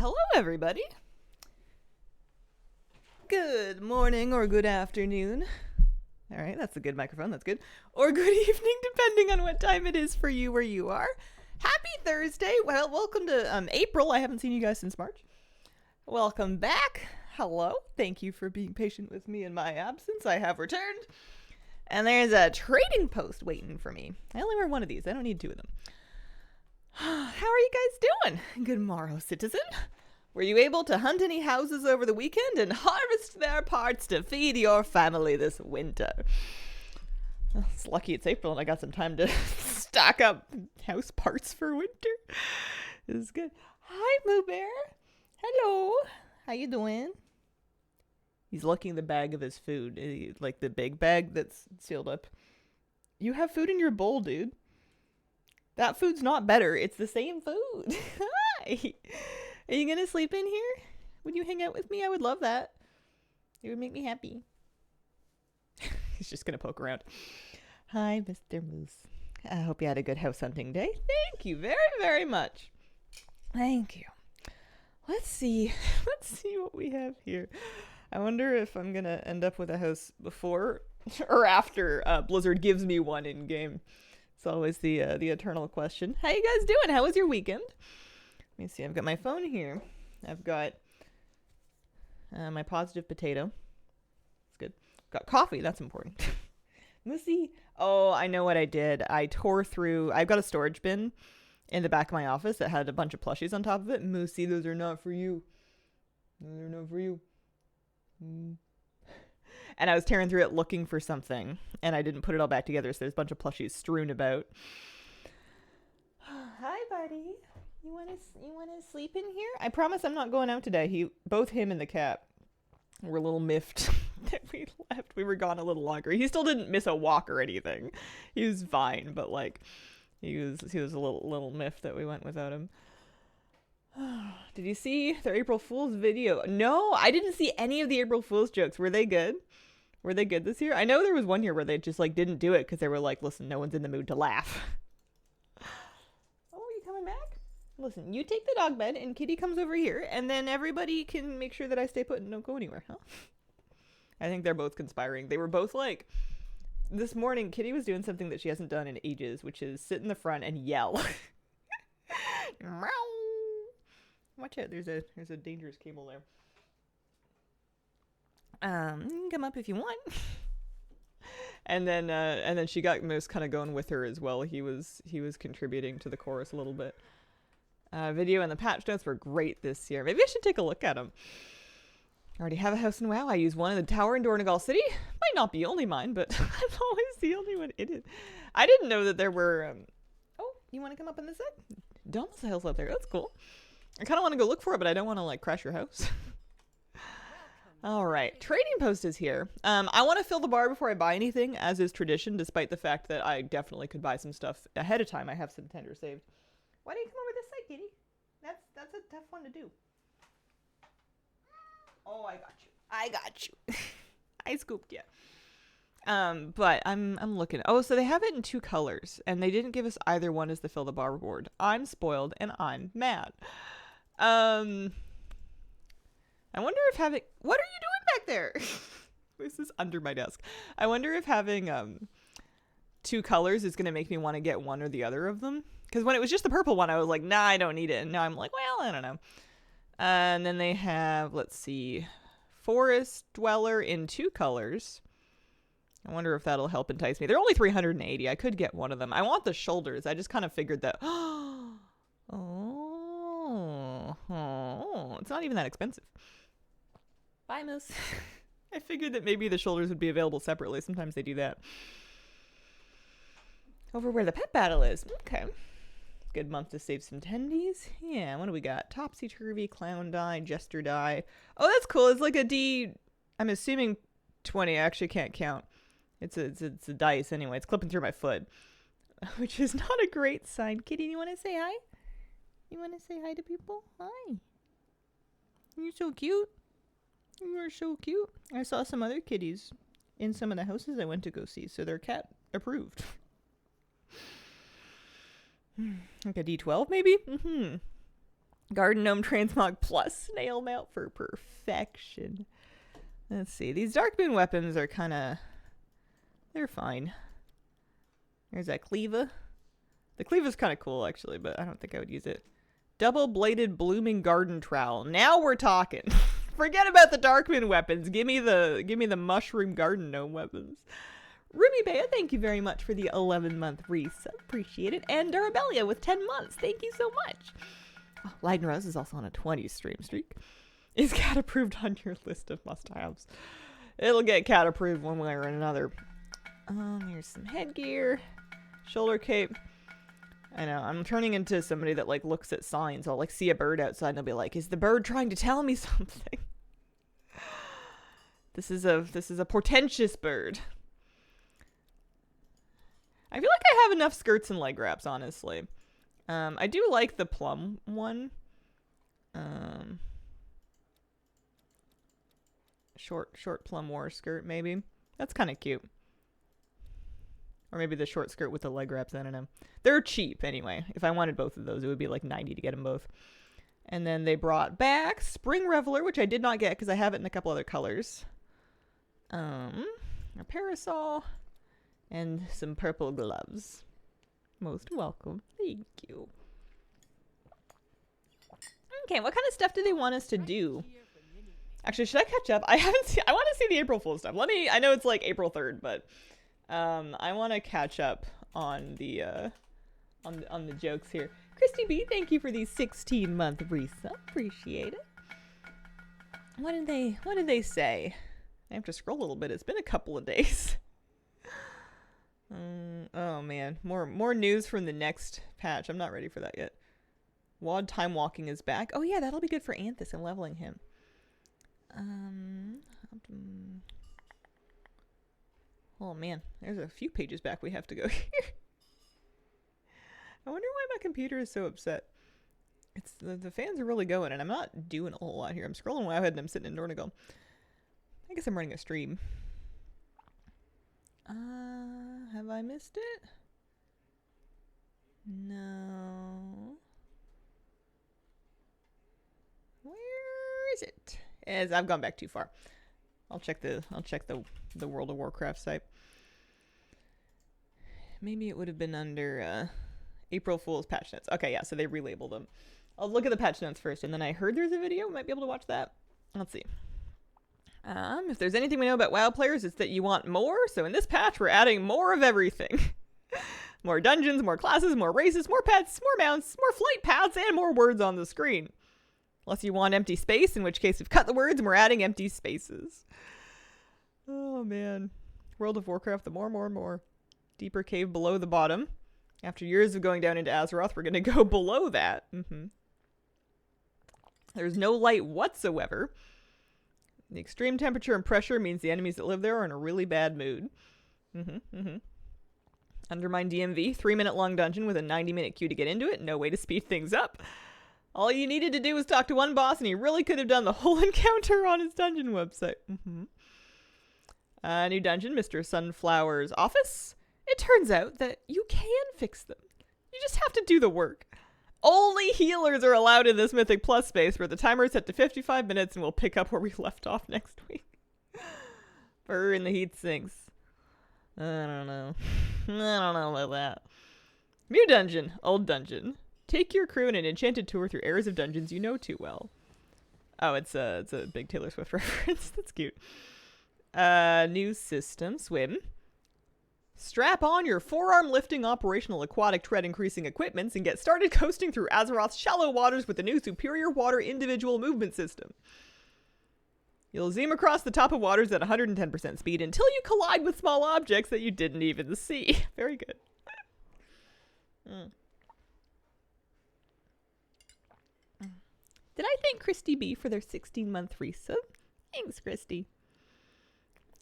hello everybody. Good morning or good afternoon. All right, that's a good microphone, that's good. Or good evening, depending on what time it is for you where you are. Happy Thursday. Well, welcome to April. I haven't seen you guys since March. Welcome back. Hello. Thank you for being patient with me in my absence. I have returned. And there's a trading post waiting for me. I only wear one of these. I don't need two of them. How are you guys doing? Good morrow, citizen. Were you able to hunt any houses over the weekend and harvest their parts to feed your family this winter? Well, it's lucky it's April and I got some time to stock up house parts for winter. This is good. Hi, Moo Bear. Hello. How you doing? He's licking the bag of his food, like the big bag that's sealed up. You have food in your bowl, dude. That food's not better. It's the same food. Hi. Are you going to sleep in here? Would you hang out with me? I would love that. It would make me happy. He's just going to poke around. Hi, Mr. Moose. I hope you had a good house hunting day. Thank you very, very much. Thank you. Let's see. Let's see what we have here. I wonder if I'm going to end up with a house before or after Blizzard gives me one in game. It's always the eternal question. How you guys doing? How was your weekend? Let me see. I've got my phone here. I've got my positive potato. It's good. Got coffee. That's important. Moosey. Oh, I know what I did. I tore through. I've got a storage bin in the back of my office that had a bunch of plushies on top of it. Moosey, those are not for you. Those are not for you. And I was tearing through it looking for something, and I didn't put it all back together, so there's a bunch of plushies strewn about. Hi, buddy. You want to sleep in here? I promise I'm not going out today. Both him and the cat were a little miffed that we left. We were gone a little longer. He still didn't miss a walk or anything. He was fine, but like he was a little miffed that we went without him. Did you see their April Fool's video? No, I didn't see any of the April Fool's jokes. Were they good? Were they good this year? I know there was one year where they just like didn't do it because they were like, listen, no one's in the mood to laugh. Oh, are you coming back? Listen, you take the dog bed and Kitty comes over here and then everybody can make sure that I stay put and don't go anywhere, huh? I think they're both conspiring. They were both like, this morning Kitty was doing something that she hasn't done in ages, which is sit in the front and yell. Meow. Watch out, there's a dangerous cable there. You can come up if you want. and then she got Moose kind of going with her as well. He was contributing to the chorus a little bit. Video and the patch notes were great this year. Maybe I should take a look at them. I already have a house in WoW. I use one in the tower in Dornegal City. Might not be only mine, but I'm always the only one in it. I didn't know that there were. Oh, you want to come up on this side? Domiciles up there. That's cool. I kind of want to go look for it, but I don't want to like crash your house. All right, trading post is here. I want to fill the bar before I buy anything, as is tradition, despite the fact that I definitely could buy some stuff ahead of time. I have some tender saved. Why don't you come over this side, Kitty? That's a tough one to do. Oh, I got you. I scooped you. But I'm looking. Oh, so they have it in two colors, and they didn't give us either one as the fill the bar reward. I'm spoiled, and I'm mad. I wonder if having... What are you doing back there? This is under my desk. I wonder if having two colors is going to make me want to get one or the other of them. Because when it was just the purple one, I was like, nah, I don't need it. And now I'm like, well, I don't know. And then they have, let's see, Forest Dweller in two colors. I wonder if that'll help entice me. They're only 380. I could get one of them. I want the shoulders. I just kind of figured that... Oh, it's not even that expensive. Bye, Moose. I figured that maybe the shoulders would be available separately. Sometimes they do that. Over where the pet battle is. Okay. Good month to save some tendies. Yeah, what do we got? Topsy-turvy, clown die, jester die. Oh, that's cool. It's like a D... I'm assuming 20. I actually can't count. It's a dice anyway. It's clipping through my foot. Which is not a great sign. Kitty, you want to say hi? You want to say hi to people? Hi. You're so cute. You are so cute. I saw some other kitties in some of the houses I went to go see, so they're cat approved. Like a D12 maybe? Garden Gnome Transmog Plus Snail Mount for perfection. Let's see. These Darkmoon weapons are kind of... They're fine. There's that Cleava. The Cleava's kind of cool, actually, but I don't think I would use it. Double-bladed Blooming Garden Trowel. Now we're talking. Forget about the Darkmoon weapons. Give me the Mushroom Garden Gnome weapons. Ruby Bea, thank you very much for the 11-month resub. Appreciate it. And Durabelia with 10 months. Thank you so much. Oh, Leiden Rose is also on a 20 stream streak. Is cat approved on your list of must-haves? It'll get cat approved one way or another. Here's some headgear. Shoulder cape. I know, I'm turning into somebody that like looks at signs. I'll like see a bird outside and I'll be like, is the bird trying to tell me something? This is a portentous bird. I feel like I have enough skirts and leg wraps, honestly. I do like the plum one. Short plum war skirt, maybe. That's kind of cute. Or maybe the short skirt with the leg wraps, I don't know. They're cheap, anyway. If I wanted both of those, it would be like 90 to get them both. And then they brought back Spring Reveler, which I did not get because I have it in a couple other colors. A parasol. And some purple gloves. Most welcome. Thank you. Okay, what kind of stuff do they want us to do? Actually, should I catch up? I haven't seen... I want to see the April Fool stuff. I know it's like April 3rd, but... I want to catch up on the on the jokes here. Christy B, thank you for the 16-month resub. Appreciate it. What did they say? I have to scroll a little bit. It's been a couple of days. Oh man, more news from the next patch. I'm not ready for that yet. WoD time walking is back. Oh yeah, that'll be good for Anthus and leveling him. Oh man, there's a few pages back we have to go here. I wonder why my computer is so upset. It's the fans are really going and I'm not doing a whole lot here. I'm scrolling way ahead and I'm sitting in Dornigal. I guess I'm running a stream. Have I missed it? No. Where is it? As I've gone back too far. I'll check the World of Warcraft site. Maybe it would have been under April Fool's patch notes. Okay, yeah, so they relabeled them. I'll look at the patch notes first, and then I heard there's a video. Might be able to watch that. Let's see. If there's anything we know about WoW players, it's that you want more. So in this patch, we're adding more of everything. More dungeons, more classes, more races, more pets, more mounts, more flight paths, and more words on the screen. Unless you want empty space, in which case we've cut the words and we're adding empty spaces. Oh, man. World of Warcraft, the more. Deeper cave below the bottom. After years of going down into Azeroth, we're going to go below that. There's no light whatsoever. The extreme temperature and pressure means the enemies that live there are in a really bad mood. Undermine DMV, 3-minute long dungeon with a 90-minute queue to get into it. No way to speed things up. All you needed to do was talk to one boss and he really could have done the whole encounter on his dungeon website. New dungeon, Mr. Sunflower's office. It turns out that you can fix them. You just have to do the work. Only healers are allowed in this Mythic Plus space where the timer is set to 55 minutes and we'll pick up where we left off next week. Fur in the heat sinks. I don't know. I don't know about that. New dungeon, old dungeon. Take your crew on an enchanted tour through eras of dungeons you know too well. Oh, it's a big Taylor Swift reference. That's cute. New system, swim. Strap on your forearm lifting operational aquatic tread increasing equipments and get started coasting through Azeroth's shallow waters with the new superior water individual movement system. You'll zoom across the top of waters at 110% speed until you collide with small objects that you didn't even see. Very good. Did I thank Christy B for their 16-month resub? Thanks, Christy.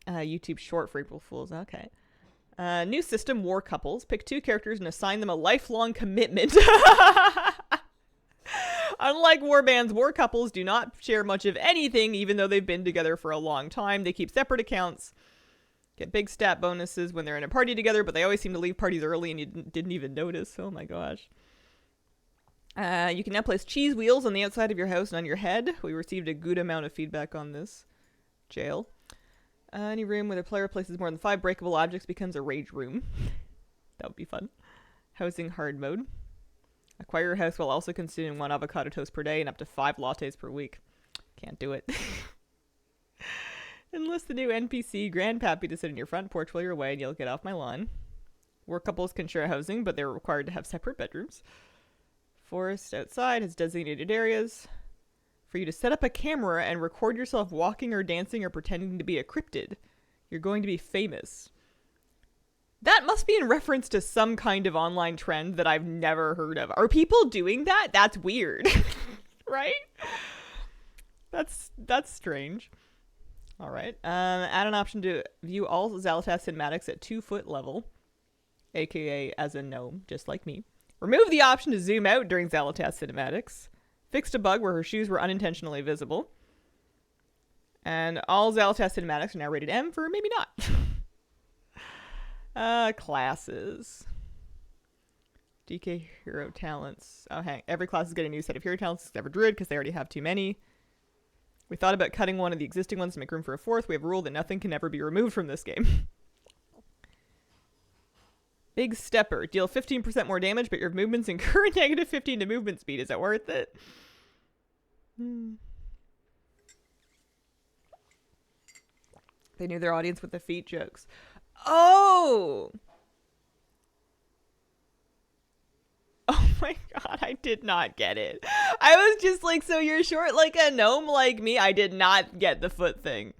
YouTube short for April Fools. Okay. New system, war couples. Pick 2 characters and assign them a lifelong commitment. Unlike warbands, war couples do not share much of anything, even though they've been together for a long time. They keep separate accounts, get big stat bonuses when they're in a party together, but they always seem to leave parties early and you didn't even notice. Oh my gosh. You can now place cheese wheels on the outside of your house and on your head. We received a good amount of feedback on this. Jail. Any room where the player places more than 5 breakable objects becomes a rage room. That would be fun. Housing hard mode. Acquire your house while also consuming 1 avocado toast per day and up to 5 lattes per week. Can't do it. Enlist the new NPC Grandpappy to sit in your front porch while you're away and you'll get off my lawn. Work couples can share housing, but they're required to have separate bedrooms. Forest outside has designated areas for you to set up a camera and record yourself walking or dancing or pretending to be a cryptid. You're going to be famous. That must be in reference to some kind of online trend that I've never heard of. Are people doing that? That's weird. Right? That's strange. All right. Add an option to view all Xalatath cinematics at 2-foot level, aka as a gnome, just like me. Remove the option to zoom out during Xalatath cinematics. Fixed a bug where her shoes were unintentionally visible. And all Xalatath cinematics are now rated M for maybe not. Classes. DK hero talents. Oh, hang. Every class is getting a new set of hero talents except for Druid because they already have too many. We thought about cutting one of the existing ones to make room for a 4th. We have a rule that nothing can ever be removed from this game. Big Stepper. Deal 15% more damage, but your movements incur a negative 15 to movement speed. Is that worth it? They knew their audience with the feet jokes. Oh! Oh my god, I did not get it. I was just like, so you're short like a gnome like me? I did not get the foot thing.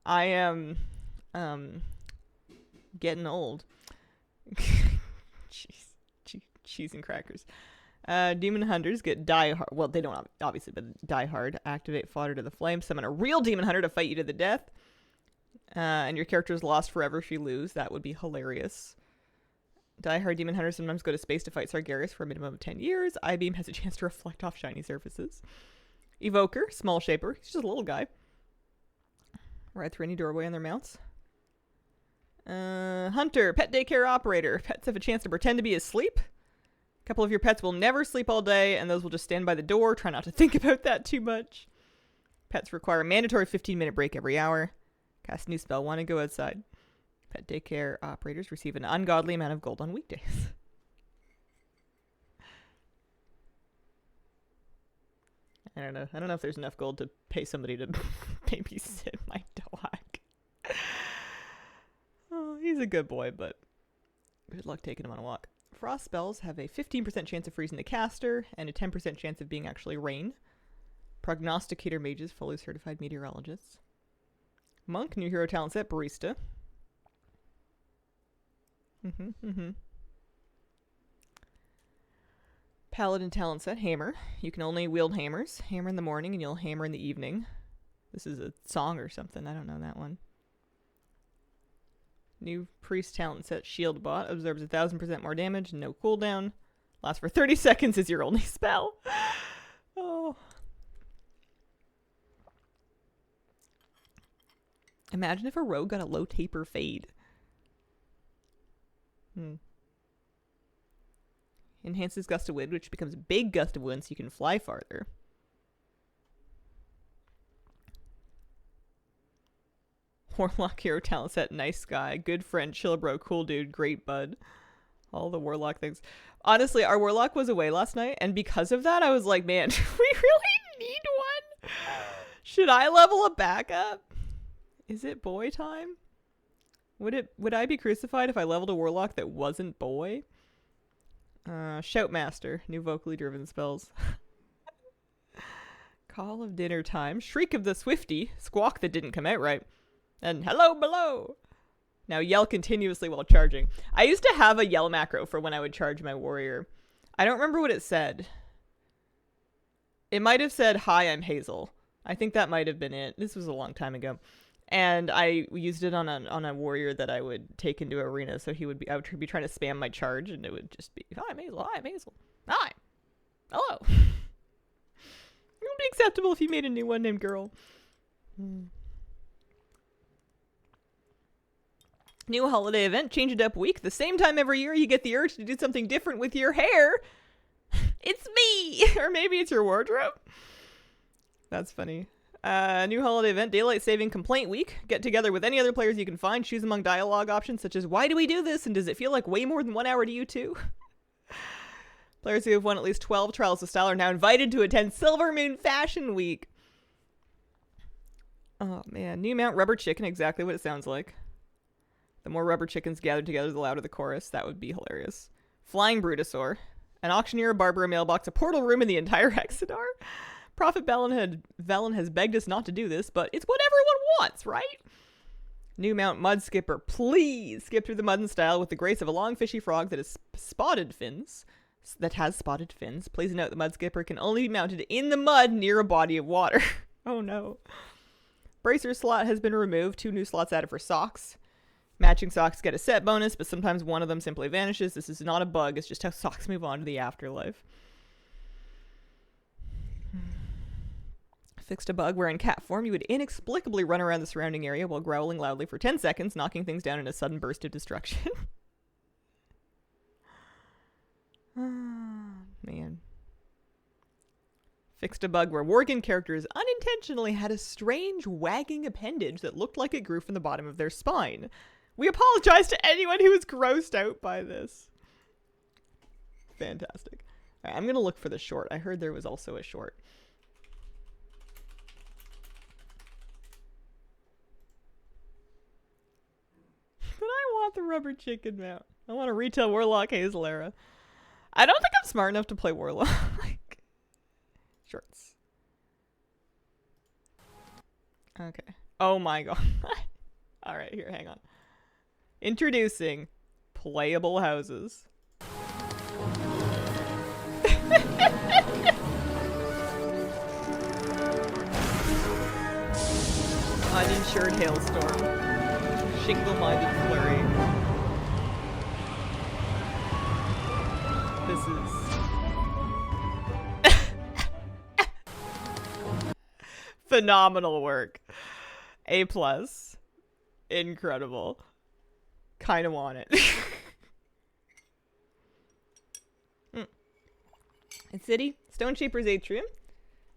I am, getting old. Cheese and crackers. Demon hunters get die hard. Well, they don't obviously, but die hard. Activate fodder to the flame. Summon a real demon hunter to fight you to the death. And your character is lost forever if you lose. That would be hilarious. Die hard demon hunters sometimes go to space to fight Sargeras for a minimum of 10 years. I-beam has a chance to reflect off shiny surfaces. Evoker, small shaper. He's just a little guy. Right through any doorway on their mounts. Hunter, pet daycare operator. Pets have a chance to pretend to be asleep. A couple of your pets will never sleep all day, and those will just stand by the door. Try not to think about that too much. Pets require a mandatory 15-minute break every hour. Cast new spell, want to go outside. Pet daycare operators receive an ungodly amount of gold on weekdays. I don't know. I don't know if there's enough gold to pay somebody to babysit my dog. Oh, he's a good boy, but good luck taking him on a walk. Frost spells have a 15% chance of freezing the caster and a 10% chance of being actually rain. Prognosticator mages, fully certified meteorologists. Monk, new hero talent set, barista. Paladin talent set, hammer. You can only wield hammers. Hammer in the morning and you'll hammer in the evening. This is a song or something. I don't know that one. New priest talent set, shield bot. Absorbs 1,000% more damage. No cooldown. Lasts for 30 seconds is your only spell. Oh. Imagine if a rogue got a low taper fade. Enhances gust of wind, which becomes a big gust of wind so you can fly farther. Warlock hero talent set, nice guy, good friend, chill bro, cool dude, great bud. All the warlock things. Honestly, our warlock was away last night, and because of that, I was like, man, we really need one. Should I level a backup? Is it boy time? Would I be crucified if I leveled a warlock that wasn't boy? Shoutmaster, new vocally driven spells. Call of dinner time. Shriek of the Swifty. Squawk that didn't come out right. And hello below. Now yell continuously while charging. I used to have a yell macro for when I would charge my warrior. I don't remember what it said. It might have said, hi, I'm Hazel. I think that might have been it. This was a long time ago. And I used it on a warrior that I would take into arena, so I would be trying to spam my charge, and it would just be, hi, I'm Hazel, hi, I'm Hazel, hi, hello. It would be acceptable if you made a new one named Girl. New holiday event, change it up week. The same time every year, you get the urge to do something different with your hair. It's me! Or maybe it's your wardrobe. That's funny. New holiday event, Daylight Saving Complaint Week. Get together with any other players you can find. Choose among dialogue options such as, why do we do this? And does it feel like way more than 1 hour to you too? Players who have won at least 12 Trials of Style are now invited to attend Silver Moon Fashion Week. Oh man, new mount Rubber Chicken, exactly what it sounds like. The more rubber chickens gathered together, the louder the chorus. That would be hilarious. Flying Brutosaur. An auctioneer, a barber, a mailbox, a portal room, in the entire Hexadar. Prophet Velen has begged us not to do this, but it's what everyone wants, right? New mount Mud Skipper. Please skip through the mud in style with the grace of a long fishy frog that has spotted fins. Please note the Mud Skipper can only be mounted in the mud near a body of water. Oh no. Bracer slot has been removed. 2 new slots added for socks. Matching socks get a set bonus, but sometimes one of them simply vanishes. This is not a bug, it's just how socks move on to the afterlife. Fixed a bug where in cat form you would inexplicably run around the surrounding area while growling loudly for 10 seconds, knocking things down in a sudden burst of destruction. Oh, man. Fixed a bug where Worgen characters unintentionally had a strange wagging appendage that looked like it grew from the bottom of their spine. We apologize to anyone who was grossed out by this. Fantastic. All right, I'm going to look for the short. I heard there was also a short. But I want the rubber chicken mount. I want a retail Warlock Hazelera. I don't think I'm smart enough to play Warlock. Shorts. Okay. Oh my god. Alright, here, hang on. Introducing playable houses. Uninsured hailstorm. Shingle-minded flurry. This is phenomenal work. A+. Incredible. Kind of want it. It's City, Stone Shaper's Atrium,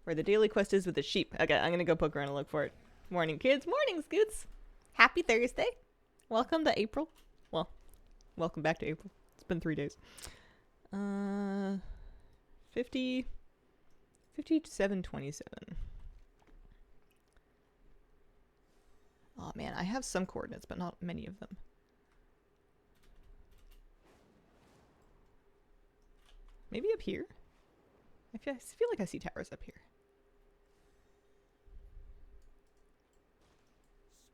where the daily quest is with the sheep. Okay, I'm gonna go poke around and look for it. Morning, kids. Morning, Scoots. Happy Thursday. Welcome to April. Well, welcome back to April. It's been 3 days. 5727. Oh man, I have some coordinates, but not many of them. Maybe up here? I feel like I see towers up here.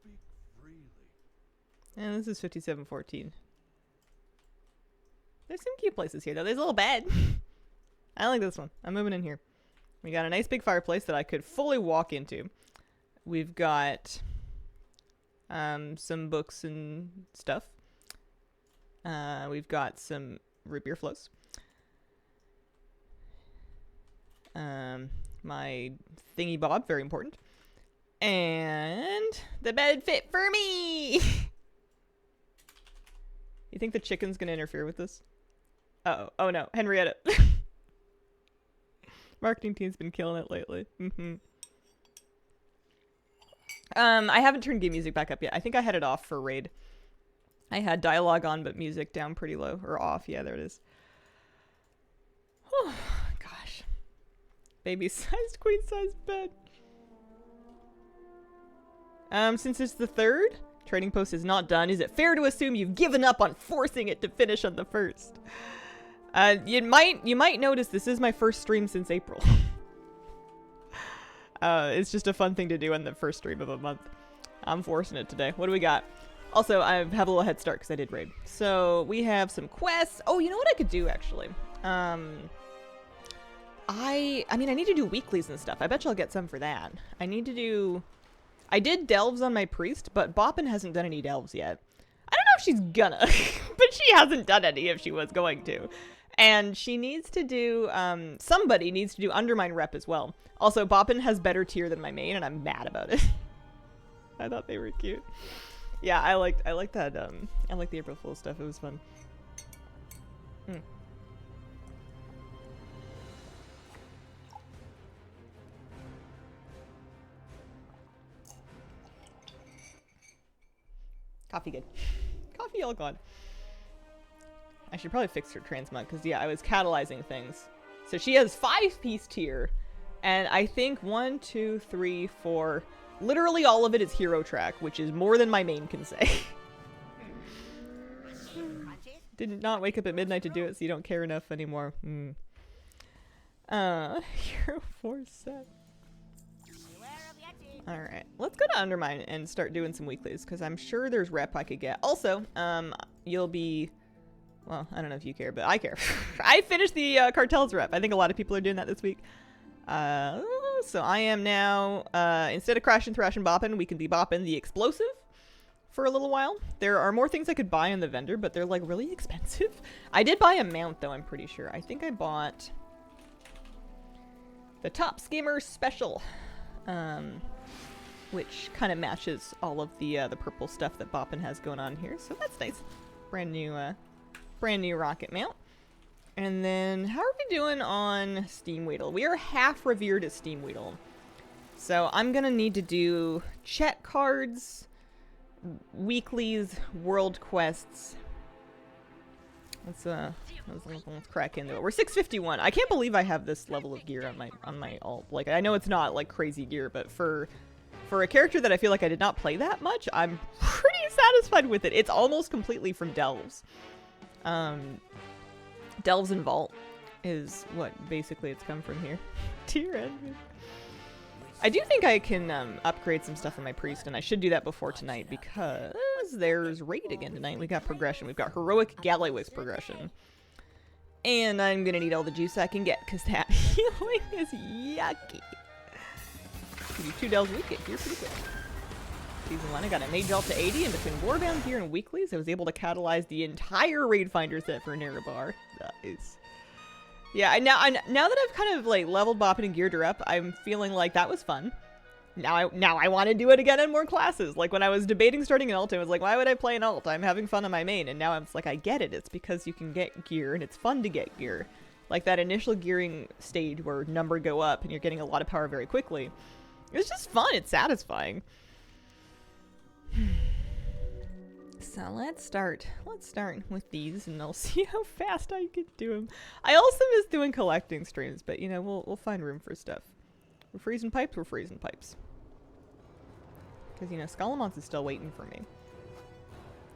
Speak freely. And this is 5714. There's some cute places here, though. There's a little bed. I like this one. I'm moving in here. We got a nice big fireplace that I could fully walk into. We've got some books and stuff. We've got some root beer flows. My thingy bob, very important. And the bed fit for me! You think the chicken's gonna interfere with this? Uh-oh. Oh no, Henrietta. Marketing team's been killing it lately. I haven't turned game music back up yet. I think I had it off for raid. I had dialogue on, but music down pretty low. Or off. Yeah, there it is. Oh, gosh. Baby-sized, queen-sized bed. Since it's the 3rd, trading post is not done. Is it fair to assume you've given up on forcing it to finish on the 1st? You might notice this is my first stream since April. It's just a fun thing to do on the first stream of a month. I'm forcing it today. What do we got? Also, I have a little head start because I did raid. So we have some quests. Oh, you know what I could do actually? I mean, I need to do weeklies and stuff. I bet you I'll get some for that. I did delves on my priest, but Boppin hasn't done any delves yet. I don't know if she's gonna, but she hasn't done any if she was going to. And she needs to do, somebody needs to do Undermine rep as well. Also, Boppin has better tier than my main, and I'm mad about it. I thought they were cute. Yeah, I like that, I like the April Fool's stuff. It was fun. Coffee good. Coffee all gone. I should probably fix her transmog, because, yeah, I was catalyzing things. So she has 5-piece tier, and I think 1, 2, 3, 4... Literally all of it is hero track, which is more than my main can say. Did not wake up at midnight to do it, so you don't care enough anymore. Hero 4 set. Alright, let's go to Undermine and start doing some weeklies, because I'm sure there's rep I could get. Also, you'll be... Well, I don't know if you care, but I care. I finished the Cartel's rep. I think a lot of people are doing that this week. So I am now, instead of crashing, thrashing, bopping, we can be bopping the explosive for a little while. There are more things I could buy in the vendor, but they're like really expensive. I did buy a mount though, I'm pretty sure. I think I bought the Top Skimmer Special, which kind of matches all of the purple stuff that bopping has going on here. So that's nice. Brand new rocket mount. And then, how are we doing on Steam Weedle? We are half revered as Steam Weedle. So I'm gonna need to do chat cards, weeklies, world quests. Let's crack into it. We're 651. I can't believe I have this level of gear on my alt. Like, I know it's not like crazy gear, but for a character that I feel like I did not play that much, I'm pretty satisfied with it. It's almost completely from Delves. Delves and Vault is what basically it's come from here. Tier end. I do think I can upgrade some stuff in my priest, and I should do that before tonight because there's raid again tonight. We got progression. We've got heroic Gallywix progression. And I'm gonna need all the juice I can get because that healing is yucky. Give you 2 delves a week, get here pretty quick. Season 1, I got a mage alt to 80, and between Warbound gear and weeklies, I was able to catalyze the entire Raid Finder set for Narabar. Nice. Yeah, now that I've kind of like leveled, bopping, and geared her up, I'm feeling like that was fun. Now I want to do it again in more classes. Like when I was debating starting an alt, I was like, why would I play an alt? I'm having fun on my main, and now I'm like, I get it. It's because you can get gear, and it's fun to get gear. Like that initial gearing stage where number go up, and you're getting a lot of power very quickly. It's just fun. It's satisfying. So let's start with these, and I'll see how fast I can do them. I also miss doing collecting streams, but you know, we'll find room for stuff. We're freezing pipes. Because you know, Skullamonts is still waiting for me.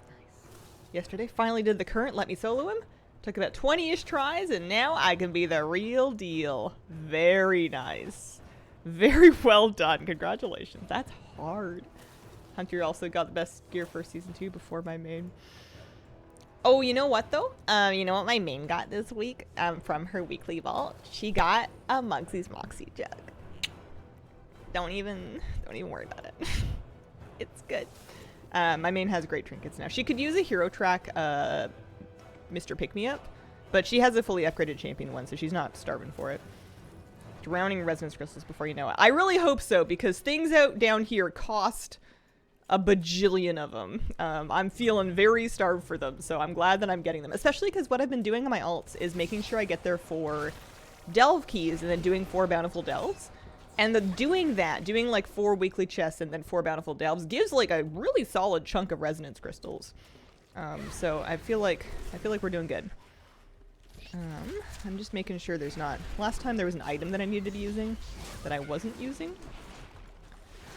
Nice. Yesterday, finally did the current. Let me solo him. Took about 20-ish tries, and now I can be the real deal. Very nice. Very well done. Congratulations. That's hard. Hunter also got the best gear for Season 2 before my main. Oh, you know what, though? You know what my main got this week from her weekly vault? She got a Mugsy's Moxie jug. Don't even worry about it. It's good. My main has great trinkets now. She could use a hero track Mr. Pick-Me-Up, but she has a fully upgraded champion one, so she's not starving for it. Drowning resonance crystals before you know it. I really hope so, because things out down here cost a bajillion of them. I'm feeling very starved for them, so I'm glad that I'm getting them. Especially because what I've been doing on my alts is making sure I get there for delve keys and then doing 4 bountiful delves. And doing like 4 weekly chests and then 4 bountiful delves gives like a really solid chunk of resonance crystals. So I feel like we're doing good. I'm just making sure there's not... Last time there was an item that I needed to be using that I wasn't using.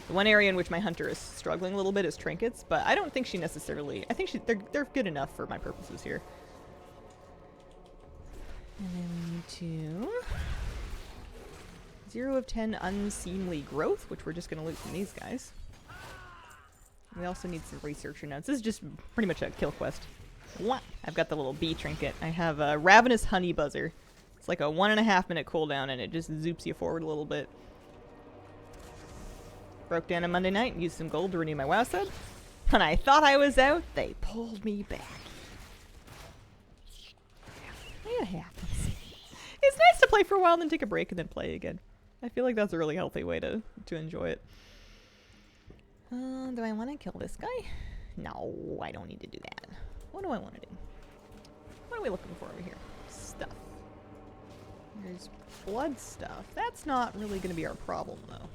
The one area in which my hunter is struggling a little bit is trinkets, but I don't think she necessarily... I think they're good enough for my purposes here. And then we need to... 0 of 10 unseemly growth, which we're just going to loot from these guys. We also need some researcher notes. This is just pretty much a kill quest. What? I've got the little bee trinket. I have a Ravenous Honey Buzzer. It's like a 1.5 minute cooldown, and it just zoops you forward a little bit. Broke down on Monday night and used some gold to renew my WoW sub. When I thought I was out, they pulled me back. It happens. It's nice to play for a while and then take a break and then play again. I feel like that's a really healthy way to enjoy it. Do I want to kill this guy? No, I don't need to do that. What do I want to do? What are we looking for over here? Stuff. There's blood stuff. That's not really going to be our problem, though.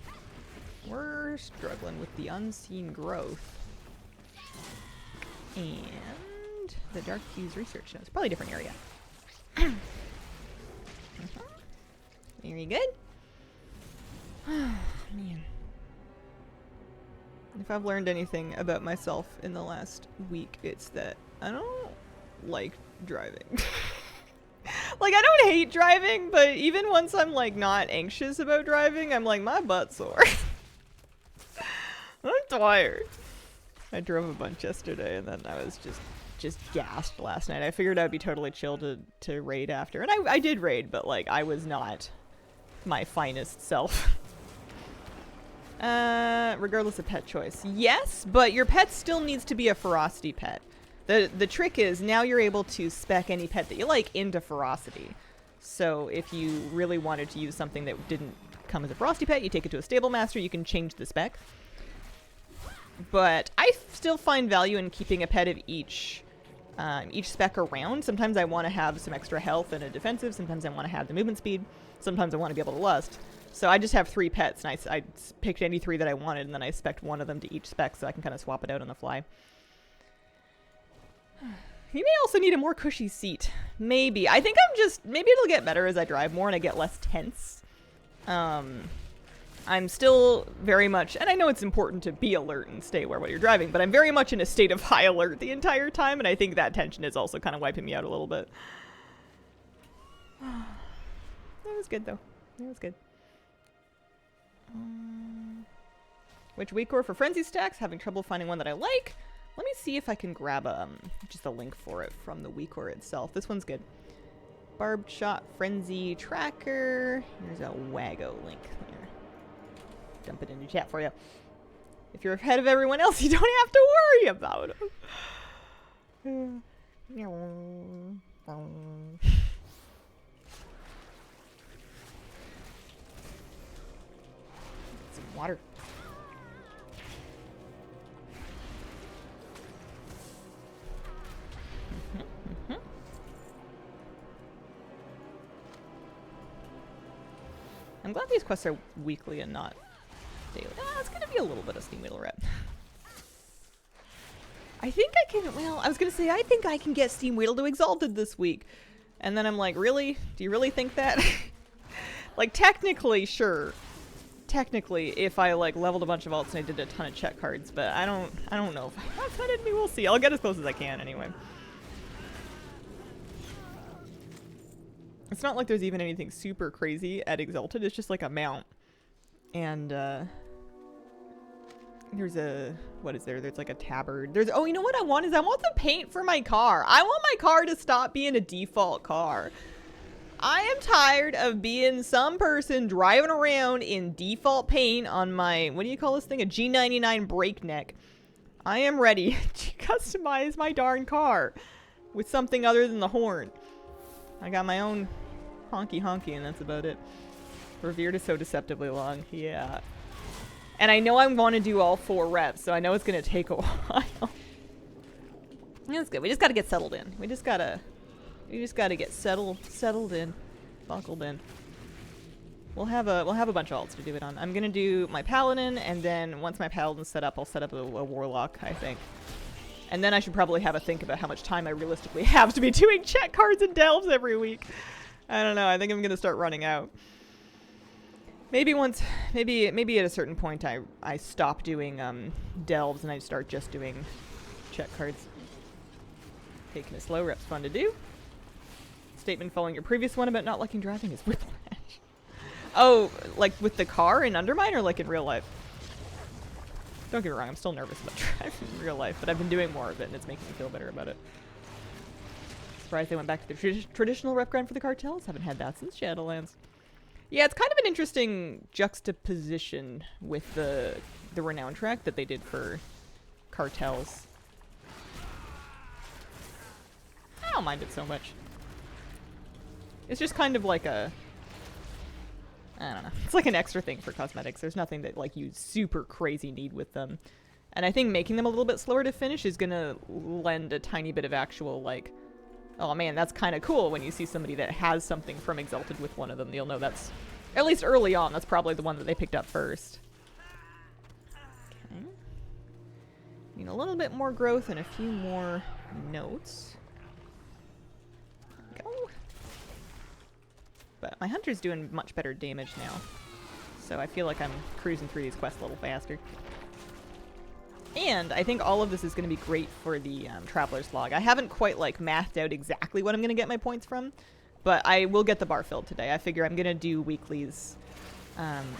We're struggling with the unseen growth. And the Dark Fuse Research Notes. Probably a different area. Very good. Man. If I've learned anything about myself in the last week, it's that I don't like driving. Like, I don't hate driving, but even once I'm, like, not anxious about driving, I'm like, my butt's sore. I'm tired. I drove a bunch yesterday, and then I was just gassed last night. I figured I'd be totally chill to raid after. And I did raid, but, like, I was not my finest self. Regardless of pet choice. Yes, but your pet still needs to be a ferocity pet. The trick is now you're able to spec any pet that you like into ferocity. So if you really wanted to use something that didn't come as a ferocity pet, you take it to a stable master, you can change the spec. But I still find value in keeping a pet of each spec around. Sometimes I want to have some extra health and a defensive. Sometimes I want to have the movement speed. Sometimes I want to be able to lust. So I just have 3 pets, and I picked any 3 that I wanted, and then I spec'd one of them to each spec so I can kind of swap it out on the fly. You may also need a more cushy seat. Maybe. I think maybe it'll get better as I drive more and I get less tense. I'm still very much, and I know it's important to be alert and stay aware while you're driving, but I'm very much in a state of high alert the entire time, and I think that tension is also kind of wiping me out a little bit. It was good, though. It was good. Which weak core for frenzy stacks? Having trouble finding one that I like. Let me see if I can grab just a link for it from the weak core itself. This one's good. Barbed shot frenzy tracker. Here's a Wago link there. Dump it into chat for you. If you're ahead of everyone else, you don't have to worry about them. Some water. I'm glad these quests are weekly and not daily. It's gonna be a little bit of Steam Wheel rep. I think I can, well, I was gonna say, I think I can get Steam Wheel to Exalted this week. And then I'm like, really? Do you really think that? Like, technically, sure. Technically, if I, like, leveled a bunch of alts and I did a ton of check cards, but I don't know if that's what it me. We'll see. I'll get as close as I can anyway. It's not like there's even anything super crazy at Exalted. It's just like a mount. And, here's a, what is there? There's like a tabard. There's, oh, you know what I want is I want the paint for my car. I want my car to stop being a default car. I am tired of being some person driving around in default paint on my, what do you call this thing? A G99 Breakneck. I am ready to customize my darn car with something other than the horn. I got my own honky and that's about it. Revered is so deceptively long. Yeah. And I know I want to do all 4 reps, so I know it's going to take a while. That's good. We just got to get settled in. We just got to get settled in. Buckled in. We'll have a bunch of alts to do it on. I'm going to do my paladin, and then once my paladin's set up, I'll set up a warlock, I think. And then I should probably have a think about how much time I realistically have to be doing check cards and delves every week. I don't know. I think I'm going to start running out. Maybe at a certain point I stop doing delves and I start just doing check cards. Taking it slow, rep's fun to do. Statement following your previous one about not liking driving is whiplash. Oh, like with the car in Undermine or like in real life? Don't get me wrong, I'm still nervous about driving in real life, but I've been doing more of it and it's making me feel better about it. Surprised they went back to the traditional rep grind for the cartels. Haven't had that since Shadowlands. Yeah, it's kind of an interesting juxtaposition with the renown track that they did for cartels. I don't mind it so much. It's just kind of like a, I don't know. It's like an extra thing for cosmetics. There's nothing that like you super crazy need with them. And I think making them a little bit slower to finish is going to lend a tiny bit of actual like, oh man, that's kind of cool when you see somebody that has something from Exalted with one of them. You'll know that's, at least early on, that's probably the one that they picked up first. Okay. Need a little bit more growth and a few more notes. Go. But my hunter's doing much better damage now. So I feel like I'm cruising through these quests a little faster. And I think all of this is going to be great for the Traveler's Log. I haven't quite like mathed out exactly what I'm going to get my points from, but I will get the bar filled today. I figure I'm going to do weeklies.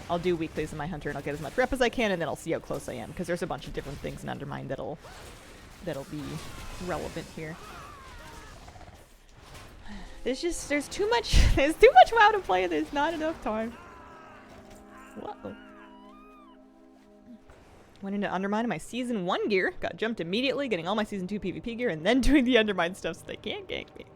I'll do weeklies in my hunter and I'll get as much rep as I can, and then I'll see how close I am, because there's a bunch of different things in Undermine that'll be relevant here. There's too much WoW to play. There's not enough time. Whoa. Went into Undermine in my Season 1 gear, got jumped immediately, getting all my Season 2 PvP gear, and then doing the Undermine stuff so they can't gank me.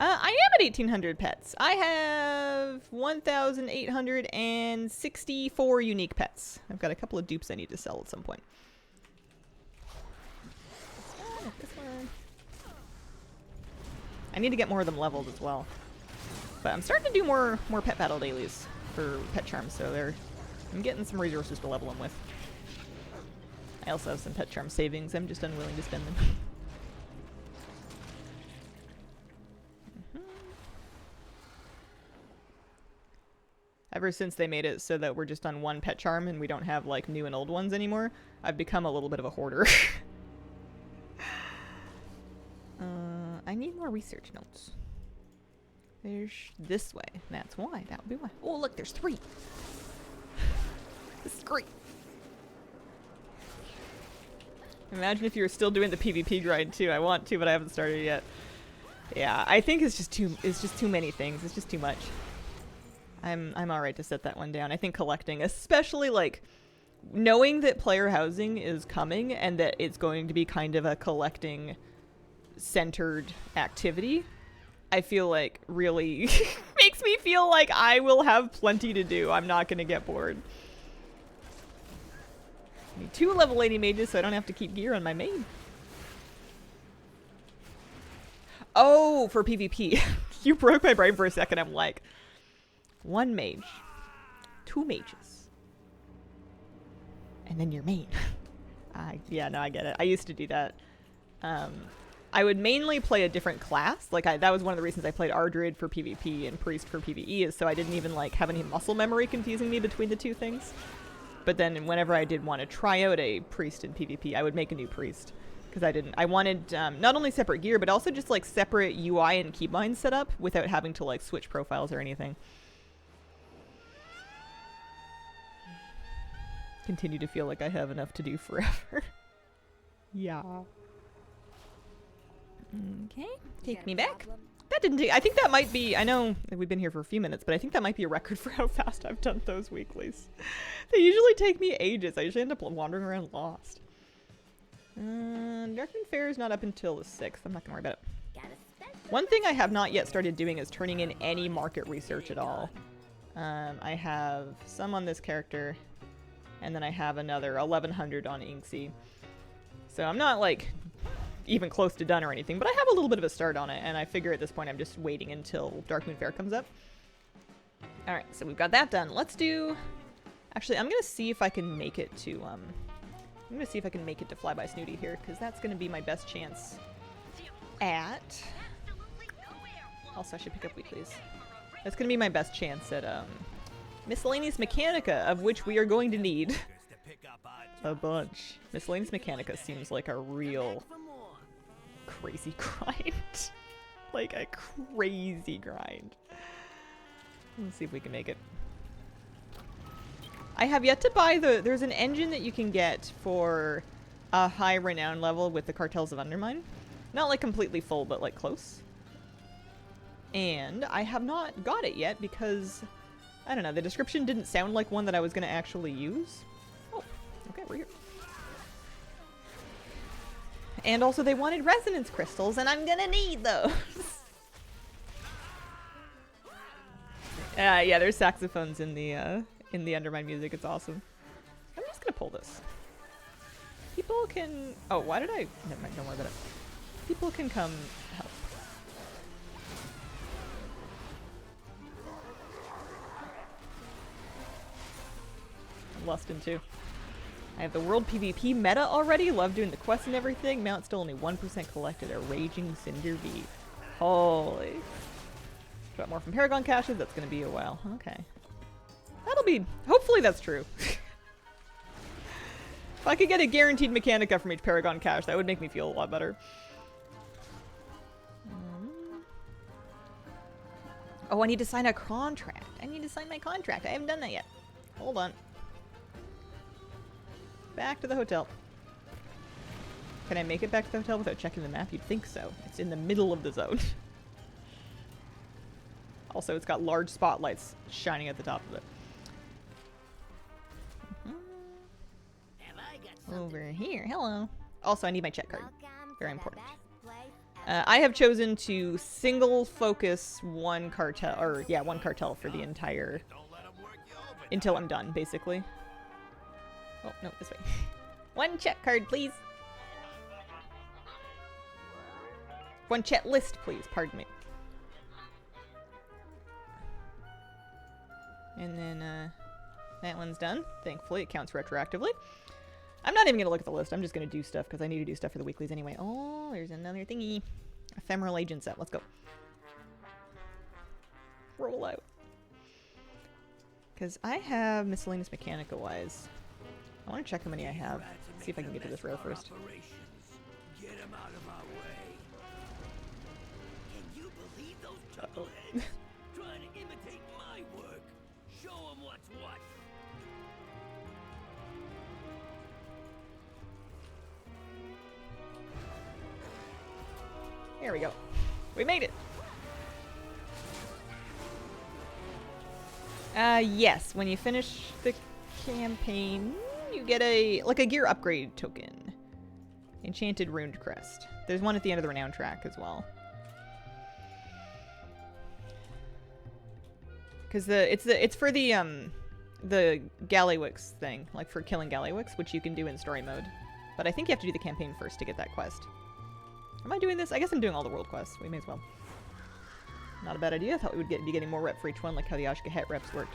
I am at 1,800 pets. I have 1,864 unique pets. I've got a couple of dupes I need to sell at some point. This one. I need to get more of them leveled as well. But I'm starting to do more pet battle dailies for pet charms, so I'm getting some resources to level them with. I also have some pet charm savings. I'm just unwilling to spend them. Ever since they made it so that we're just on one pet charm and we don't have like new and old ones anymore, I've become a little bit of a hoarder. I need more research notes. There's this way. That's why. That would be why. Oh, look, there's 3. This is great. Imagine if you were still doing the PvP grind too. I want to, but I haven't started yet. Yeah, I think it's just too many things. It's just too much. I'm alright to set that one down. I think collecting, especially like knowing that player housing is coming and that it's going to be kind of a collecting centered activity, I feel like really makes me feel like I will have plenty to do. I'm not gonna get bored. I need 2 level 80 mages so I don't have to keep gear on my main. Oh, for PvP. You broke my brain for a second. I'm like, 1 mage, 2 mages, and then your main. Yeah, no, I get it. I used to do that. I would mainly play a different class. Like that was one of the reasons I played Ardrid for PvP and Priest for PvE, is so I didn't even like have any muscle memory confusing me between the 2 things. But then whenever I did want to try out a Priest in PvP, I would make a new Priest. Because I wanted not only separate gear, but also just like separate UI and keybinds set up without having to like switch profiles or anything. Continue to feel like I have enough to do forever. Yeah. Okay, take me back. That didn't take, I think that might be, I know we've been here for a few minutes, but I think that might be a record for how fast I've done those weeklies. They usually take me ages. I usually end up wandering around lost. Darkman Fair is not up until the 6th. I'm not gonna worry about it. One thing I have not yet started doing is turning in any market research at all. I have some on this character, and then I have another 1100 on Inksy. So I'm not like even close to done or anything, but I have a little bit of a start on it, and I figure at this point I'm just waiting until Darkmoon Fair comes up. Alright, so we've got that done. Let's do... Actually, I'm gonna see if I can make it to, Fly By Snooty here, because that's gonna be my best chance at... Also, I should pick up weeklies. That's gonna be my best chance at, Miscellaneous Mechanica, of which we are going to need a bunch. Miscellaneous Mechanica seems like a real crazy grind. Like a crazy grind. Let's see if we can make it. I have yet to buy there's an engine that you can get for a high renown level with the Cartels of Undermine. Not like completely full, but like close. And I have not got it yet because, I don't know, the description didn't sound like one that I was going to actually use. Oh, okay, we're here. And also they wanted resonance crystals, and I'm gonna need those. Yeah, there's saxophones in the Undermine music. It's awesome. I'm just gonna pull this. People can... Oh, why did I... Never mind, don't worry about it. People can come help. Lustin' too. I have the world PvP meta already. Love doing the quests and everything. Mount still only 1% collected. A raging cinder bee. Holy. Got more from Paragon caches. That's going to be a while. Okay. That'll be... Hopefully that's true. If I could get a guaranteed Mechanica from each Paragon cache, that would make me feel a lot better. Oh, I need to sign a contract. I need to sign my contract. I haven't done that yet. Hold on. Back to the hotel. Can I make it back to the hotel without checking the map? You'd think so. It's in the middle of the zone. Also, it's got large spotlights shining at the top of it. Over here. Hello. Also, I need my check card. Very important. I have chosen to single focus one cartel, or yeah, one cartel for the entire, until I'm done, basically. Oh, no, this way. One check card, please. One chat list, please. Pardon me. And then, that one's done. Thankfully, it counts retroactively. I'm not even going to look at the list. I'm just going to do stuff because I need to do stuff for the weeklies anyway. Oh, there's another thingy. Ephemeral agent set. Let's go. Roll out. Because I have miscellaneous Mechanica-wise. I want to check how many I have. See if I can get to this row first. Uh-oh. Trying to imitate my work. Show 'em what's what. There we go. We made it. Yes, when you finish the campaign, you get a gear upgrade token. Enchanted Runed Crest. There's one at the end of the Renown track as well. Because it's for the Gallywix thing, like for killing Gallywix, which you can do in story mode. But I think you have to do the campaign first to get that quest. Am I doing this? I guess I'm doing all the world quests. We may as well. Not a bad idea. I thought we would be getting more rep for each one, like how the Ashka Het reps worked.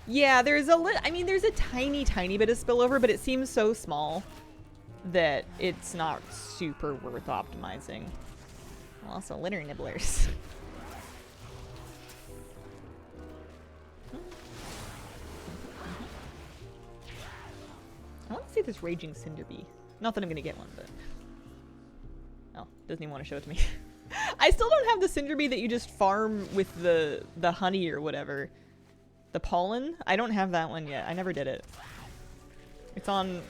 Yeah, there's there's a tiny bit of spillover, but it seems so small that it's not super worth optimizing. Also, litter nibblers. I want to see this Raging Cinder Bee. Not that I'm going to get one, but... Oh, doesn't even want to show it to me. I still don't have the Cinder Bee that you just farm with the honey or whatever. The pollen? I don't have that one yet. I never did it. It's on,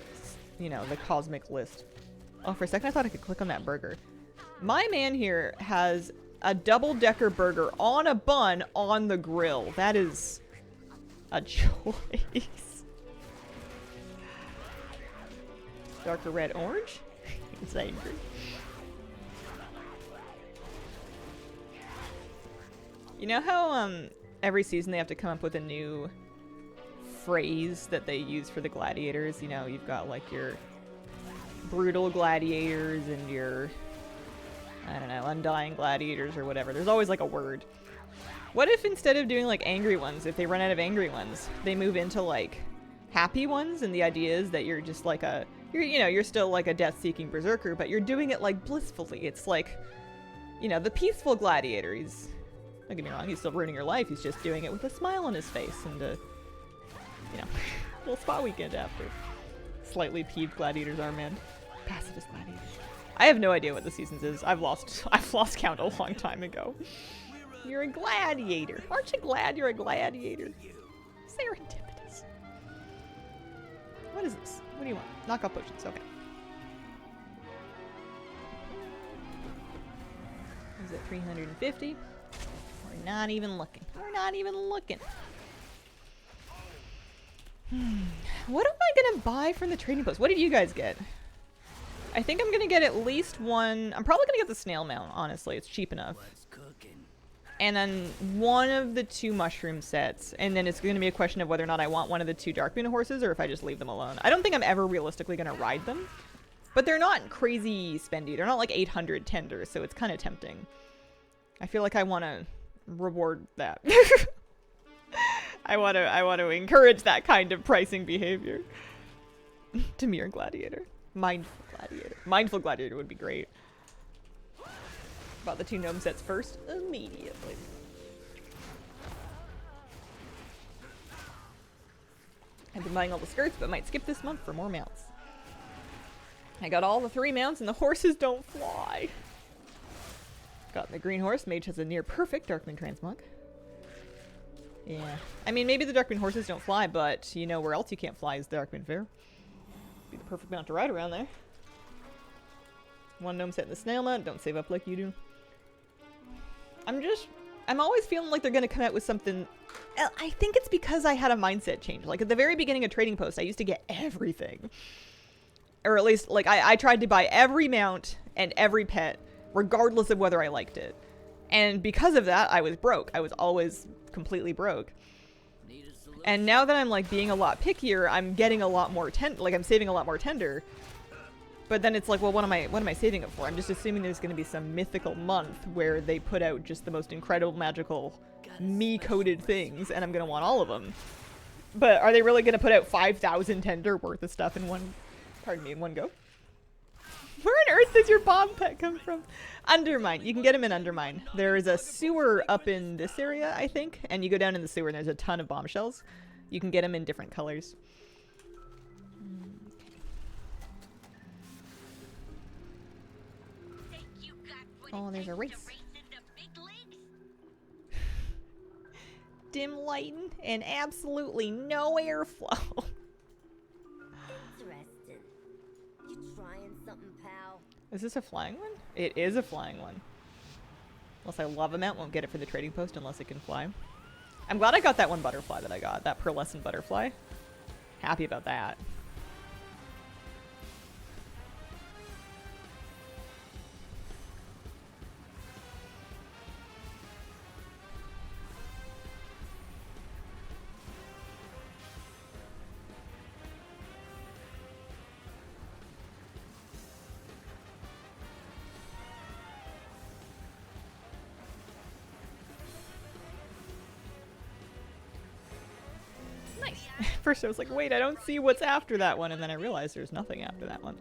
you know, the cosmic list. Oh, for a second I thought I could click on that burger. My man here has a double-decker burger on a bun on the grill. That is a choice. Darker red orange? It's angry. You know how every season they have to come up with a new phrase that they use for the gladiators? You know, you've got like your brutal gladiators and your, I don't know, undying gladiators or whatever. There's always like a word. What if instead of doing like angry ones, if they run out of angry ones, they move into like happy ones, and the idea is that you're just like a, you're still like a death-seeking berserker, but you're doing it like blissfully. It's like, you know, the peaceful gladiator. He's, don't get me wrong, he's still ruining your life. He's just doing it with a smile on his face and a, you know, little spa weekend after. Slightly peeved gladiators are, man. Pacifist gladiators. I have no idea what the seasons is. I've lost count a long time ago. You're a gladiator. Aren't you glad you're a gladiator? Serendipitous. What is this? What do you want? Knockout potions. Okay. Is it 350? We're not even looking. We're not even looking. What am I gonna buy from the trading post? What did you guys get? I think I'm gonna get at least one. I'm probably gonna get the snail mount, honestly. It's cheap enough. And then one of the 2 mushroom sets. And then it's gonna be a question of whether or not I want one of the 2 Darkmoon horses or if I just leave them alone. I don't think I'm ever realistically gonna ride them. But they're not crazy spendy. They're not like 800 tenders, so it's kind of tempting. I feel like I want to reward that. I want to encourage that kind of pricing behavior. Demir Gladiator. Mindful Gladiator. Mindful Gladiator would be great. Bought the 2 gnome sets first immediately. I've been buying all the skirts, but might skip this month for more mounts. I got all the 3 mounts and the horses don't fly. Got the green horse. Mage has a near perfect Darkman transmog. Yeah. I mean, maybe the Darkman horses don't fly, but you know where else you can't fly is the Darkman Fair. Be the perfect mount to ride around there. 1 gnome set in the snail mount. Don't save up like you do. I'm always feeling like they're going to come out with something. I think it's because I had a mindset change. Like, at the very beginning of Trading Post, I used to get everything. Or at least, like, I tried to buy every mount and every pet, regardless of whether I liked it. And because of that, I was broke. I was always completely broke. And now that I'm, like, being a lot pickier, I'm getting a lot more I'm saving a lot more tender. But then it's like, well, what am I saving it for? I'm just assuming there's going to be some mythical month where they put out just the most incredible, magical, me-coded things, and I'm going to want all of them. But are they really going to put out 5,000 tender worth of stuff in one go? Where on earth does your bomb pet come from? Undermine. You can get them in Undermine. There is a sewer up in this area, I think, and you go down in the sewer and there's a ton of bombshells. You can get them in different colors. Oh, there's a race. Dim lighting and absolutely no airflow. Interesting. You trying something, pal? Is this a flying one? It is a flying one. Unless I love a mount, won't get it for the trading post unless it can fly. I'm glad I got that one butterfly that I got. That pearlescent butterfly. Happy about that. First I was like, wait, I don't see what's after that one, and then I realized there's nothing after that one.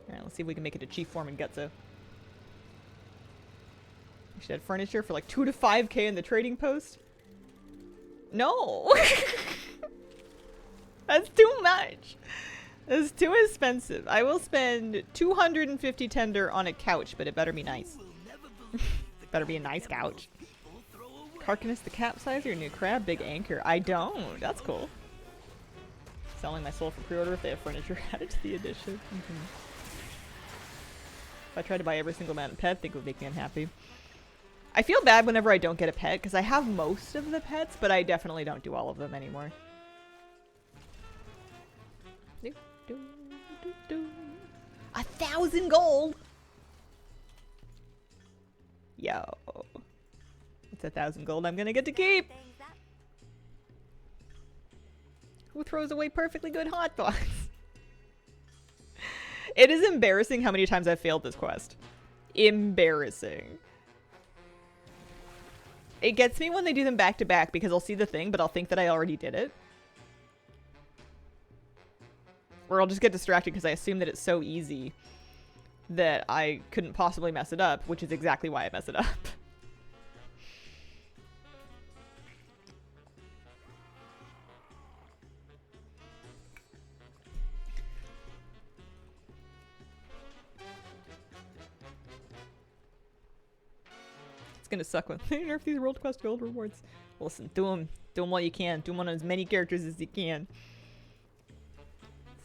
Alright, let's see if we can make it to chief form and Gutso. We should have furniture for like 2 to 5k in the trading post. No! That's too much! That's too expensive. I will spend 250 tender on a couch, but it better be nice. Better be a nice couch. Carcass the capsizer, new crab, big anchor. I don't. That's cool. Selling my soul for pre-order if they have furniture added to the edition. If I try to buy every single mountain pet, I think it would make me unhappy. I feel bad whenever I don't get a pet, because I have most of the pets, but I definitely don't do all of them anymore. 1,000 gold! Yo. It's 1,000 gold I'm gonna get to keep! Who throws away perfectly good hot dogs? It is embarrassing how many times I've failed this quest. Embarrassing. It gets me when they do them back to back because I'll see the thing, but I'll think that I already did it. Or I'll just get distracted because I assume that it's so easy that I couldn't possibly mess it up, which is exactly why I mess it up. Gonna suck when they nerf these World Quest gold rewards. Listen, do them while you can. Do them on as many characters as you can.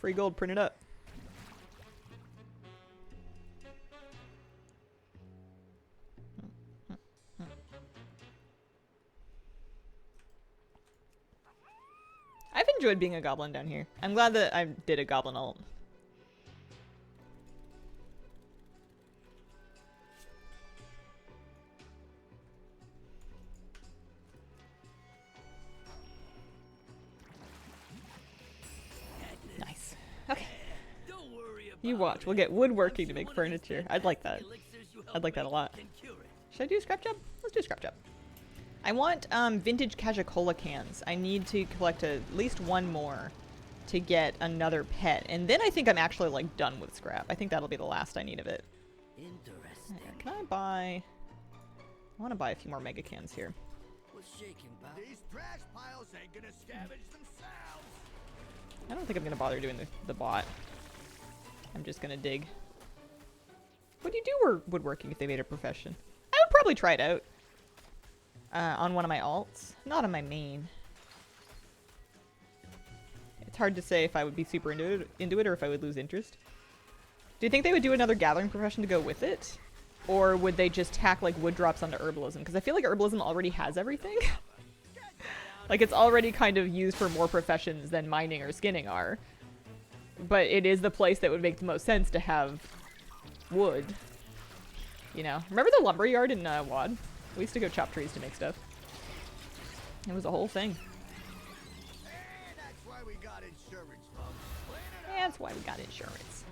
Free gold, print it up. I've enjoyed being a goblin down here. I'm glad that I did a goblin ult. You watch. We'll get woodworking to make furniture. I'd like that. I'd like that a lot. Should I do scrap job? Let's do scrap job. I want vintage Caja-Cola cans. I need to collect at least one more to get another pet. And then I think I'm actually, like, done with scrap. I think that'll be the last I need of it. Interesting. Can I buy... I want to buy a few more mega cans here. What's shaking, pal? These trash piles ain't gonna scavenge themselves. I don't think I'm going to bother doing the bot. I'm just going to dig. Would you do woodworking if they made a profession? I would probably try it out. On one of my alts. Not on my main. It's hard to say if I would be super into it or if I would lose interest. Do you think they would do another gathering profession to go with it? Or would they just tack like wood drops onto herbalism? Because I feel like herbalism already has everything. Like it's already kind of used for more professions than mining or skinning are. But it is the place that would make the most sense to have wood. You know? Remember the lumber yard in WoD? We used to go chop trees to make stuff. It was a whole thing. And that's why we got insurance, folks. That's why we got insurance.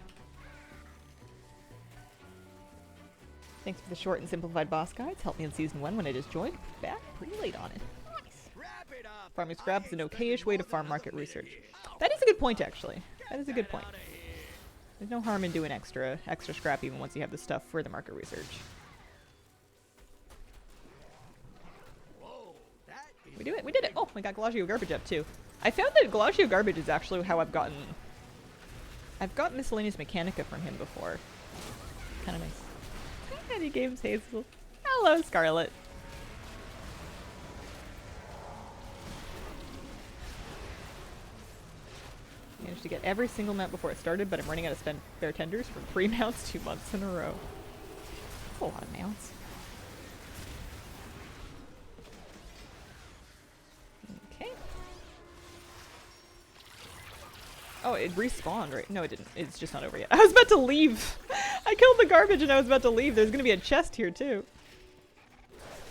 Thanks for the short and simplified boss guides. Helped me in Season 1 when I just joined. Back pretty late on it. Nice. Wrap it up. Farming scrap is an okayish way to farm market research. That is a good point, actually. That is a good point. There's no harm in doing extra scrap even once you have the stuff for the market research. Whoa, that is We do it. We did it. Oh, we got Galagio Garbage up too. I found that Galagio Garbage is actually how I've got Miscellaneous Mechanica from him before. Kind of nice. Any games, Hazel? Hello, Scarlet. Managed to get every single mount before it started, but I'm running out of spare tenders from 3 mounts 2 months in a row. That's a lot of mounts. Okay. Oh, it respawned, right? No, it didn't. It's just not over yet. I was about to leave. I killed the garbage and I was about to leave. There's gonna be a chest here too.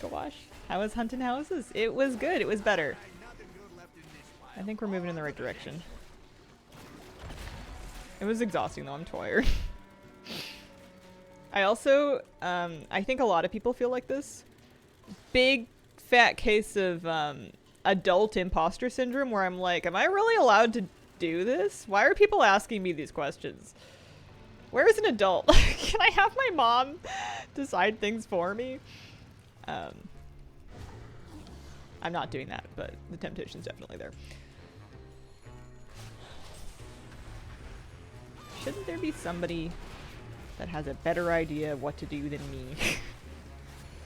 Gosh. How was hunting houses? It was good. It was better. nothing good left in this pile. I think we're moving in the right direction. It was exhausting though. I'm tired. I also, I think a lot of people feel like this. Big fat case of adult imposter syndrome where I'm like, am I really allowed to do this? Why are people asking me these questions? Where is an adult? Can I have my mom decide things for me? I'm not doing that, but the temptation's definitely there. Shouldn't there be somebody that has a better idea of what to do than me?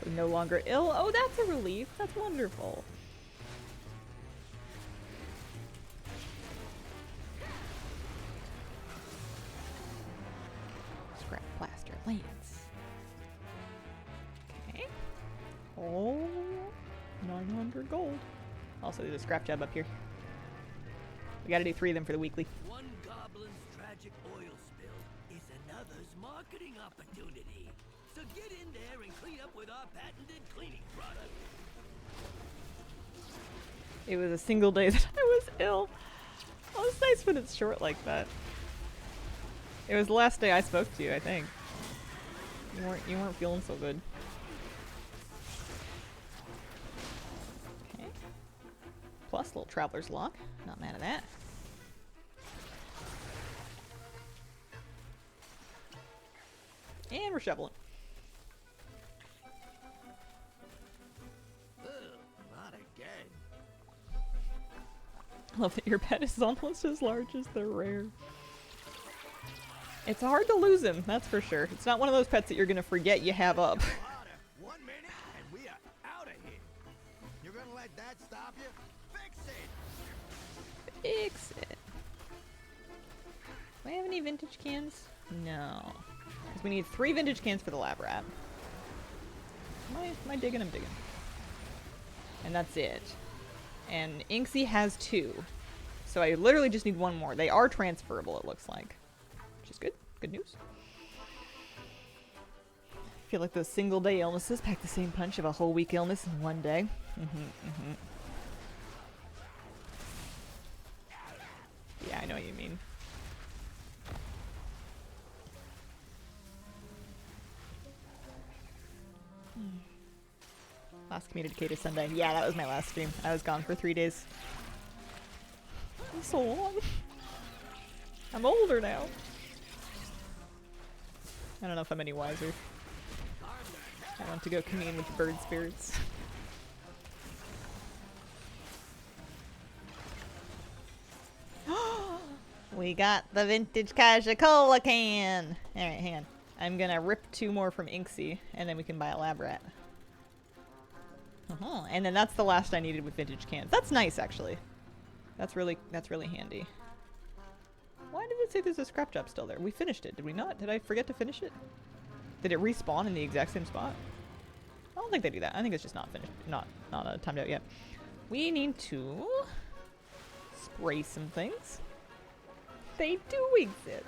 I'm no longer ill. Oh, that's a relief. That's wonderful. Scrap plaster lance. Okay. Oh, 900 gold. Also, there's a scrap job up here. We gotta do 3 of them for the weekly. One goblin's tragic oil spill is another's marketing opportunity. So get in there and clean up with our patented cleaning product. It was a single day that I was ill. Well, it's nice when it's short like that. It was the last day I spoke to you, I think. You weren't feeling so good. Okay. Plus, little traveler's lock. Not mad at that. And we're shoveling. Ugh, not again. I love that your pet is almost as large as the rare. It's hard to lose him, that's for sure. It's not one of those pets that you're gonna forget you have up. Harder. 1 minute and we are out of here. You're gonna let that stop you? Fix it. Fix it. Do I have any vintage cans? No. Because we need 3 vintage cans for the lab rat. Am I digging? I'm digging. And that's it. And Inksy has 2. So I literally just need 1 more. They are transferable, it looks like. Which is good. Good news. I feel like those single day illnesses pack the same punch of a whole week illness in one day. Yeah, I know what you mean. Last communicator Sunday. Yeah, that was my last stream. I was gone for 3 days. That's so long. I'm older now. I don't know if I'm any wiser. I want to go commune with the bird spirits. We got the vintage Caja-Cola can! Alright, hang on. I'm gonna rip 2 more from Inksy, and then we can buy a lab rat. And then that's the last I needed with vintage cans. That's nice, actually. That's really handy. Why did it say there's a scrap job still there? We finished it, did we not? Did I forget to finish it? Did it respawn in the exact same spot? I don't think they do that. I think it's just not finished. Not timed out yet. We need to spray some things. They do exist.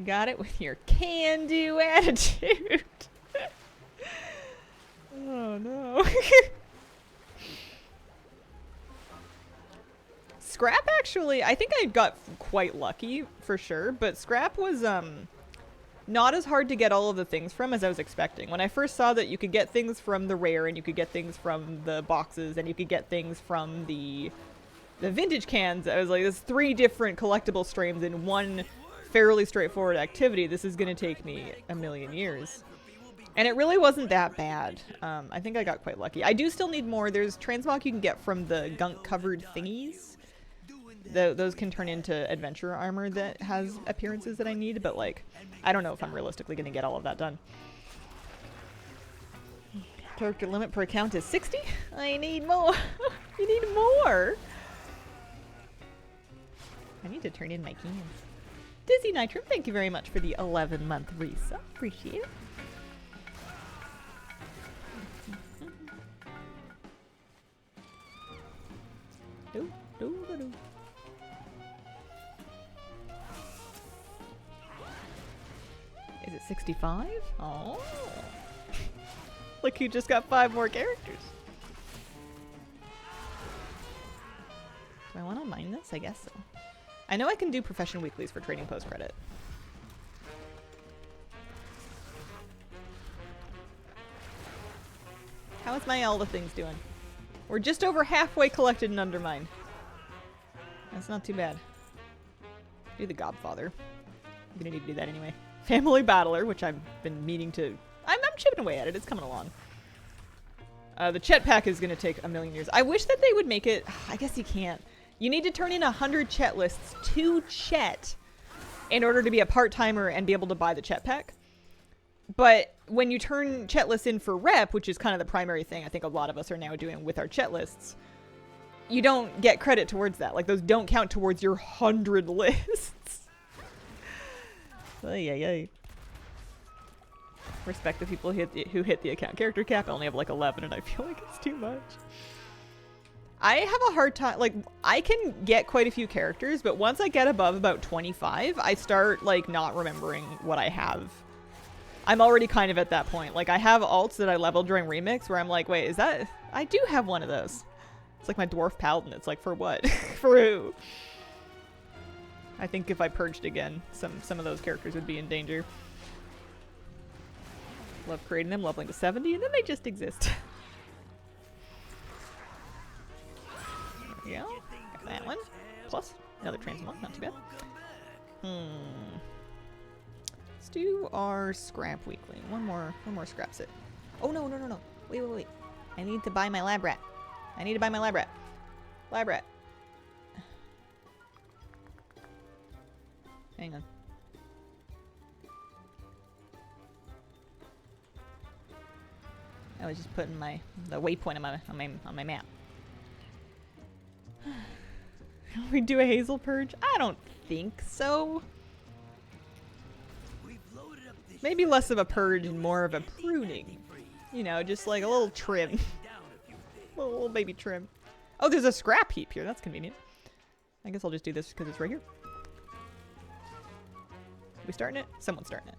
Got it with your can-do attitude. Oh no. Scrap actually, I think I got quite lucky for sure, but Scrap was not as hard to get all of the things from as I was expecting. When I first saw that you could get things from the rare and you could get things from the boxes and you could get things from the vintage cans, I was like, there's 3 different collectible streams in one fairly straightforward activity. This is going to take me a million years. And it really wasn't that bad. I think I got quite lucky. I do still need more. There's transmog you can get from the gunk-covered thingies. Those can turn into adventure armor that has appearances that I need, but like, I don't know if I'm realistically going to get all of that done. Character limit per account is 60? I need more. You need more. I need to turn in my cans. Dizzy Nitrum, thank you very much for the 11-month resub. Appreciate it. Do, do, do, do. Is it 65? Oh. Look, you just got 5 more characters. Do I want to mine this? I guess so. I know I can do profession weeklies for trading post credit. How is my Elda things doing? We're just over halfway collected in Undermine. That's not too bad. Do the Godfather. I'm gonna need to do that anyway. Family Battler, which I've been meaning to... I'm chipping away at it. It's coming along. The Chet pack is gonna take a million years. I wish that they would make it... I guess you can't. You need to turn in 100 Chet lists to Chet in order to be a part-timer and be able to buy the Chet pack. But when you turn Chet lists in for rep, which is kind of the primary thing I think a lot of us are now doing with our Chet lists, you don't get credit towards that. Like, those don't count towards your 100 lists. Ay, ay, ay. Respect the people who hit the account character cap. I only have like 11 and I feel like it's too much. I have a hard time, like, I can get quite a few characters, but once I get above about 25, I start, like, not remembering what I have. I'm already kind of at that point. Like, I have alts that I leveled during Remix where I'm like, wait, is that... I do have one of those. It's like my Dwarf Paladin. It's like, for what? For who? I think if I purged again, some of those characters would be in danger. Love creating them, leveling to 70, and then they just exist. Yeah, got that one. Plus, another transmog, not too bad. Let's do our scrap weekly. One more scrap sit. Oh no. Wait. I need to buy my lab rat. Lab rat. Hang on. I was just putting the waypoint on my map. We do a Hazel purge? I don't think so. Maybe less of a purge and more of a pruning. You know, just like a little trim. little baby trim. Oh, there's a scrap heap here. That's convenient. I guess I'll just do this because it's right here. We starting it? Someone's starting it.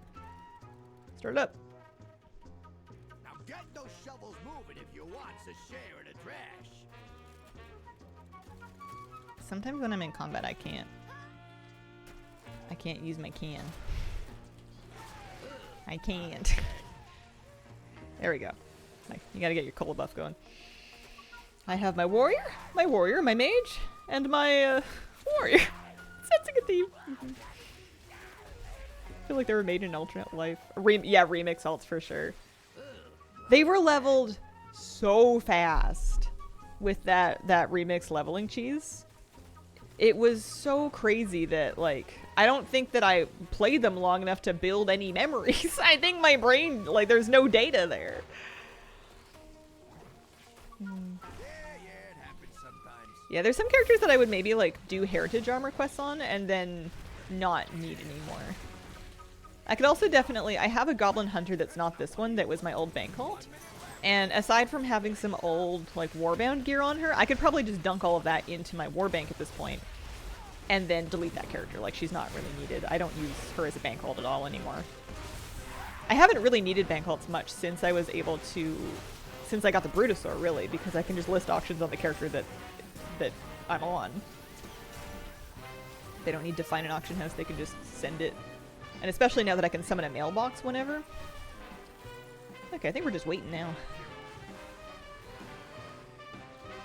Start it up. Now get those shovels moving if you want to share in the trash. Sometimes when I'm in combat, I can't use my can. I can't. There we go. You gotta get your cola buff going. I have my warrior, my mage, and my warrior. Sensing a theme. I feel like they were made in an alternate life. Yeah, remix alts for sure. They were leveled so fast with that remix leveling cheese. It was so crazy that, like, I don't think that I played them long enough to build any memories. I think my brain, like, there's no data there. It happens sometimes. Yeah, there's some characters that I would maybe, like, do heritage armor quests on and then not need anymore. I could also definitely, I have a goblin hunter that's not this one, that was my old bank alt. And aside from having some old, like, warbound gear on her, I could probably just dunk all of that into my warbank at this point. And then delete that character. Like, she's not really needed. I don't use her as a bank alt at all anymore. I haven't really needed bank alts much since I was able to, since I got the Brutosaur, really, because I can just list auctions on the character that I'm on. They don't need to find an auction house, they can just send it. And especially now that I can summon a mailbox whenever. Okay, I think we're just waiting now.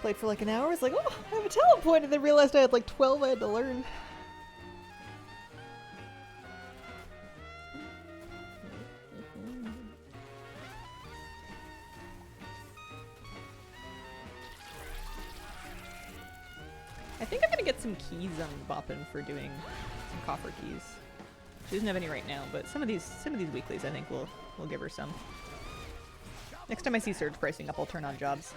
Played for like an hour, it's like, oh, I have a talent point, and then realized I had like 12 I had to learn. I think I'm gonna get some keys on Boppin for doing some coffer keys. She doesn't have any right now, but some of these weeklies I think we'll give her some. Next time I see surge pricing up, I'll turn on jobs.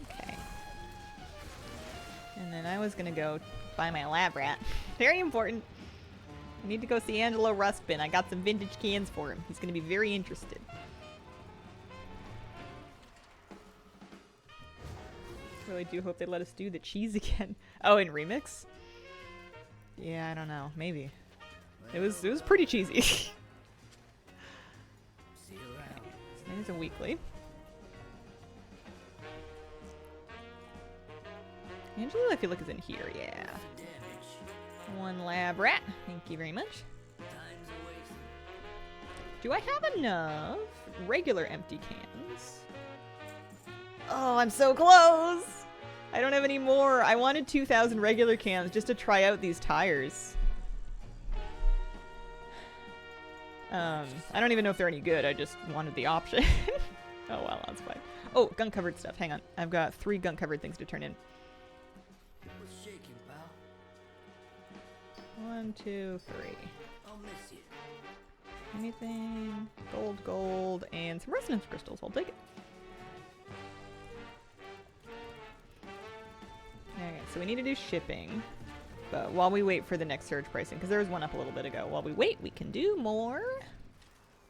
Okay. And then I was gonna go buy my lab rat. Very important. I need to go see Angelo Rustbin. I got some vintage cans for him. He's gonna be very interested. Really do hope they let us do the cheese again. Oh, in remix? Yeah, I don't know. Maybe. It was pretty cheesy. See you around. It's a weekly. Angela, I feel like is in here. Yeah. Damage. One lab rat. Thank you very much. Time's a waste. Do I have enough regular empty cans? Oh, I'm so close! I don't have any more. I wanted 2,000 regular cans just to try out these tires. I don't even know if they're any good. I just wanted the option. Oh, well, that's fine. Oh, gun-covered stuff. Hang on. I've got 3 gun-covered things to turn in. What's shaking, pal? 1, 2, 3. I'll miss you. Anything? Gold, and some resonance crystals. I'll take it. Alright, so we need to do shipping. But while we wait for the next surge pricing, because there was one up a little bit ago, while we wait, we can do more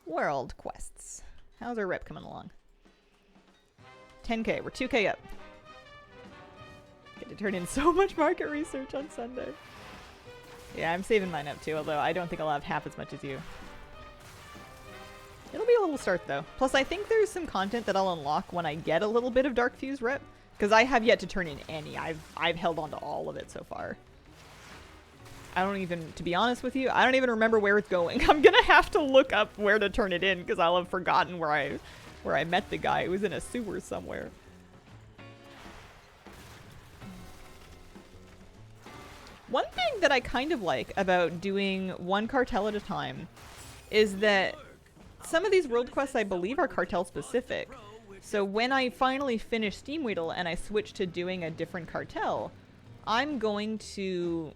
world quests. How's our rep coming along? 10k. We're 2k up. Get to turn in so much market research on Sunday. Yeah, I'm saving mine up too, although I don't think I'll have half as much as you. It'll be a little start though. Plus I think there's some content that I'll unlock when I get a little bit of Dark Fuse rep. Because I have yet to turn in any. I've held on to all of it so far. I don't even, to be honest with you, I don't even remember where it's going. I'm gonna have to look up where to turn it in because I'll have forgotten where I met the guy. It was in a sewer somewhere. One thing that I kind of like about doing one cartel at a time is that some of these world quests I believe are cartel specific. So when I finally finish Steamweedle and I switch to doing a different cartel, I'm going to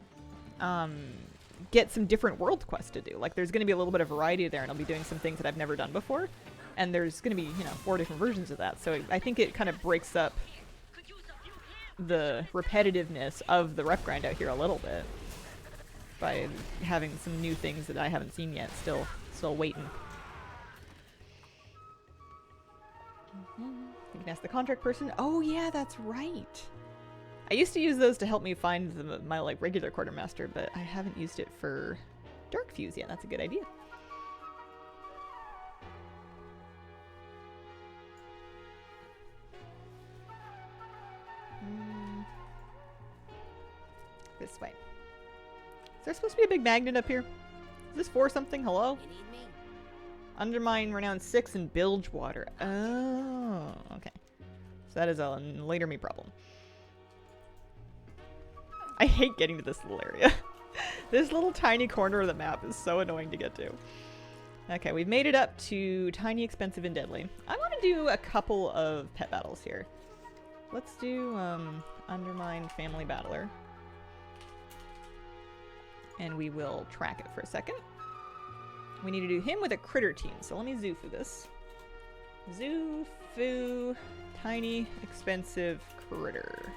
get some different world quests to do. Like there's going to be a little bit of variety there and I'll be doing some things that I've never done before. And there's going to be, 4 different versions of that. So I think it kind of breaks up the repetitiveness of the rep grind out here a little bit by having some new things that I haven't seen yet. Still waiting. You can ask the contract person. Oh yeah, that's right. I used to use those to help me find my like regular quartermaster, but I haven't used it for Dark Fuse yet. That's a good idea. This way. Is there supposed to be a big magnet up here? Is this for something? Hello? You need me? Undermine renown 6 and Bilgewater. Oh, okay. So that is a later me problem. I hate getting to this little area. This little tiny corner of the map is so annoying to get to. Okay, we've made it up to Tiny, Expensive, and Deadly. I want to do a couple of pet battles here. Let's do Undermine Family Battler. And we will track it for a second. We need to do him with a critter team, so let me Zufu this. Zufu, Tiny, Expensive, Critter.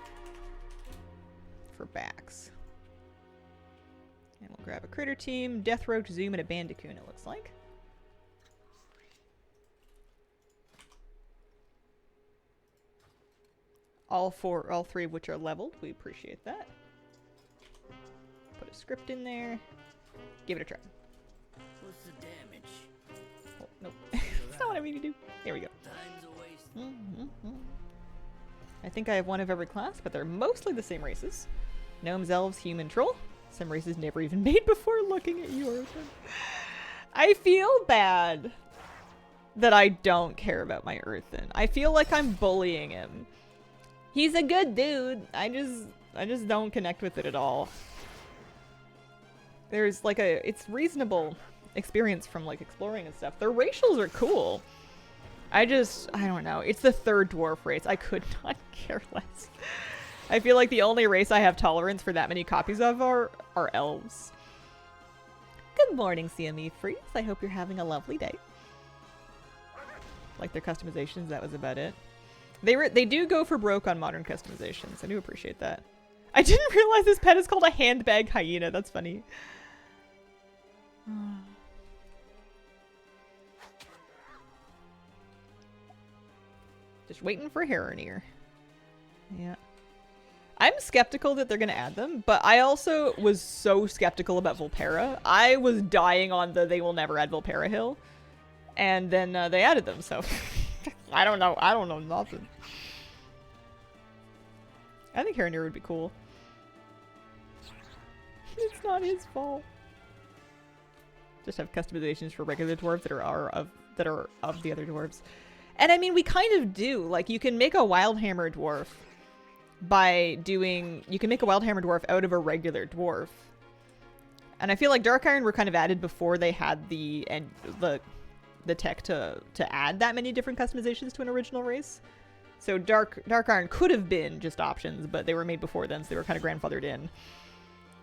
For backs. And we'll grab a critter team, Deathroach, Zoom, and a Bandicoot, it looks like. All three of which are leveled. We appreciate that. Put a script in there. Give it a try. What's the damage? Oh, nope. That's not what I mean to do. There we go. Time's a waste. I think I have one of every class, but they're mostly the same races. Gnomes, elves, human, troll. Some races never even made before looking at you, Orphan. I feel bad that I don't care about my Earthen. I feel like I'm bullying him. He's a good dude. I just don't connect with it at all. There's like it's reasonable experience from like exploring and stuff. Their racials are cool. I don't know. It's the third dwarf race. I could not care less. I feel like the only race I have tolerance for that many copies of are elves. Good morning, CME Freeze. I hope you're having a lovely day. Like their customizations, that was about it. They do go for broke on modern customizations. I do appreciate that. I didn't realize this pet is called a handbag hyena. That's funny. Just waiting for Heronir. Yeah. I'm skeptical that they're going to add them, but I also was so skeptical about Volpera. I was dying on the they will never add Volpera hill. And then they added them, so... I don't know. I don't know nothing. I think Heronir would be cool. It's not his fault. Just have customizations for regular dwarves that are of the other dwarves. And I mean, we kind of do. Like, you can make a Wildhammer dwarf by doing... You can make a Wildhammer dwarf out of a regular dwarf. And I feel like Dark Iron were kind of added before they had the tech to add that many different customizations to an original race. So Dark Iron could have been just options, but they were made before then, so they were kind of grandfathered in.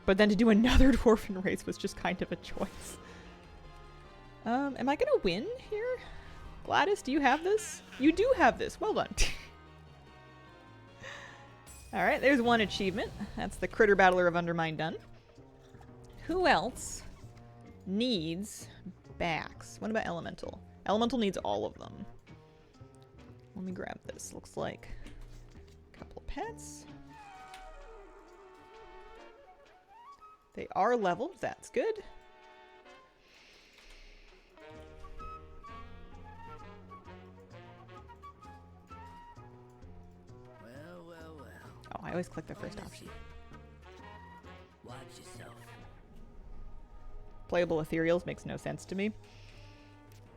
But then to do another dwarven race was just kind of a choice. Am I gonna win here? Gladys, do you have this? You do have this. Well done. Alright, there's one achievement. That's the Critter Battler of Undermine done. Who else needs backs? What about Elemental? Elemental needs all of them. Let me grab this. Looks like a couple of pets. They are leveled. That's good. Well. Oh, I always click the first option. Watch yourself. Playable ethereals makes no sense to me.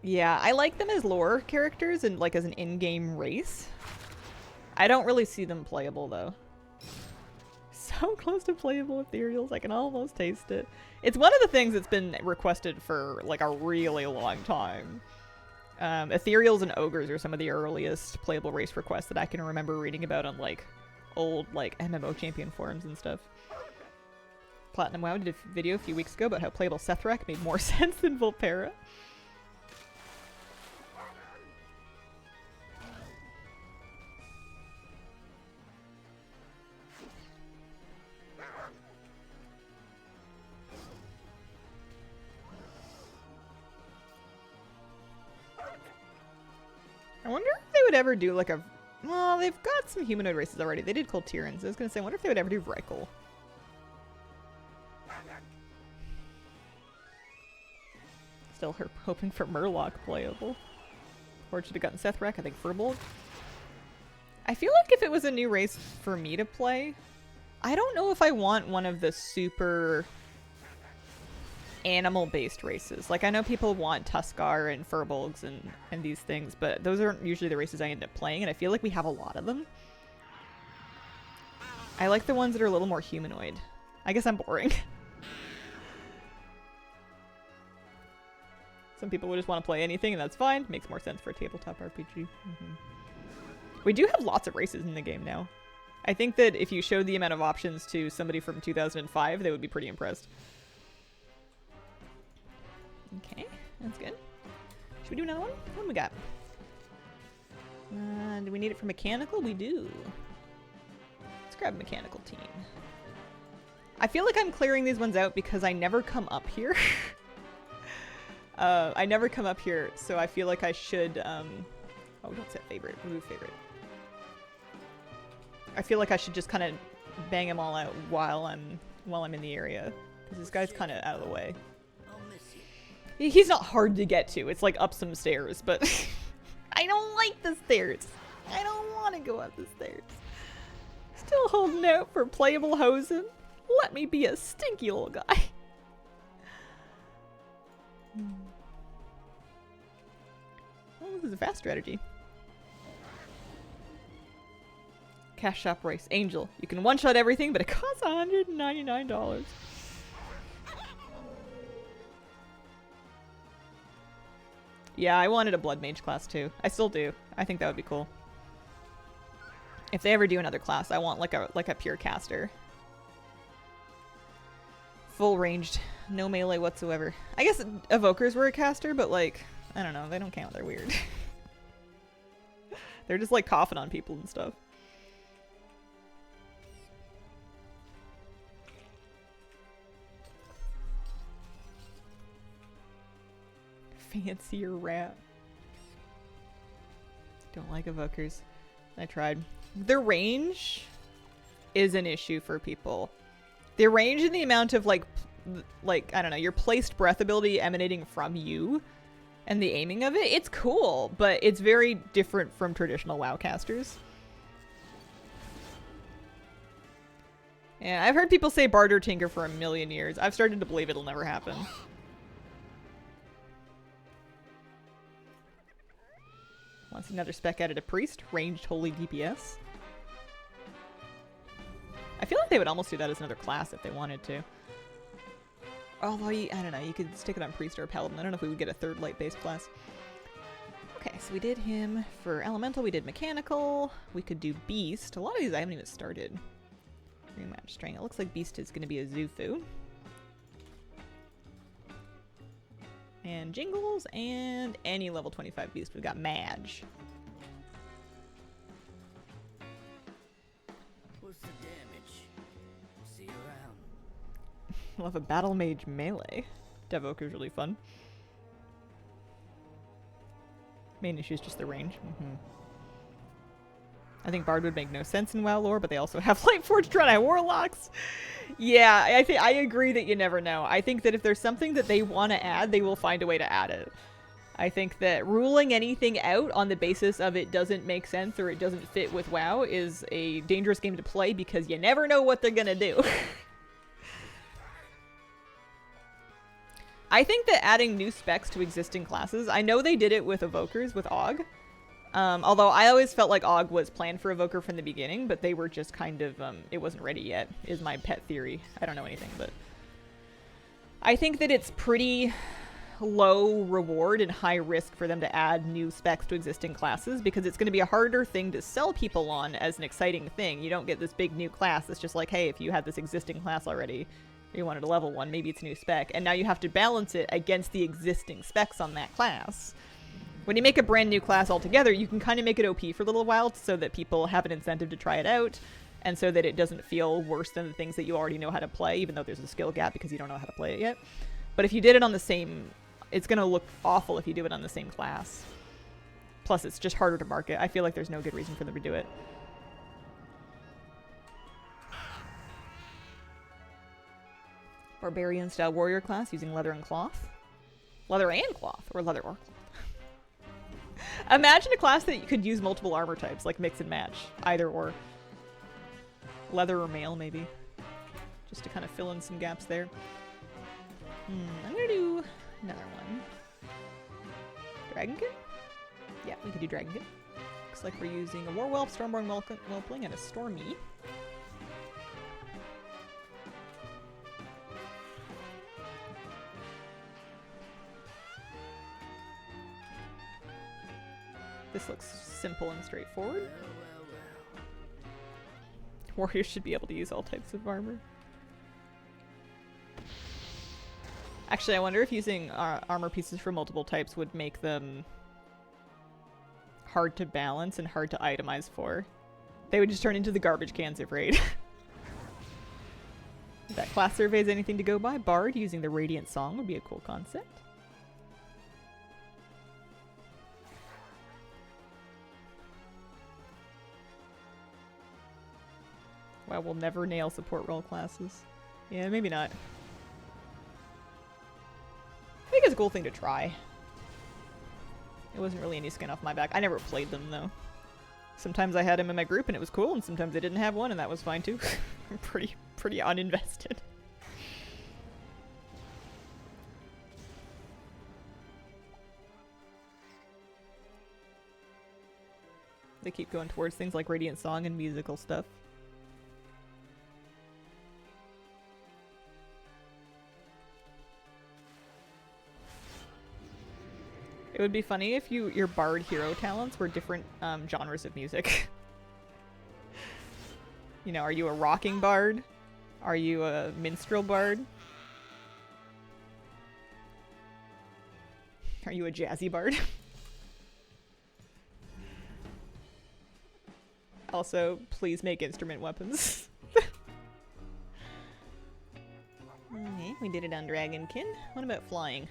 Yeah, I like them as lore characters and like as an in-game race. I don't really see them playable though. So close to playable ethereals, I can almost taste it. It's one of the things that's been requested for like a really long time. Ethereals and ogres are some of the earliest playable race requests that I can remember reading about on like old like MMO champion forums and stuff. Platinum WoW did a video a few weeks ago about how playable Sethrak made more sense than Volpera. I wonder if they would ever do like a... Well, they've got some humanoid races already. They did Coltirans. I was going to say, I wonder if they would ever do Reichel. Still hoping for Murloc playable. Or should have gotten Sethrak, I think Firbolg. I feel like if it was a new race for me to play, I don't know if I want one of the super animal-based races. Like, I know people want Tuskar and Furbolgs and these things, but those aren't usually the races I end up playing, and I feel like we have a lot of them. I like the ones that are a little more humanoid. I guess I'm boring. Some people would just want to play anything, and that's fine. Makes more sense for a tabletop RPG. We do have lots of races in the game now. I think that if you showed the amount of options to somebody from 2005, they would be pretty impressed. Okay, that's good. Should we do another one? What do we got? Do we need it for mechanical? We do. Let's grab mechanical team. I feel like I'm clearing these ones out because I never come up here. I never come up here, so I feel like I should, oh, don't set favorite. Remove favorite. I feel like I should just kind of bang them all out while I'm in the area. Because this guy's kind of out of the way. He's not hard to get to. It's like up some stairs, but I don't like the stairs. I don't want to go up the stairs. Still holding out for playable hosen. Let me be a stinky little guy. Well, this is a fast strategy. Cash shop race. Angel. You can one-shot everything, but it costs $199. Yeah, I wanted a blood mage class too. I still do. I think that would be cool. If they ever do another class, I want like a pure caster. Full ranged, no melee whatsoever. I guess evokers were a caster, but like, I don't know, they don't count, they're weird. They're just like coughing on people and stuff. Fancier rat. Don't like evokers. I tried. Their range is an issue for people. Their range and the amount of like I don't know, your placed breath ability emanating from you and the aiming of it, it's cool, but it's very different from traditional WoW casters. Yeah, I've heard people say Bard or Tinker for a million years. I've started to believe it'll never happen. Wants another spec added a priest, ranged holy DPS. I feel like they would almost do that as another class if they wanted to. Although, I don't know, you could stick it on priest or paladin. I don't know if we would get a third light-based class. Okay, so we did him for elemental, we did mechanical, we could do beast. A lot of these I haven't even started. Rematch string. It looks like beast is going to be a Zufu. And Jingles, and any level 25 beast. We've got Madge. What's the damage? See you around. We'll have a battle mage melee. Devoker's really fun. Main issue is just the range. I think Bard would make no sense in WoW lore, but they also have Lightforged Dreadeye Warlocks. Yeah, I agree that you never know. I think that if there's something that they want to add, they will find a way to add it. I think that ruling anything out on the basis of it doesn't make sense or it doesn't fit with WoW is a dangerous game to play because you never know what they're gonna do. I think that adding new specs to existing classes, I know they did it with Evokers, with AUG. Although I always felt like AUG was planned for Evoker from the beginning, but they were just kind of, it wasn't ready yet, is my pet theory. I don't know anything, but I think that it's pretty low reward and high risk for them to add new specs to existing classes because it's going to be a harder thing to sell people on as an exciting thing. You don't get this big new class that's just like, hey, if you had this existing class already, you wanted a level 1, maybe it's a new spec, and now you have to balance it against the existing specs on that class. When you make a brand new class altogether, you can kind of make it OP for a little while so that people have an incentive to try it out, and so that it doesn't feel worse than the things that you already know how to play, even though there's a skill gap because you don't know how to play it yet. But if you did it on the same... It's going to look awful if you do it on the same class. Plus, it's just harder to market. I feel like there's no good reason for them to do it. Barbarian-style warrior class using leather and cloth. Leather and cloth, or leather or cloth. Imagine a class that you could use multiple armor types, like mix and match. Either or. Leather or mail, maybe. Just to kind of fill in some gaps there. I'm gonna do another one. Dragonkin? Yeah, we could do Dragonkin. Looks like we're using a Warwhelp, Stormborn Whelpling, and a Stormy. This looks simple and straightforward. Warriors should be able to use all types of armor. Actually, I wonder if using armor pieces for multiple types would make them hard to balance and hard to itemize for. They would just turn into the garbage cans of raid. If that class survey is anything to go by, Bard using the Radiant Song would be a cool concept. Wow, we'll never nail support role classes. Yeah, maybe not. I think it's a cool thing to try. It wasn't really any skin off my back. I never played them, though. Sometimes I had him in my group and it was cool, and sometimes I didn't have one and that was fine, too. I'm pretty uninvested. They keep going towards things like Radiant Song and musical stuff. It would be funny if your bard hero talents were different genres of music. You know, are you a rocking bard? Are you a minstrel bard? Are you a jazzy bard? Also, please make instrument weapons. Okay, we did it on Dragonkin. What about flying?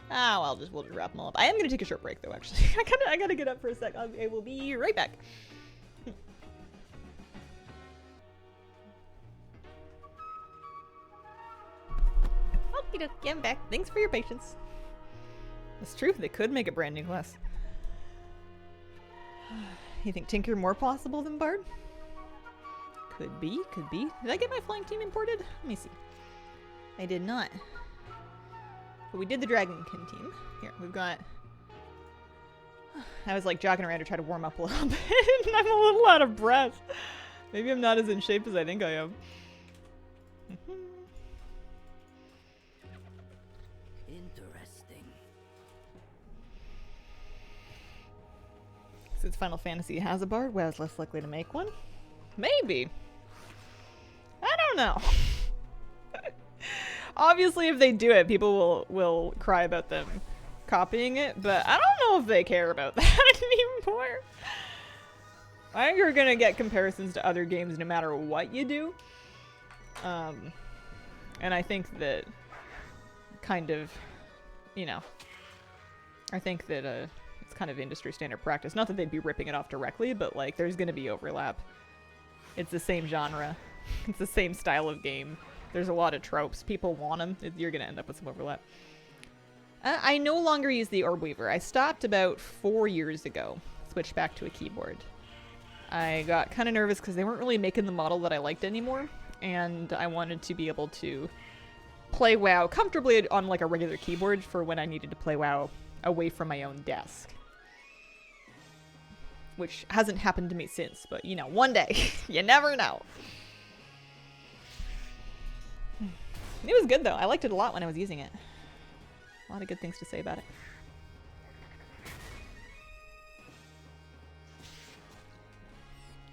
Ah, well, we'll just wrap them all up. I am gonna take a short break though, actually. I gotta get up for a sec. I will be right back. Okie dokie, I'm back. Thanks for your patience. It's true, they could make a brand new class. You think Tinker more possible than Bard? Could be, could be. Did I get my flying team imported? Let me see. I did not. But we did the Dragonkin team. Here, we've got... I was like jogging around to try to warm up a little bit, and I'm a little out of breath. Maybe I'm not as in shape as I think I am. Interesting. Since Final Fantasy has a bard, well, it's less likely to make one. Maybe. I don't know. Obviously, if they do it, people will cry about them copying it, but I don't know if they care about that anymore. I think you're gonna get comparisons to other games no matter what you do. And I think that kind of, you know, I think that it's kind of industry standard practice. Not that they'd be ripping it off directly, but like there's gonna be overlap. It's the same genre. It's the same style of game. There's a lot of tropes. People want them. You're going to end up with some overlap. I no longer use the Orb Weaver. I stopped about 4 years ago. Switched back to a keyboard. I got kind of nervous because they weren't really making the model that I liked anymore. And I wanted to be able to play WoW comfortably on like a regular keyboard for when I needed to play WoW away from my own desk. Which hasn't happened to me since, but you know, one day. You never know. It was good though. I liked it a lot when I was using it. A lot of good things to say about it.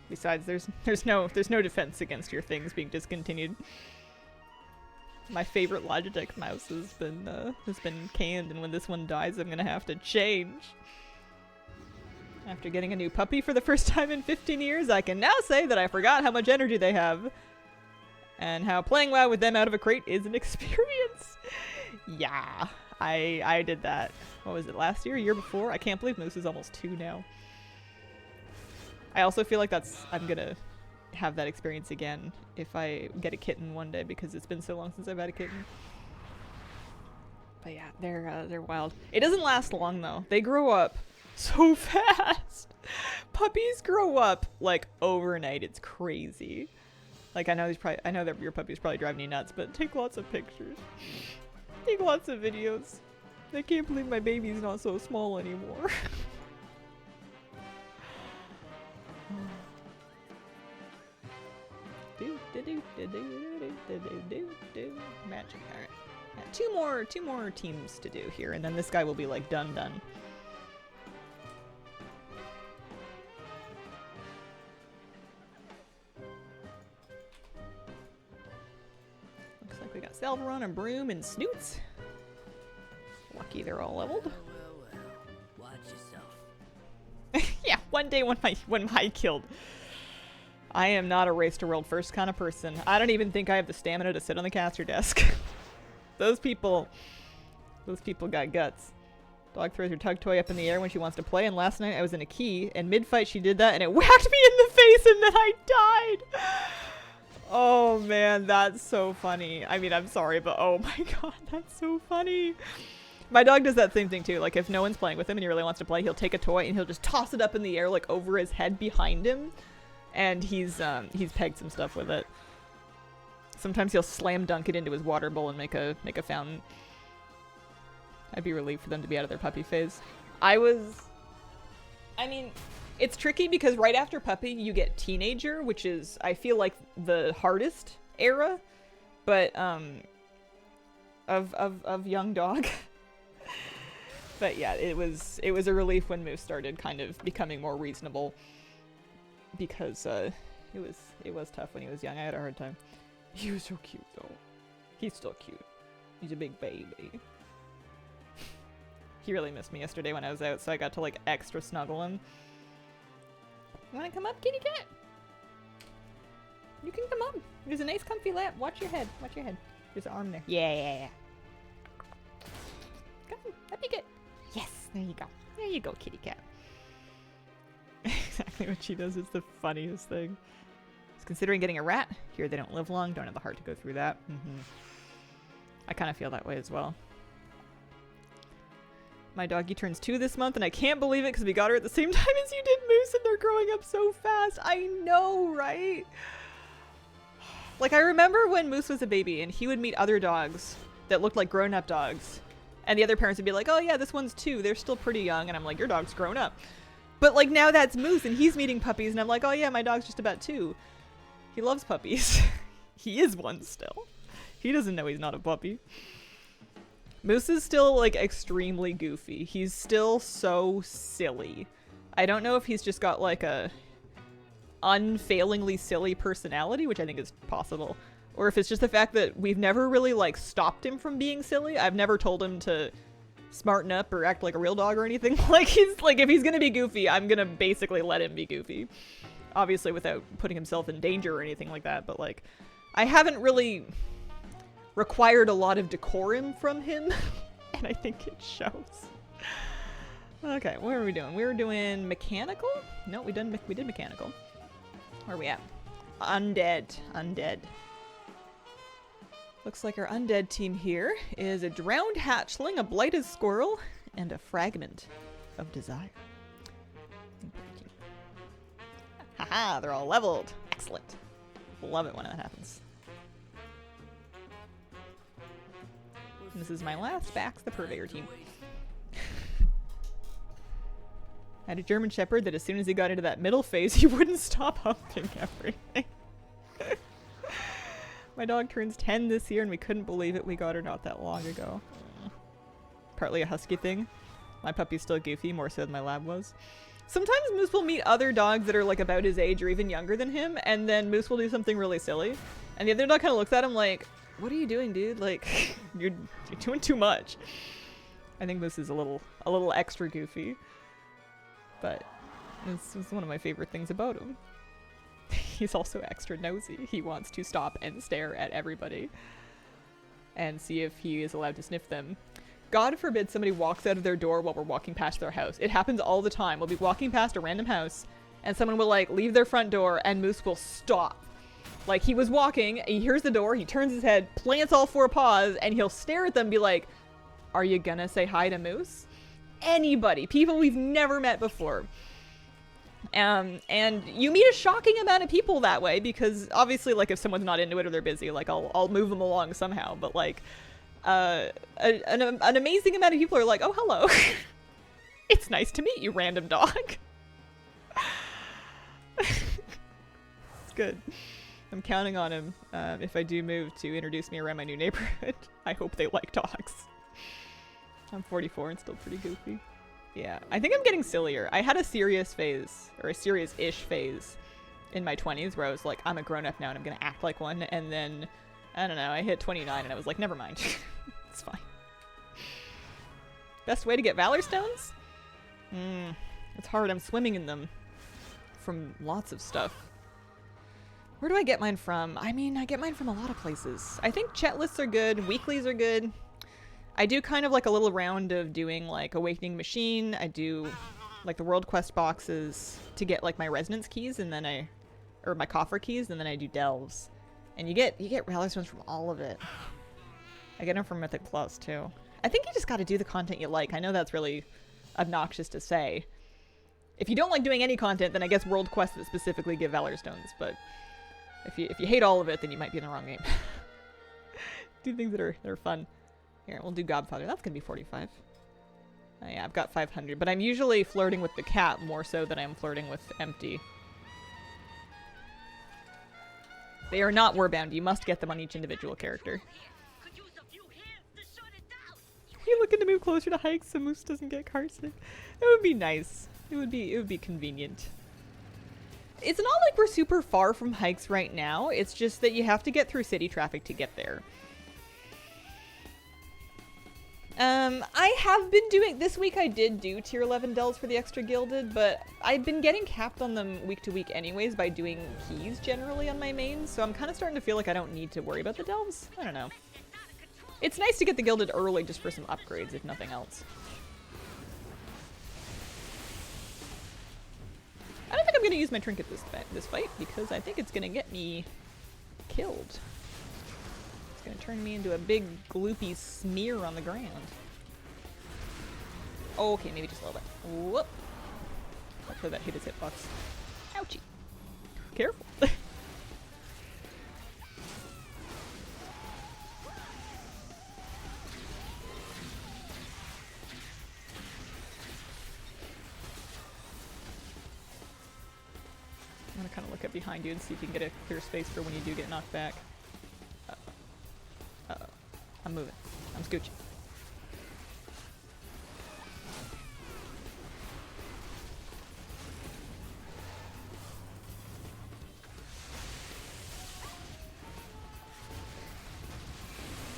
Besides, there's no defense against your things being discontinued. My favorite Logitech mouse has been canned, and when this one dies, I'm gonna have to change. After getting a new puppy for the first time in 15 years, I can now say that I forgot how much energy they have. And how playing WoW with them out of a crate is an experience. Yeah, I did that. What was it, last year? Year before? I can't believe Moose is almost 2 now. I also feel like I'm gonna have that experience again if I get a kitten one day, because it's been so long since I've had a kitten. But yeah, they're wild. It doesn't last long though. They grow up so fast. Puppies grow up like overnight. It's crazy. Like, I know that your puppy's probably driving you nuts, but take lots of pictures. Take lots of videos. I can't believe my baby's not so small anymore. Magic. Alright. Yeah, two more teams to do here, and then this guy will be like done. Looks like we got Salveron and Broom and Snoots. Lucky they're all leveled. Well. Watch yourself. Yeah, one day when my killed. I am not a race to world first kind of person. I don't even think I have the stamina to sit on the caster desk. Those people got guts. Dog throws her tug toy up in the air when she wants to play, and last night I was in a key, and mid-fight she did that, and it whacked me in the face, and then I died! Oh man, that's so funny. I mean, I'm sorry, but oh my god, that's so funny. My dog does that same thing too. Like, if no one's playing with him and he really wants to play, he'll take a toy and he'll just toss it up in the air, like, over his head behind him. And he's pegged some stuff with it. Sometimes he'll slam dunk it into his water bowl and make a fountain. I'd be relieved for them to be out of their puppy phase. I mean, it's tricky because right after puppy you get teenager, which is, I feel like, the hardest era, but of young dog. But yeah, it was a relief when Moose started kind of becoming more reasonable. Because it was tough when he was young. I had a hard time. He was so cute though. He's still cute. He's a big baby. He really missed me yesterday when I was out, so I got to like extra snuggle him. You wanna come up, kitty cat? You can come up. There's a nice comfy lap. Watch your head. Watch your head. There's an arm there. Yeah. Come on, up you get. Yes, there you go. There you go, kitty cat. Exactly what she does is the funniest thing. He's considering getting a rat. Here they don't live long, don't have the heart to go through that. I kind of feel that way as well. My doggy turns 2 this month and I can't believe it because we got her at the same time as you did, Moose, and they're growing up so fast. I know, right? Like, I remember when Moose was a baby and he would meet other dogs that looked like grown-up dogs. And the other parents would be like, oh yeah, this one's 2. They're still pretty young. And I'm like, your dog's grown up. But like now that's Moose and he's meeting puppies and I'm like, oh yeah, my dog's just about 2. He loves puppies. He is one still. He doesn't know he's not a puppy. Moose is still like extremely goofy. He's still so silly. I don't know if he's just got like a unfailingly silly personality, which I think is possible, or if it's just the fact that we've never really like stopped him from being silly. I've never told him to smarten up or act like a real dog or anything. Like, he's like, if he's gonna be goofy, I'm gonna basically let him be goofy. Obviously without putting himself in danger or anything like that, but like, I haven't really required a lot of decorum from him, and I think it shows. Okay, what are we doing? We were doing mechanical? No, we did mechanical. Where are we at? Undead. Looks like our undead team here is a drowned hatchling, a blighted squirrel, and a fragment of desire. Haha, they're all leveled. Excellent. Love it when that happens. And this is my last Bax the Purveyor team. I had a German Shepherd that as soon as he got into that middle phase, he wouldn't stop humping everything. My dog turns 10 this year and we couldn't believe it. We got her not that long ago. Partly a husky thing. My puppy's still goofy, more so than my lab was. Sometimes Moose will meet other dogs that are like about his age or even younger than him, and then Moose will do something really silly. And the other dog kind of looks at him like, what are you doing, dude? Like, you're doing too much. I think Moose is a little extra goofy. But it's one of my favorite things about him. He's also extra nosy. He wants to stop and stare at everybody and see if he is allowed to sniff them. God forbid somebody walks out of their door while we're walking past their house. It happens all the time. We'll be walking past a random house and someone will like leave their front door and Moose will stop. Like, he was walking, he hears the door, he turns his head, plants all 4 paws, and he'll stare at them and be like, are you gonna say hi to Moose? Anybody. People we've never met before. And you meet a shocking amount of people that way because obviously, like, if someone's not into it or they're busy, like, I'll move them along somehow. But like, an amazing amount of people are like, oh, hello. It's nice to meet you, random dog. It's good. I'm counting on him, if I do move, to introduce me around my new neighborhood. I hope they like dogs. I'm 44 and still pretty goofy. Yeah, I think I'm getting sillier. I had a serious phase, or a serious-ish phase, in my 20s where I was like, I'm a grown-up now and I'm gonna act like one, and then, I don't know, I hit 29 and I was like, never mind. It's fine. Best way to get Valor Stones? It's hard. I'm swimming in them from lots of stuff. Where do I get mine from? I mean, I get mine from a lot of places. I think chat lists are good. Weeklies are good. I do kind of like a little round of doing like Awakening Machine. I do like the World Quest boxes to get like my Resonance keys, and then or my Coffer keys, and then I do Delves. And you get Valor Stones from all of it. I get them from Mythic Plus too. I think you just got to do the content you like. I know that's really obnoxious to say. If you don't like doing any content, then I guess World Quests that specifically give Valor Stones, but if you hate all of it, then you might be in the wrong game. Do things that are fun. Here, we'll do Godfather. That's gonna be 45. Oh, yeah, I've got 500, but I'm usually flirting with the cat more so than I'm flirting with Empty. They are not warbound. You must get them on each individual character. You're looking to move closer to hikes so Moose doesn't get carsick. It would be nice. It would be convenient. It's not like we're super far from hikes right now. It's just that you have to get through city traffic to get there. I have been doing, this week I did do tier 11 delves for the extra gilded, but I've been getting capped on them week to week anyways by doing keys generally on my main, so I'm kind of starting to feel like I don't need to worry about the delves. I don't know. It's nice to get the gilded early just for some upgrades, if nothing else. I don't think I'm going to use my trinket this fight, because I think it's going to get me killed. It's going to turn me into a big gloopy smear on the ground. Okay, maybe just a little bit. Whoop. Hopefully that hit his hitbox. Ouchie. Careful. I'm gonna kind of look up behind you and see if you can get a clear space for when you do get knocked back. Uh-oh. Uh-oh. I'm moving. I'm scooching.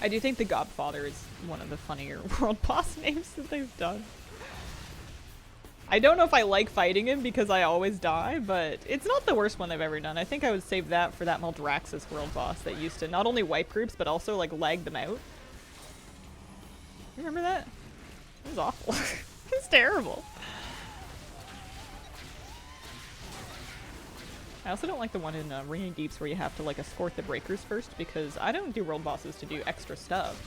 I do think the Godfather is one of the funnier world boss names that they've done. I don't know if I like fighting him because I always die, but it's not the worst one they've ever done. I think I would save that for that Maldraxxus world boss that used to not only wipe groups, but also like lag them out. Remember that? It was awful. It was terrible. I also don't like the one in Ringing Deeps where you have to like escort the breakers first, because I don't do world bosses to do extra stuff.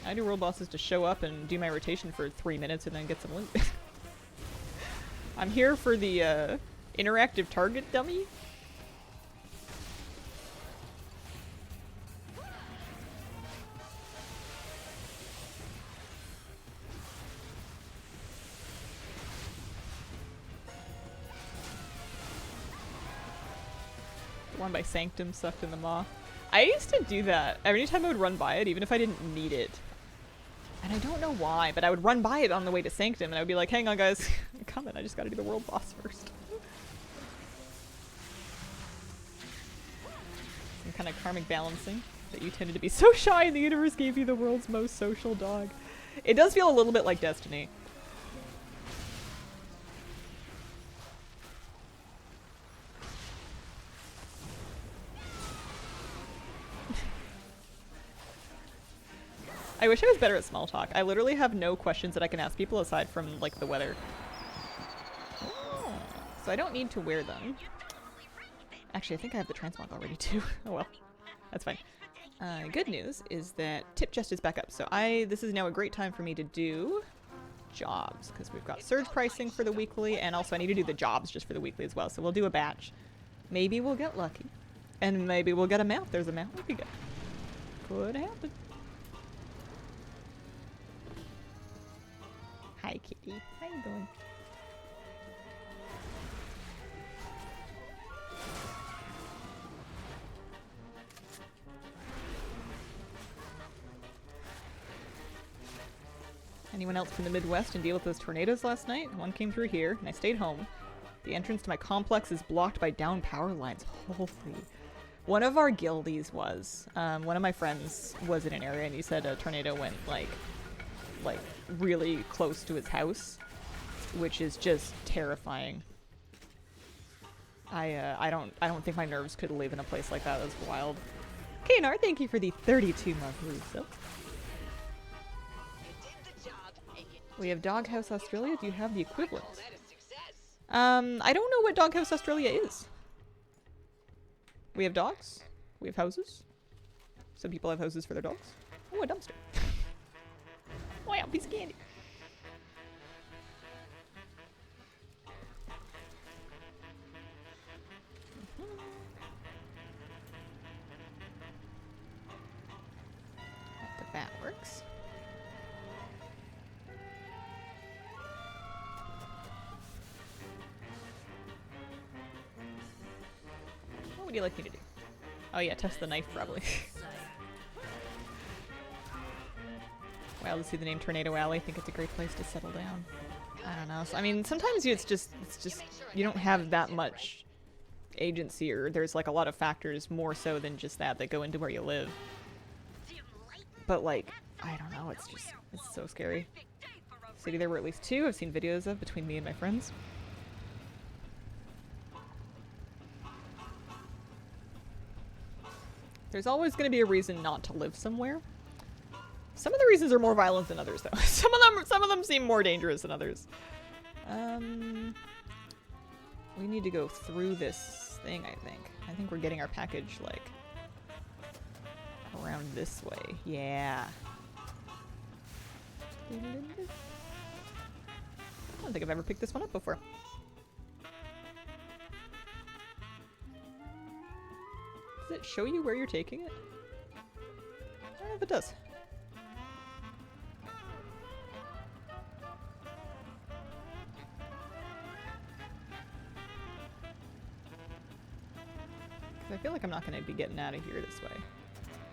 I do world bosses to show up and do my rotation for 3 minutes and then get some loot. I'm here for the interactive target dummy. The one by Sanctum sucked in the maw. I used to do that every time I would run by it, even if I didn't need it. And I don't know why, but I would run by it on the way to Sanctum, and I would be like, hang on guys, I'm coming, I just gotta do the world boss first. Some kind of karmic balancing, that you tended to be so shy and the universe gave you the world's most social dog. It does feel a little bit like Destiny. I wish I was better at small talk. I literally have no questions that I can ask people aside from, like, the weather. Oh, so I don't need to wear them. Actually, I think I have the transmog already, too. Oh well. That's fine. Good news is that Tip Chest is back up. So this is now a great time for me to do jobs because we've got surge pricing for the weekly, and also I need to do the jobs just for the weekly as well. So we'll do a batch. Maybe we'll get lucky, and maybe we'll get a mount. There's a mount we could get. Could happen. Hi, kitty. How you doing? Anyone else from the Midwest and deal with those tornadoes last night? One came through here, and I stayed home. The entrance to my complex is blocked by down power lines. Holy. One of our guildies was. One of my friends was in an area, and he said a tornado went, like really close to his house, which is just terrifying. I don't think my nerves could live in a place like that. That's wild. Kanar, thank you for the 32-month resub. We have Doghouse Australia. Do you have the equivalent? I don't know what Doghouse Australia is. We have dogs. We have houses. Some people have houses for their dogs. Oh, a dumpster. Wow, piece of candy. That works. What would you like me to do? Oh yeah, test the knife probably. Wow, to see the name Tornado Alley. I think it's a great place to settle down. I don't know. So, I mean, sometimes it's just you don't have that much agency, or there's like a lot of factors more so than just that go into where you live. But like, I don't know. It's so scary. City there were at least 2 I've seen videos of between me and my friends. There's always going to be a reason not to live somewhere. Some of the reasons are more violent than others, though. Some of them seem more dangerous than others. We need to go through this thing, I think. I think we're getting our package, like, around this way. Yeah. I don't think I've ever picked this one up before. Does it show you where you're taking it? I don't know if it does. I feel like I'm not going to be getting out of here this way.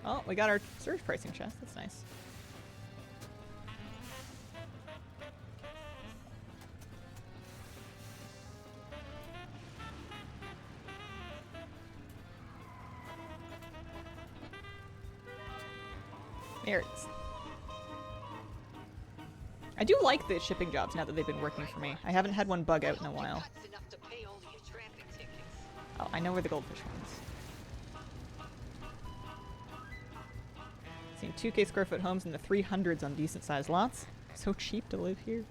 Oh, we got our surge pricing chest. That's nice. There it is. I do like the shipping jobs now that they've been working for me. I haven't had one bug out in a while. Oh, I know where the goldfish one's. Seen 2K square foot homes in the 300s on decent sized lots. So cheap to live here.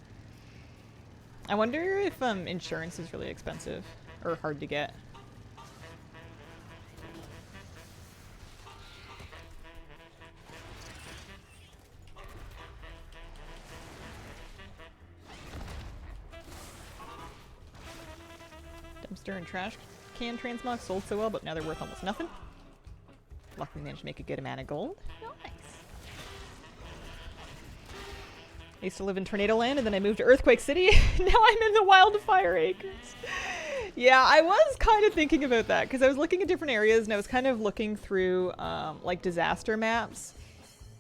I wonder if insurance is really expensive or hard to get. Dumpster and trash can transmog sold so well, but now they're worth almost nothing. Luckily managed to make a good amount of gold. Nice. I used to live in Tornado Land, and then I moved to Earthquake City. Now I'm in the Wildfire Acres. Yeah, I was kind of thinking about that, because I was looking at different areas, and I was kind of looking through, like, disaster maps.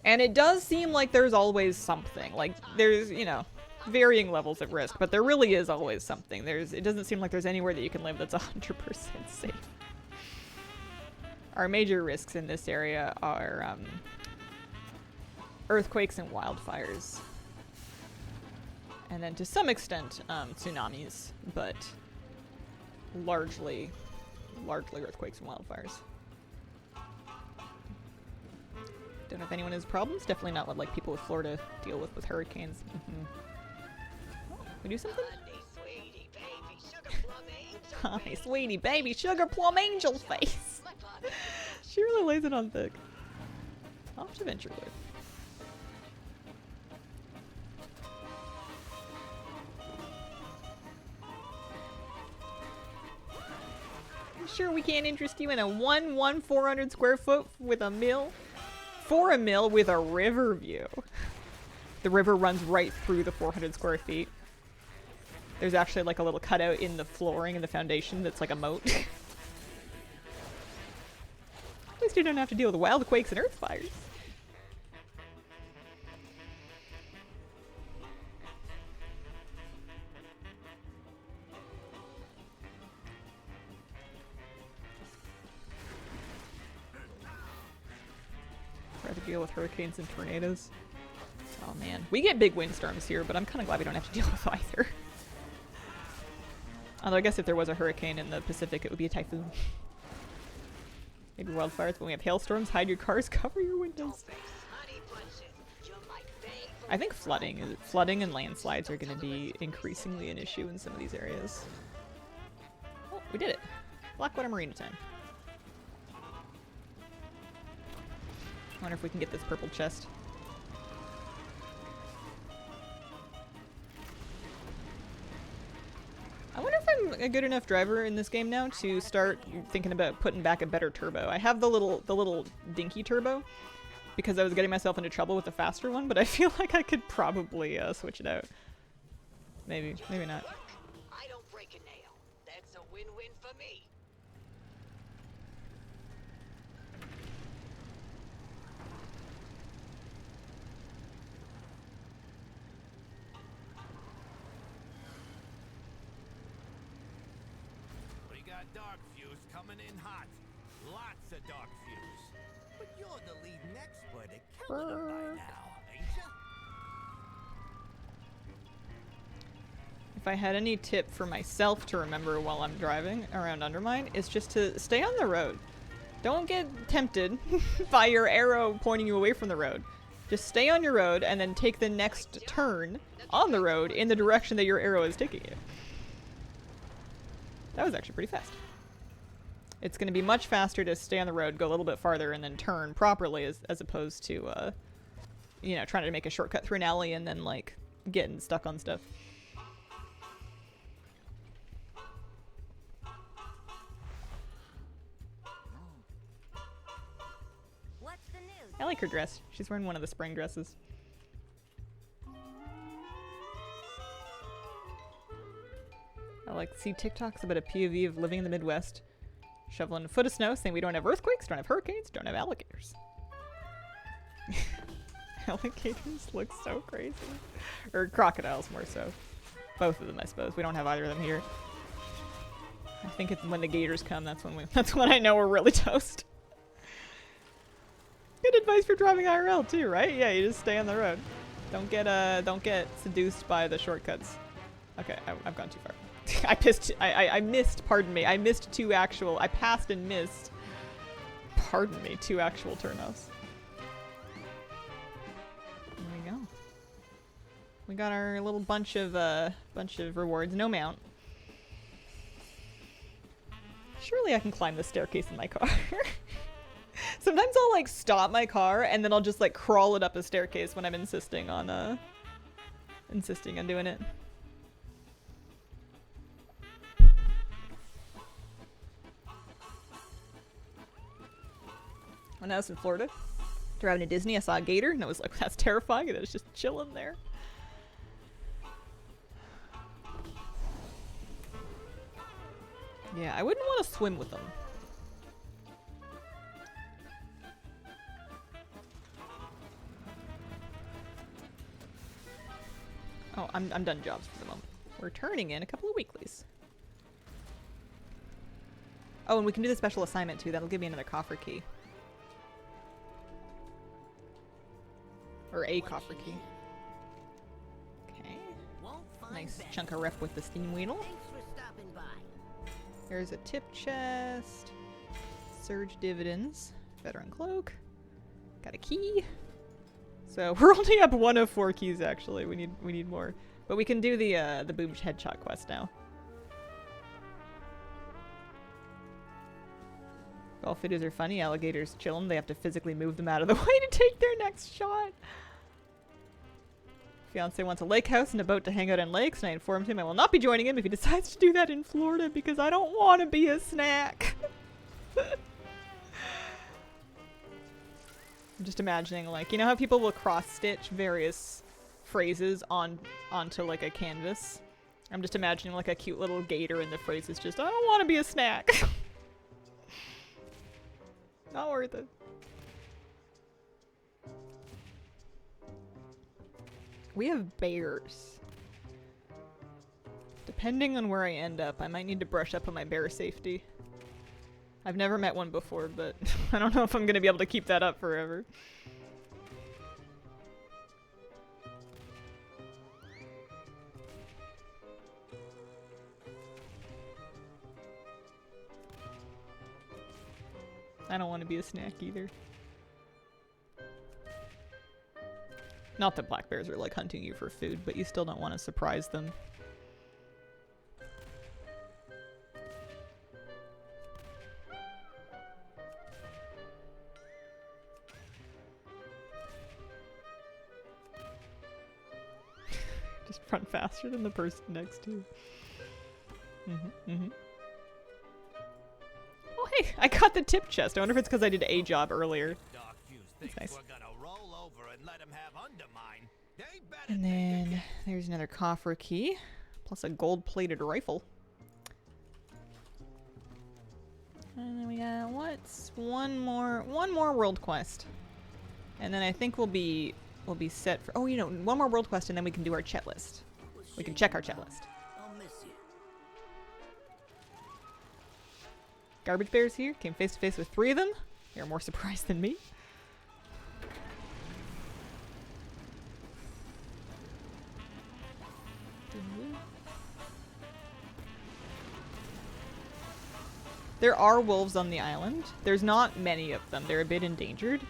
And it does seem like there's always something. Like, there's, you know, varying levels of risk, but there really is always something. It doesn't seem like there's anywhere that you can live that's 100% safe. Our major risks in this area are earthquakes and wildfires. And then to some extent, tsunamis, but largely earthquakes and wildfires. Don't know if anyone has problems. Definitely not what like people with Florida deal with hurricanes. Mm-hmm. Oh, we do something? Hi, sweetie baby, sugar plum angel face. She really lays it on thick. Off to venture with. Sure, we can't interest you in a 400 square foot with a mill? For a mill with a river view. The river runs right through the 400 square feet. There's actually like a little cutout in the flooring and the foundation that's like a moat. At least you don't have to deal with wild quakes and earth fires. Try to deal with hurricanes and tornadoes. Oh man, we get big windstorms here, but I'm kind of glad we don't have to deal with either. Although I guess if there was a hurricane in the Pacific, it would be a typhoon. Maybe wildfires. When we have hailstorms, hide your cars, cover your windows. I think flooding and landslides are going to be increasingly an issue in some of these areas. Oh, we did it. Blackwater Marina time. I wonder if we can get this purple chest. I wonder if I'm a good enough driver in this game now to start thinking about putting back a better turbo. I have the little dinky turbo because I was getting myself into trouble with the faster one, but I feel like I could probably switch it out. Maybe not. I don't break a nail. That's a win-win for me. We got dark fuse coming in hot. Lots of dark fuse. But you're the leading expert at killing them by now, ain't ya? If I had any tip for myself to remember while I'm driving around Undermine, it's just to stay on the road. Don't get tempted by your arrow pointing you away from the road. Just stay on your road and then take the next turn on the road in the direction that your arrow is taking you. That was actually pretty fast. It's going to be much faster to stay on the road, go a little bit farther, and then turn properly as opposed to, you know, trying to make a shortcut through an alley and then, like, getting stuck on stuff. What's the news? I like her dress. She's wearing one of the spring dresses. I like to see TikToks about a POV of living in the Midwest. Shoveling a foot of snow, saying we don't have earthquakes, don't have hurricanes, don't have alligators. Alligators look so crazy. Or crocodiles, more so. Both of them, I suppose. We don't have either of them here. I think it's when the gators come, that's when I know we're really toast. Good advice for driving IRL too, right? Yeah, you just stay on the road. Don't get seduced by the shortcuts. Okay, I've gone too far. I missed, pardon me. I passed and missed, pardon me, 2 actual turnoffs. There we go. We got our little bunch of rewards. No mount. Surely I can climb the staircase in my car. Sometimes I'll like stop my car and then I'll just like crawl it up a staircase when I'm insisting on doing it. When I was in Florida, driving to Disney, I saw a gator, and I was like, that's terrifying, and it was just chilling there. Yeah, I wouldn't want to swim with them. Oh, I'm done jobs for the moment. We're turning in a couple of weeklies. Oh, and we can do the special assignment too. That'll give me another coffer key. Or a coffer key. Okay. Nice chunk of rep with the steam wheedle. Thanks for stopping by. There's a tip chest. Surge dividends. Veteran cloak. Got a key. So we're only up 1 of 4 keys actually. We need more. But we can do the boom headshot quest now. Golf videos are funny. Alligators chill them. They have to physically move them out of the way to take their next shot. Fiance wants a lake house and a boat to hang out on lakes, and I informed him I will not be joining him if he decides to do that in Florida because I don't want to be a snack. I'm just imagining, like, you know how people will cross-stitch various phrases onto like a canvas? I'm just imagining like a cute little gator and the phrase is just, I don't want to be a snack. Not worth it. We have bears. Depending on where I end up, I might need to brush up on my bear safety. I've never met one before, but I don't know if I'm gonna be able to keep that up forever. I don't want to be a snack either. Not that black bears are like hunting you for food, but you still don't want to surprise them. Just run faster than the person next to you. Oh hey, I got the tip chest. I wonder if it's because I did a job earlier. That's nice. And then there's another coffer key, plus a gold-plated rifle. And then we got what's one more world quest, and then I think we'll be set for. Oh, you know, one more world quest, and then we can do our chat list. We can check our chat list. I'll miss you. Garbage bears here came face to face with 3 of them. They're more surprised than me. There are wolves on the island. There's not many of them. They're a bit endangered.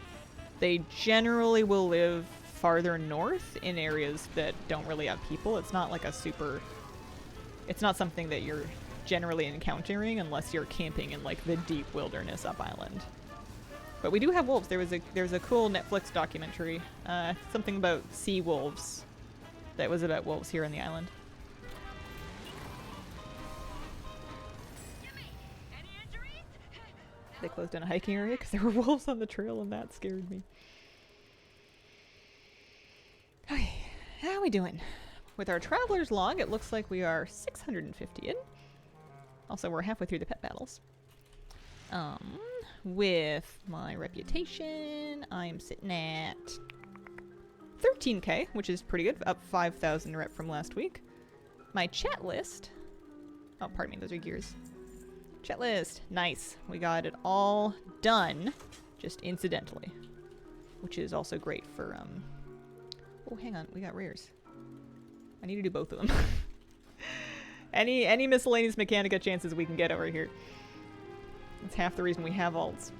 They generally will live farther north in areas that don't really have people. It's not like a super... It's not something that you're generally encountering unless you're camping in like the deep wilderness up island. But we do have wolves. There's a cool Netflix documentary, something about sea wolves, that was about wolves here on the island. They closed down a hiking area because there were wolves on the trail, and that scared me. Okay, how are we doing? With our traveler's log, it looks like we are 650 in. Also, we're halfway through the pet battles. With my reputation, I'm sitting at 13k, which is pretty good, up 5,000 rep from last week. My chat list, oh, pardon me, those are gears. Chat list, nice. We got it all done, just incidentally, which is also great for, oh, hang on, we got rares. I need to do both of them. Any miscellaneous Mechanica chances we can get over here. That's half the reason we have alts.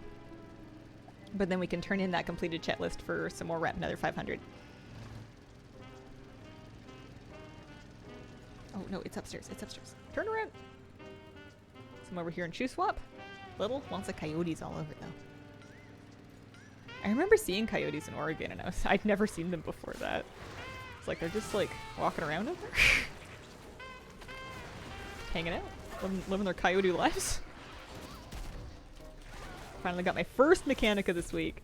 But then we can turn in that completed chat list for some more rep, another 500. Oh no, it's upstairs, it's upstairs. Turn around! Some over here in Shoe Swap. Lots of coyotes all over though. I remember seeing coyotes in Oregon and I'd never seen them before that. It's like they're just like walking around over there. Hanging out, living their coyote lives. Finally got my first Mechanica this week.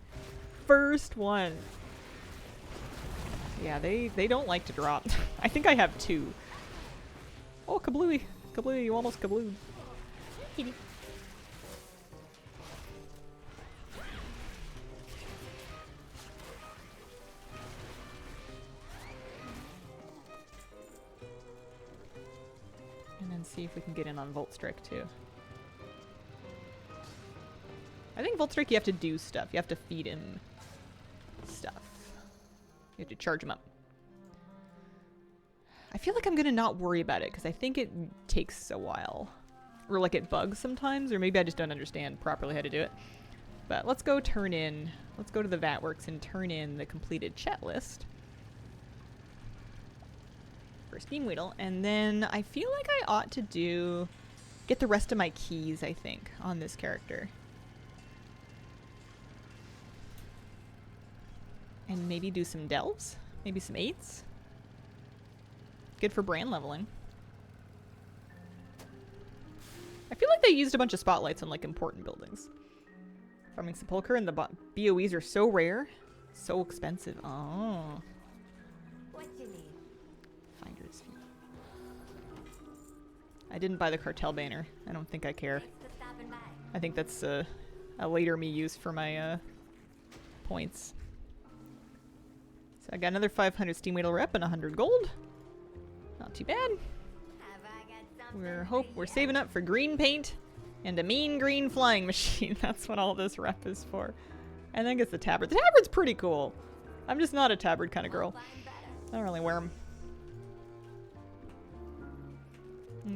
First one. Yeah, they don't like to drop. I think I have 2. Oh, kablooey. Kablooey, you almost kablooed. Kitty. And then see if we can get in on Volt Strike too. I think Volt Strike you have to do stuff. You have to feed him stuff. You have to charge him up. I feel like I'm gonna not worry about it because I think it takes a while. Or like it bugs sometimes, or maybe I just don't understand properly how to do it. But let's go turn in, let's go to the Vatworks and turn in the completed chat list for Steam Weedle, and then I feel like I ought to get the rest of my keys, I think, on this character. And maybe do some delves, maybe some 8s. Good for brand leveling. I feel like they used a bunch of spotlights on like important buildings. Farming sepulcher and the BOEs are so rare. So expensive. Oh. What you need? Finders. I didn't buy the Cartel banner. I don't think I care. Thanks for stopping by. I think that's a later me use for my points. So I got another 500 steam wheel rep and 100 gold. Not too bad. Have I got something? We're saving up for green paint and a mean green flying machine. That's what all this rep is for. And then gets the tabard. The tabard's pretty cool. I'm just not a tabard kind of girl. Find better. I don't really wear them.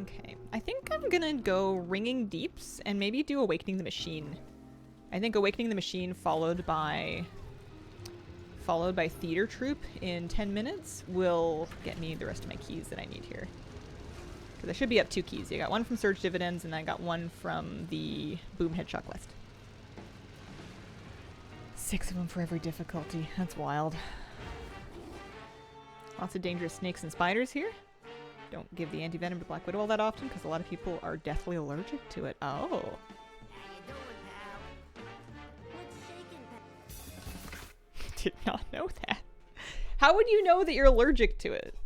Okay, I think I'm gonna go Ringing Deeps and maybe do Awakening the Machine. I think Awakening the Machine followed by Theater Troupe in 10 minutes will get me the rest of my keys that I need here. Because I should be up 2 keys. I got one from Surge Dividends and I got one from the Boom Headshot Quest. 6 of them for every difficulty. That's wild. Lots of dangerous snakes and spiders here. Don't give the anti-venom to Black Widow all that often because a lot of people are deathly allergic to it. Oh. How you doing, pal? What's shaking, pal? Did not know that. How would you know that you're allergic to it?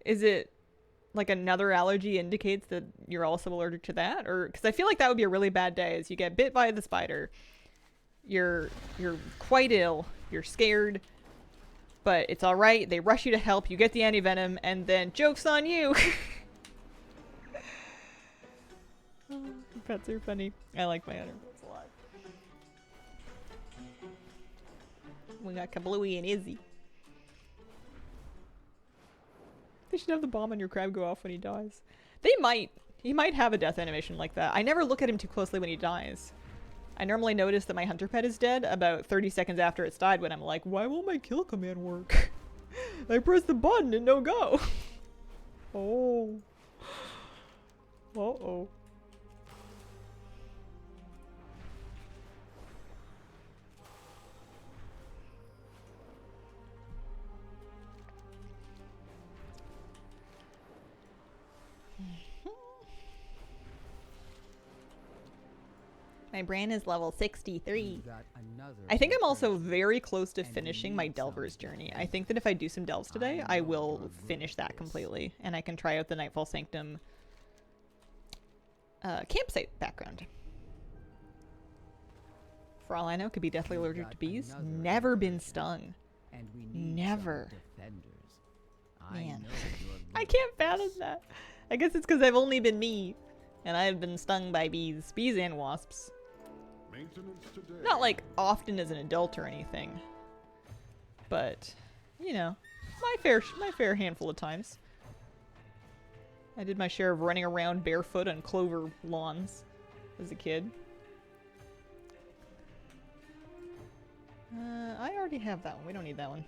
Is it like another allergy indicates that you're also allergic to that? Or because I feel like that would be a really bad day is you get bit by the spider. You're quite ill. You're scared. But it's all right. They rush you to help. You get the anti-venom, and then joke's on you. Oh, pets are funny. I like my other pets a lot. We got Kablooey and Izzy. They should have the bomb on your crab go off when he dies. They might. He might have a death animation like that. I never look at him too closely when he dies. I normally notice that my hunter pet is dead about 30 seconds after it's died when I'm like, why won't my kill command work? I pressed the button and no go. Oh. Uh-oh. My brain is level 63. I think I'm also very close to finishing my Delver's journey. I think that if I do some Delves today, I will finish that completely. And I can try out the Nightfall Sanctum campsite background. For all I know, could be deathly allergic to bees. Never been stung. Never. Man. I can't fathom that. I guess it's because I've only been me. And I've been stung by bees. Bees and wasps. Not like often as an adult or anything. But, you know, my fair handful of times. I did my share of running around barefoot on clover lawns as a kid. I already have that one. We don't need that one.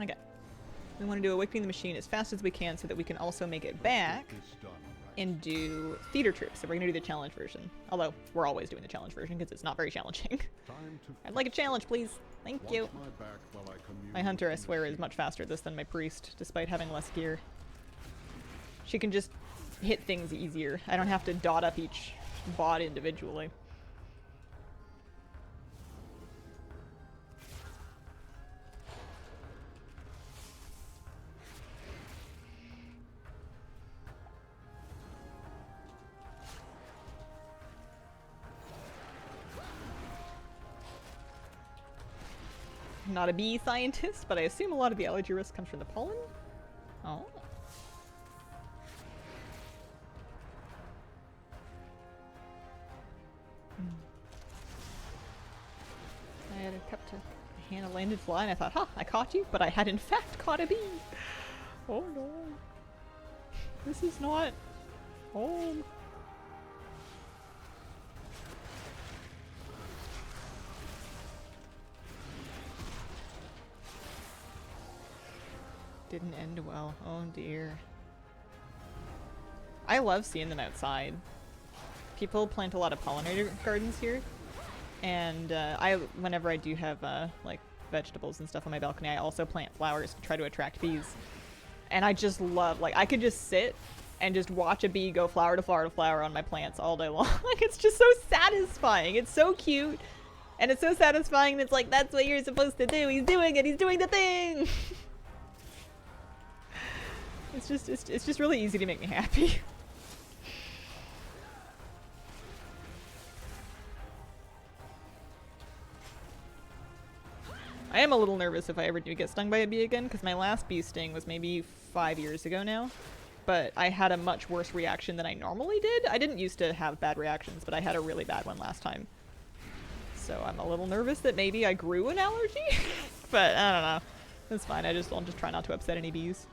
Okay. We want to do Awakening the Machine as fast as we can so that we can also make it back and do Theater Troupe. So we're going to do the challenge version. Although, we're always doing the challenge version because it's not very challenging. I'd like a challenge, please. Thank you. My hunter, I swear, is much faster at this than my priest, despite having less gear. She can just hit things easier. I don't have to dot up each bot individually. Not a bee scientist, but I assume a lot of the allergy risk comes from the pollen. Oh. I had kept a hand a landed fly and I thought, I caught you, but I had in fact caught a bee. Oh no. This is not home. Didn't end well. Oh dear. I love seeing them outside. People plant a lot of pollinator gardens here, and whenever I do have like vegetables and stuff on my balcony, I also plant flowers to try to attract bees. And I just love, like, I could just sit and just watch a bee go flower to flower to flower on my plants all day long. Like, it's just so satisfying. It's so cute, and it's so satisfying. And it's like, that's what you're supposed to do. He's doing it. He's doing the thing. It's just really easy to make me happy. I am a little nervous if I ever do get stung by a bee again, because my last bee sting was maybe 5 years ago now, but I had a much worse reaction than I normally did. I didn't used to have bad reactions, but I had a really bad one last time. So I'm a little nervous that maybe I grew an allergy, but I don't know. It's fine. I'll just try not to upset any bees.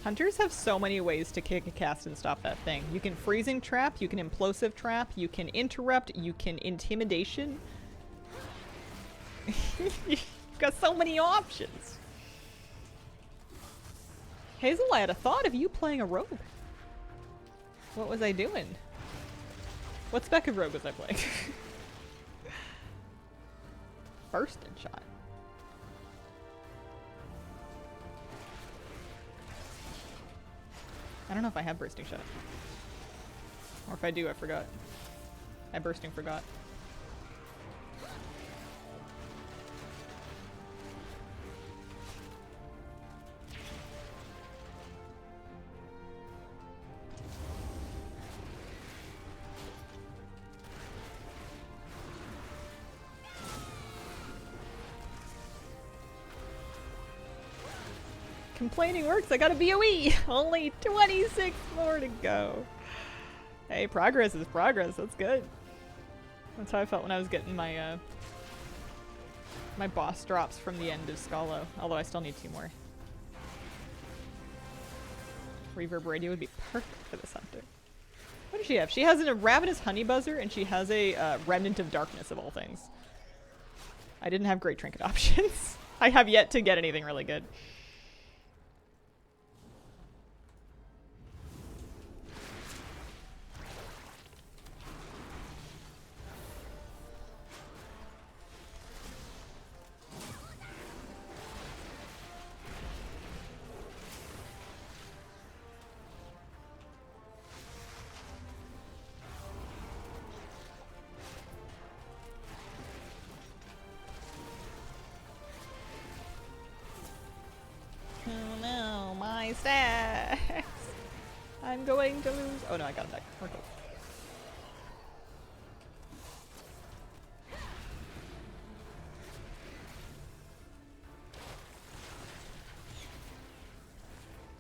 Hunters have so many ways to kick a cast and stop that thing. You can freezing trap, you can implosive trap, you can interrupt, you can intimidation. You've got so many options. Hazel, I had a thought of you playing a rogue. What was I doing? What spec of rogue was I playing? Bursting shot. I don't know if I have bursting shot. Or if I do, I forgot. I bursting forgot. Complaining works, I got a BOE! Only 26 more to go. Hey, progress is progress, that's good. That's how I felt when I was getting my my boss drops from the end of Scalo, although I still need 2 more. Reverb Radio would be perfect for this hunter. What does she have? She has a Ravenous Honey Buzzer, and she has a Remnant of Darkness, of all things. I didn't have great trinket options. I have yet to get anything really good. Stacks. I'm going to lose. Oh no, I got him back. We're cool.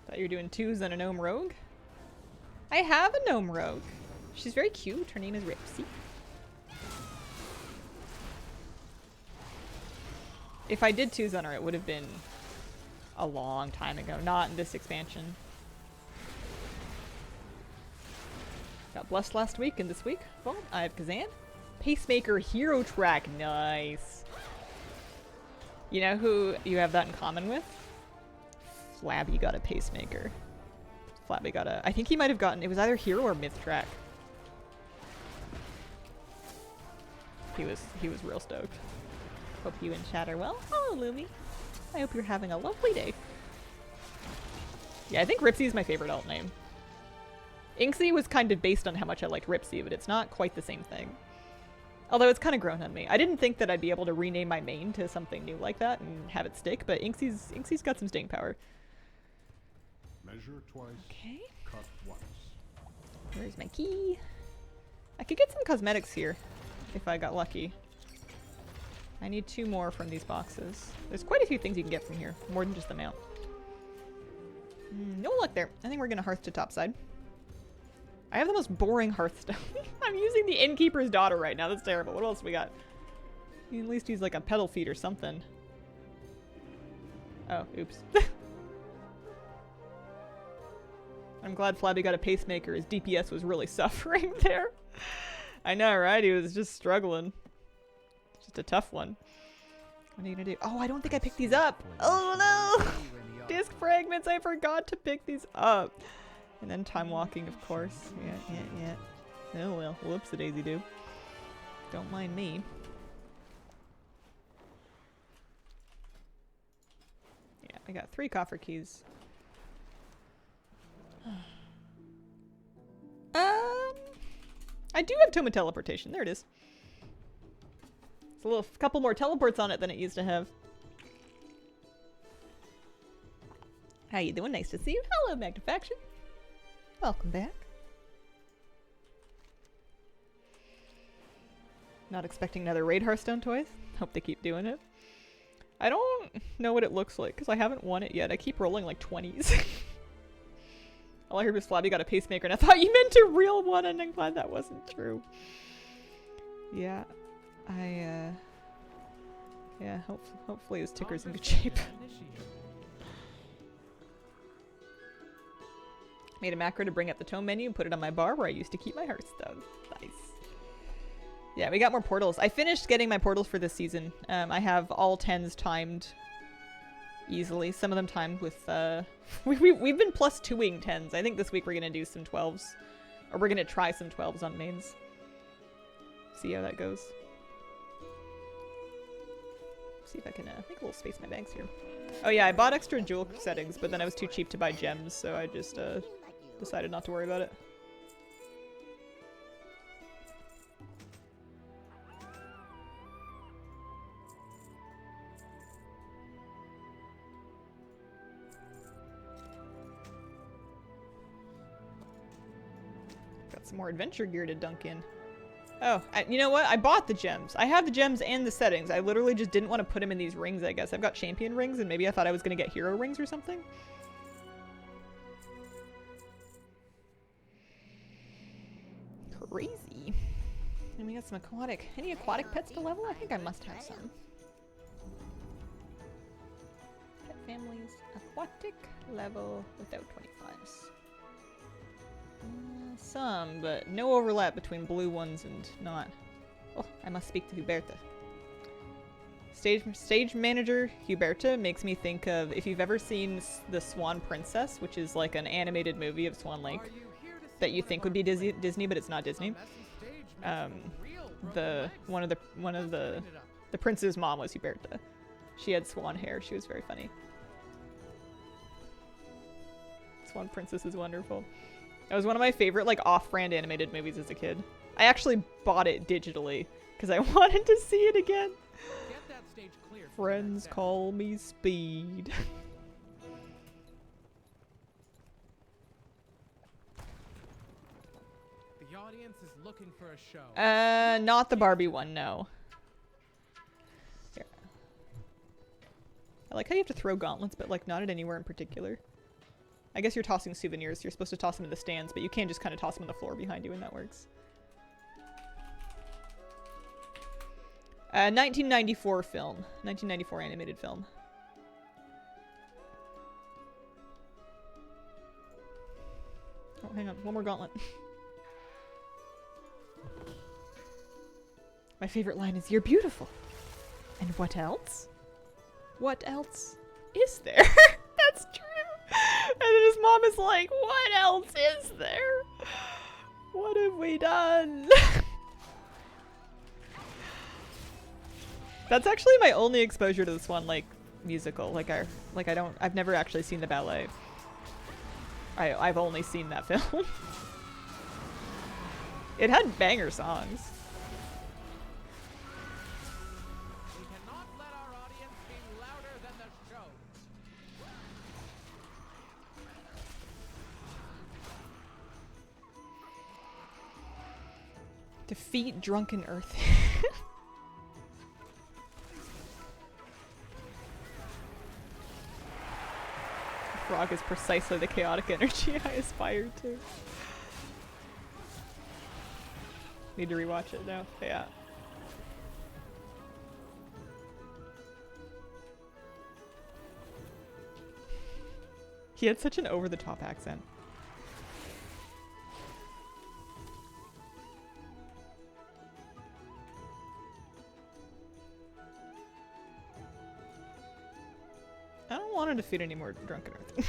Thought you were doing 2s on a gnome rogue? I have a gnome rogue. She's very cute. Her name is Ripsy. If I did 2s on her, it would have been a long time ago, not in this expansion. Got blessed last week and this week. Well, I have Kazan. Pacemaker Hero Track, nice. You know who you have that in common with? Flabby got a Pacemaker. Flabby got a, I think he might have gotten, it was either Hero or Myth Track. He was real stoked. Hope you and chat are well. Oh, Lumi. I hope you're having a lovely day. Yeah, I think Ripsy is my favorite alt name. Inksy was kind of based on how much I liked Ripsy, but it's not quite the same thing. Although it's kind of grown on me. I didn't think that I'd be able to rename my main to something new like that and have it stick, but Inksy's got some staying power. Measure twice. Okay. Cut once. Where's my key? I could get some cosmetics here if I got lucky. I need 2 more from these boxes. There's quite a few things you can get from here. More than just the mount. No luck there. I think we're gonna hearth to topside. I have the most boring hearthstone. I'm using the innkeeper's daughter right now. That's terrible. What else we got? You can at least use like a pedal feed or something. Oh, oops. I'm glad Flabby got a pacemaker. His DPS was really suffering there. I know, right? He was just struggling. Just a tough one. What are you gonna do? Oh, I don't think I picked these up. Oh no! Disc fragments. I forgot to pick these up. And then time walking, of course. Yeah. Oh well. Whoops, a daisy do. Don't mind me. Yeah, I got 3 coffer keys. I do have Tome of Teleportation. There it is. It's a little couple more teleports on it than it used to have. How you doing? Nice to see you. Hello, Magnifaction. Welcome back. Not expecting another Raid Hearthstone toys. Hope they keep doing it. I don't know what it looks like because I haven't won it yet. I keep rolling like 20s. All I heard was Flabby got a pacemaker and I thought you meant a real one and I'm glad that wasn't true. Yeah. Yeah, hopefully his ticker's in good shape. Made a macro to bring up the tome menu and put it on my bar where I used to keep my Hearthstone. Nice. Yeah, we got more portals. I finished getting my portals for this season. I have all 10s timed easily. Some of them timed with, we've been plus 2ing 10s. I think this week we're going to do some 12s. Or we're going to try some 12s on mains. See how that goes. See if I can make a little space in my bags here. Oh yeah, I bought extra jewel settings, but then I was too cheap to buy gems, so I just decided not to worry about it. Got some more adventure gear to dunk in. Oh, you know what? I bought the gems. I have the gems and the settings. I literally just didn't want to put them in these rings, I guess. I've got champion rings, and maybe I thought I was going to get hero rings or something. Crazy. And we got some aquatic. Any aquatic pets to level? I think I must have some. Pet families. Aquatic level without 25s. Some, but no overlap between blue ones and not. Oh, I must speak to Huberta. Stage manager Huberta makes me think of, if you've ever seen The Swan Princess, which is like an animated movie of Swan Lake that you think would be Disney, but it's not Disney. One of the prince's mom was Huberta. She had swan hair. She was very funny. Swan Princess is wonderful. It was one of my favorite, like, off-brand animated movies as a kid. I actually bought it digitally because I wanted to see it again. Get that stage clear. Friends call me Speed. The audience is looking for a show. Not the Barbie one, no. Here. I like how you have to throw gauntlets, but, like, not at anywhere in particular. I guess you're tossing souvenirs. You're supposed to toss them in the stands, but you can just kind of toss them on the floor behind you and that works. 1994 film. 1994 animated film. Oh, hang on. One more gauntlet. My favorite line is, "You're beautiful." And what else? What else is there? That's true. And then his mom is like, what else is there? What have we done? That's actually my only exposure to the Swan Lake musical. I've never actually seen the ballet. I've only seen that film. It had banger songs. We cannot let our audience be louder than the show. Defeat Drunken Earth. Transmog is precisely the chaotic energy I aspire to. Need to rewatch it now. Yeah. He had such an over-the-top accent. I don't want to defeat any more Drunken Earth.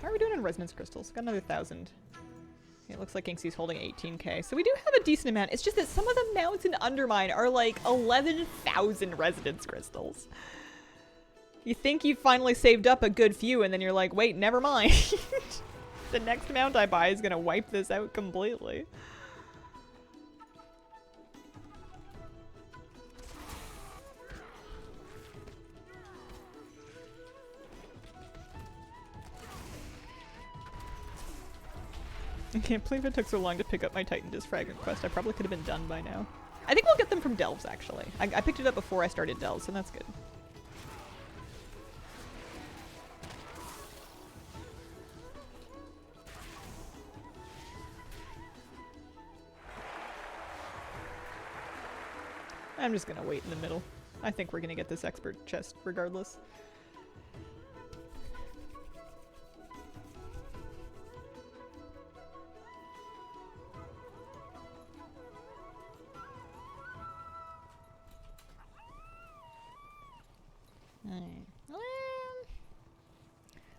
How are we doing in resonance crystals? Got another 1,000. It looks like Inksy's holding 18k. So we do have a decent amount. It's just that some of the mounts in Undermine are like 11,000 resonance crystals. You think you've finally saved up a good few, and then you're like, wait, never mind. The next mount I buy is gonna wipe this out completely. I can't believe it took so long to pick up my Titan Disc Fragment quest. I probably could have been done by now. I think we'll get them from Delves, actually. I picked it up before I started Delves, and that's good. I'm just gonna wait in the middle. I think we're gonna get this expert chest regardless.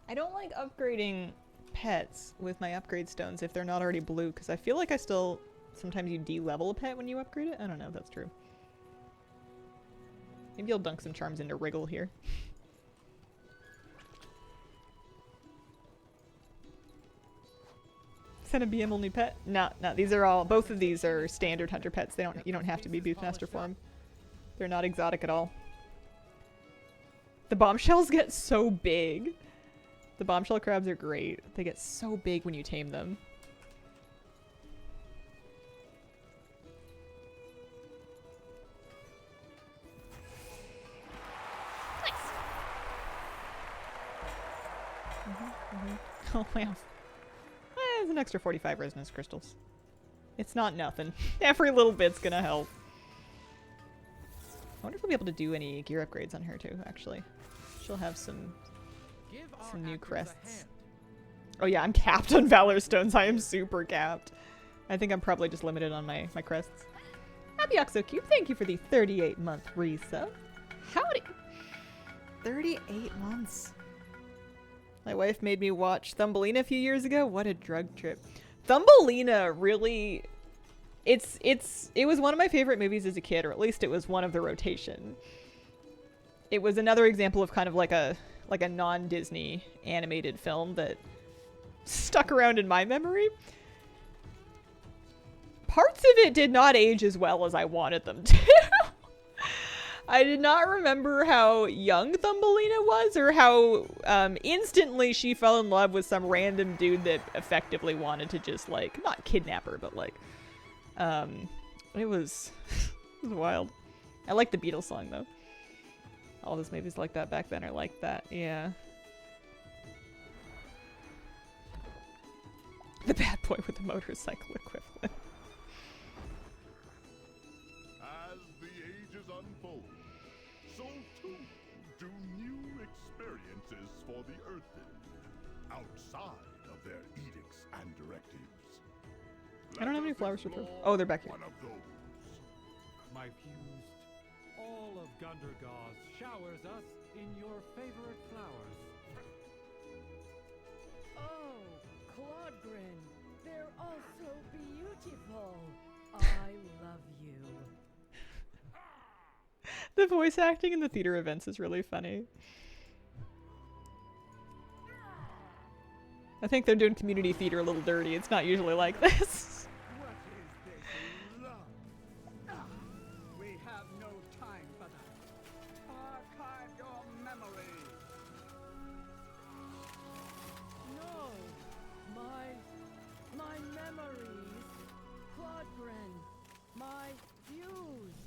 I don't like upgrading pets with my upgrade stones if they're not already blue, because I feel like I still... Sometimes you de-level a pet when you upgrade it? I don't know if that's true. Maybe I'll dunk some charms into Wriggle here. Send a BM only pet? No, these are all... Both of these are standard hunter pets. You don't have to be Beastmaster for them. They're not exotic at all. The bombshells get so big. The bombshell crabs are great. They get so big when you tame them. Nice. Oh wow. There's an extra 45 resonance crystals. It's not nothing. Every little bit's gonna help. I wonder if we'll be able to do any gear upgrades on her too, actually. She'll have some new crests. Oh yeah, I'm capped on Valor Stones. I am super capped. I think I'm probably just limited on my crests. Happy Oxocube, thank you for the 38-month resub. Howdy! 38 months. My wife made me watch Thumbelina a few years ago. What a drug trip. Thumbelina really... It was one of my favorite movies as a kid, or at least it was one of the rotation. It was another example of kind of like a non-Disney animated film that stuck around in my memory. Parts of it did not age as well as I wanted them to. I did not remember how young Thumbelina was, or how instantly she fell in love with some random dude that effectively wanted to just, like, not kidnap her, but, like, it was wild. I like the Beatles song, though. All those movies like that back then are like that, yeah. The bad boy with the motorcycle equivalent. As the ages unfold, so too do new experiences for the Earthen, outside of their edicts and directives. I don't have any flowers for proof. Oh, they're back here. One of those. My fused, all of Gundergauze showers us in your favorite flowers. Oh, Claudgrin, they're all so beautiful. I love you. The voice acting in the theater events is really funny. I think they're doing community theater a little dirty. It's not usually like this. What is this love? We have no time for that. Archive your memory. No, my memories. Claudgrin, my fuse.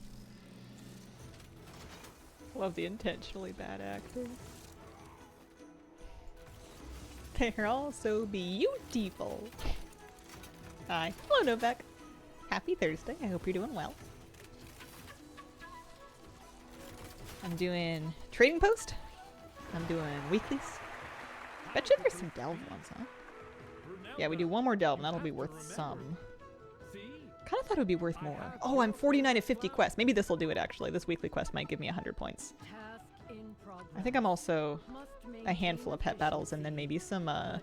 love the intentionally bad acting. They're all so beautiful. Hi. Hello, Novak. Happy Thursday. I hope you're doing well. I'm doing trading post. I'm doing weeklies. Betcha there's some delve ones, huh? Yeah, we do one more delve and that'll be worth some. Kind of thought it would be worth more. Oh, I'm 49 at 50 quests. Maybe this will do it actually. This weekly quest might give me 100 points. I think I'm also a handful of pet battles and then maybe some, I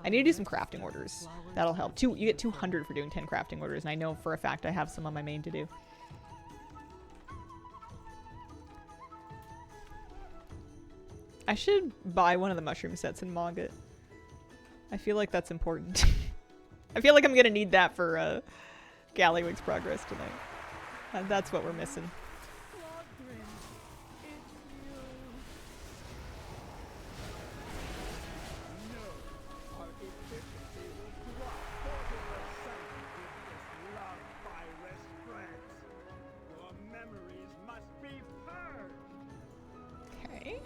need to do some crafting orders. That'll help. You get 200 for doing 10 crafting orders, and I know for a fact I have some on my main to do. I should buy one of the mushroom sets and mog it. I feel like that's important. I feel like I'm gonna need that for Gallywig's progress tonight. That's what we're missing. Okay.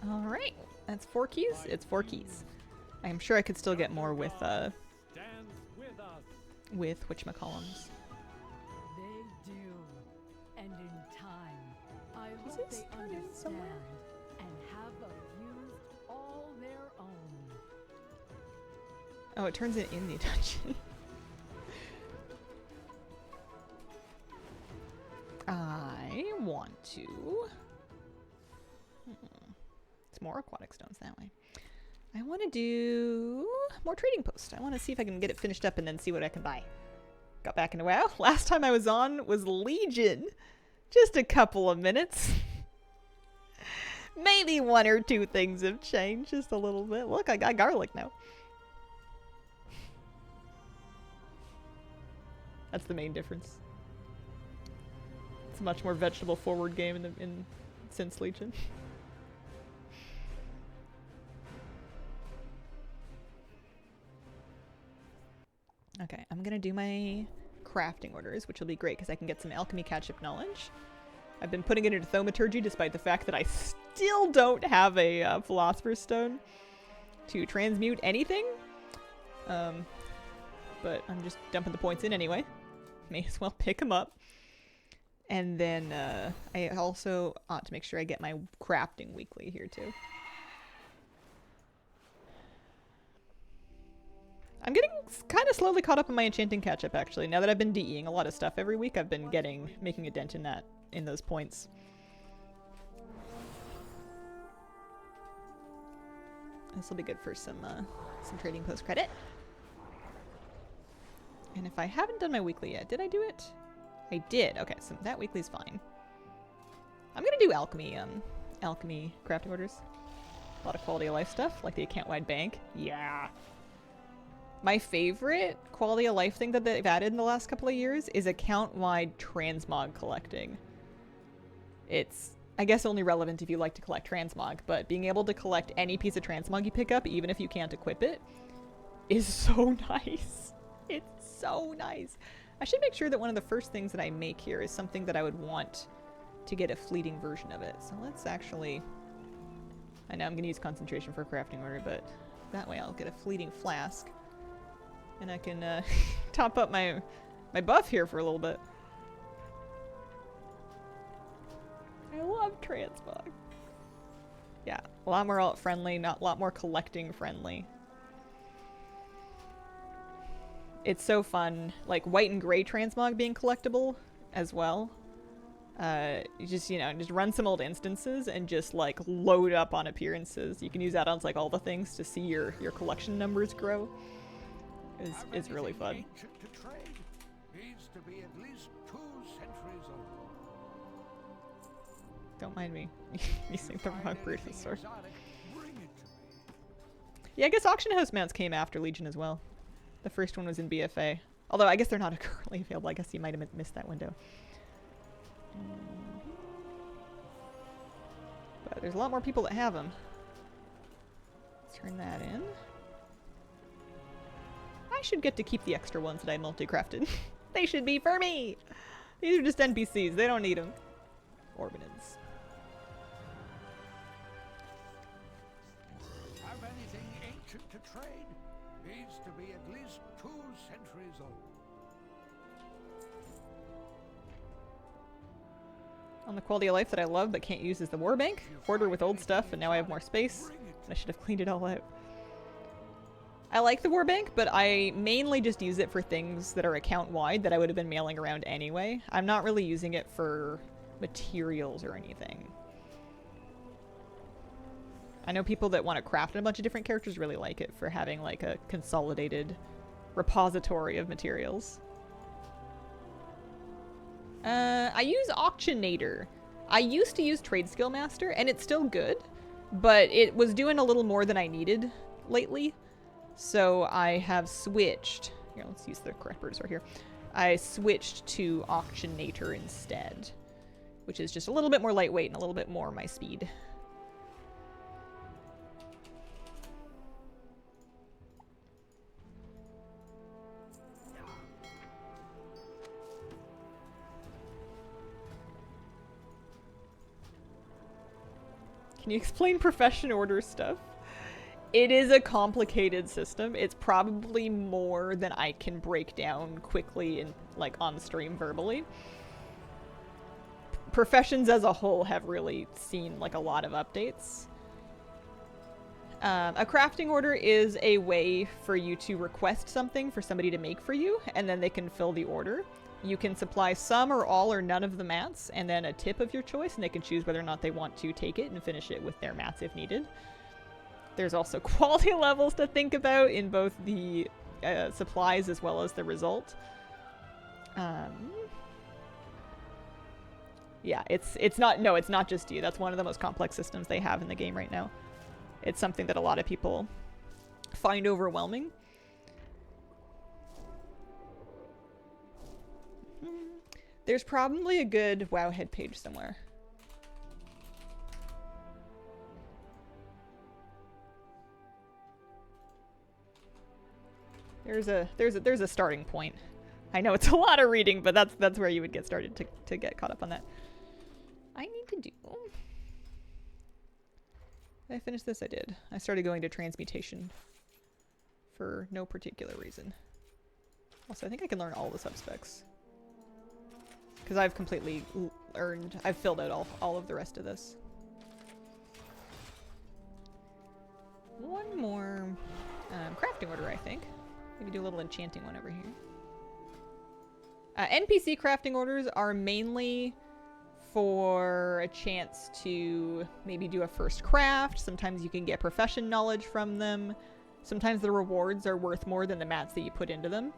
Alright. That's 4 keys? It's 4 keys. I'm sure I could still get more with whatchamacallums. They do. And in time, I hope this they turn in understand somewhere? and have abused all their own. Oh, it turns it in the dungeon. I want to... It's more aquatic stones that way. I want to do more trading post. I want to see if I can get it finished up and then see what I can buy. Got back into WoW. Last time I was on was Legion. Just a couple of minutes. Maybe 1 or 2 things have changed just a little bit. Look, I got garlic now. That's the main difference. It's a much more vegetable forward game in since Legion. Okay, I'm gonna do my crafting orders, which will be great because I can get some alchemy catch-up knowledge. I've been putting it into thaumaturgy despite the fact that I still don't have a philosopher's stone to transmute anything. But I'm just dumping the points in anyway. May as well pick them up. And then I also ought to make sure I get my crafting weekly here too. I'm getting kind of slowly caught up in my enchanting catch-up actually. Now that I've been DEing a lot of stuff every week, I've been making a dent in those points. This will be good for some trading post credit. And if I haven't done my weekly yet, did I do it? I did. Okay, so that weekly's fine. I'm gonna do alchemy crafting orders. A lot of quality of life stuff, like the account-wide bank. Yeah. My favorite quality of life thing that they've added in the last couple of years is account-wide transmog collecting. It's, I guess, only relevant if you like to collect transmog, but being able to collect any piece of transmog you pick up, even if you can't equip it, is so nice. It's so nice. I should make sure that one of the first things that I make here is something that I would want to get a fleeting version of it. So let's actually... I know I'm going to use concentration for a crafting order, but that way I'll get a fleeting flask. And I can top up my buff here for a little bit. I love transmog. Yeah, a lot more alt friendly, not a lot more collecting friendly. It's so fun, like white and gray transmog being collectible as well. You just run some old instances and just like load up on appearances. You can use add-ons like all the things to see your collection numbers grow. It's really fun. Ancient to trade. Needs to be at least 2 centuries old. Don't mind me using the wrong Brutosaur. Bring it to me. Yeah, I guess auction house mounts came after Legion as well. The first one was in BFA. Although I guess they're not currently available. I guess you might have missed that window. But there's a lot more people that have them. Let's turn that in. I should get to keep the extra ones that I multi-crafted. They should be for me! These are just NPCs. They don't need them. Orbinins. Have anything ancient to trade? Needs to be at least 2 centuries old. On the quality of life that I love but can't use is the war bank. Hoarder with old stuff, and now I have more space. And I should have cleaned it all out. I like the war bank, but I mainly just use it for things that are account-wide that I would have been mailing around anyway. I'm not really using it for materials or anything. I know people that want to craft a bunch of different characters really like it for having like a consolidated repository of materials. I use Auctionator. I used to use Trade Skill Master, and it's still good, but it was doing a little more than I needed lately. So I have switched. Here, let's use the correct words right here. I switched to Auctionator instead, which is just a little bit more lightweight and a little bit more my speed. Can you explain profession order stuff? It is a complicated system. It's probably more than I can break down quickly and like on stream verbally. Professions as a whole have really seen like a lot of updates. A crafting order is a way for you to request something for somebody to make for you, and then they can fill the order. You can supply some or all or none of the mats, and then a tip of your choice, and they can choose whether or not they want to take it and finish it with their mats if needed. There's also quality levels to think about in both the supplies as well as the result. Yeah, it's not just you. That's one of the most complex systems they have in the game right now. It's something that a lot of people find overwhelming. There's probably a good WoW head page somewhere. There's a starting point. I know it's a lot of reading, but that's where you would get started to get caught up on that. I need to do. Did I finish this? I did. I started going to transmutation for no particular reason. Also, I think I can learn all the subspecs. Because I've completely I've filled out all of the rest of this. One more crafting order, I think. Maybe do a little enchanting one over here. NPC crafting orders are mainly for a chance to maybe do a first craft. Sometimes you can get profession knowledge from them. Sometimes the rewards are worth more than the mats that you put into them,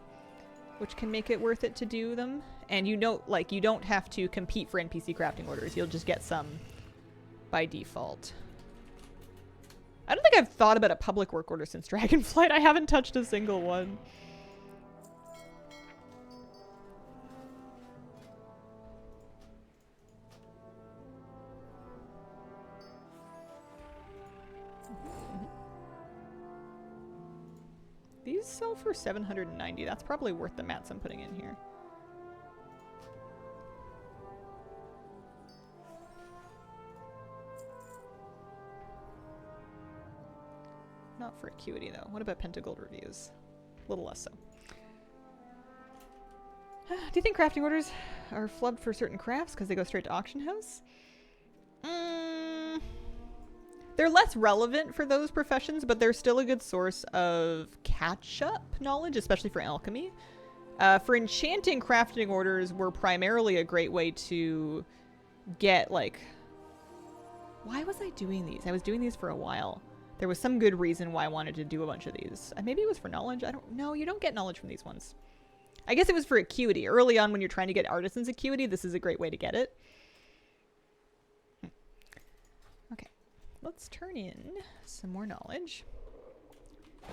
which can make it worth it to do them. And you know, like, you don't have to compete for NPC crafting orders. You'll just get some by default. I don't think I've thought about a public work order since Dragonflight. I haven't touched a single one. These sell for 790. That's probably worth the mats I'm putting in here. Not for acuity, though. What about pentagold reviews? A little less so. Do you think crafting orders are flubbed for certain crafts because they go straight to auction house? They're less relevant for those professions, but they're still a good source of catch-up knowledge, especially for alchemy. For enchanting, crafting orders were primarily a great way to get, like... Why was I doing these? I was doing these for a while. There was some good reason why I wanted to do a bunch of these. Maybe it was for knowledge. I don't know. You don't get knowledge from these ones. I guess it was for acuity. Early on when you're trying to get artisan's acuity, this is a great way to get it. Okay. Let's turn in some more knowledge.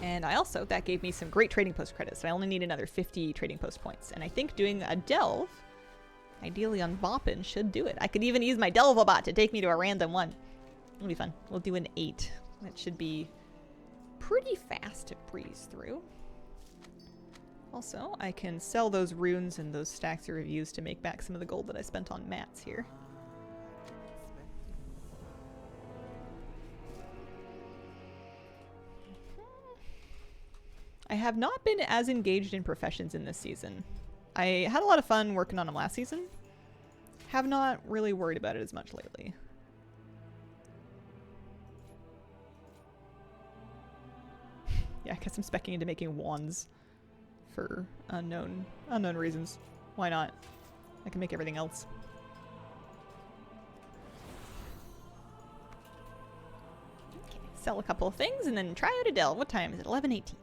And that gave me some great trading post credits. So I only need another 50 trading post points. And I think doing a delve, ideally on Boppin, should do it. I could even use my Delvobot to take me to a random one. It'll be fun. We'll do an 8. That should be pretty fast to breeze through. Also, I can sell those runes and those stacks of reviews to make back some of the gold that I spent on mats here. I have not been as engaged in professions in this season. I had a lot of fun working on them last season. Have not really worried about it as much lately. Yeah, I guess I'm specking into making wands for unknown reasons. Why not? I can make everything else. Okay, sell a couple of things and then try out a delve. What time is it? 11:18.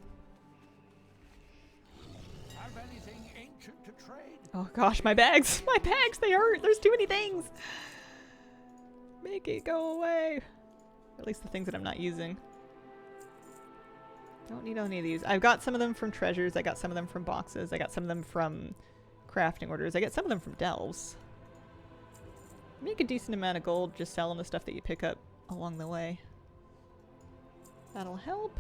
Have anything ancient to trade? Oh gosh, my bags! My bags, they hurt! There's too many things! Make it go away! At least the things that I'm not using. Don't need any of these. I've got some of them from treasures, I got some of them from boxes, I got some of them from crafting orders, I get some of them from delves. Make a decent amount of gold just selling the stuff that you pick up along the way. That'll help.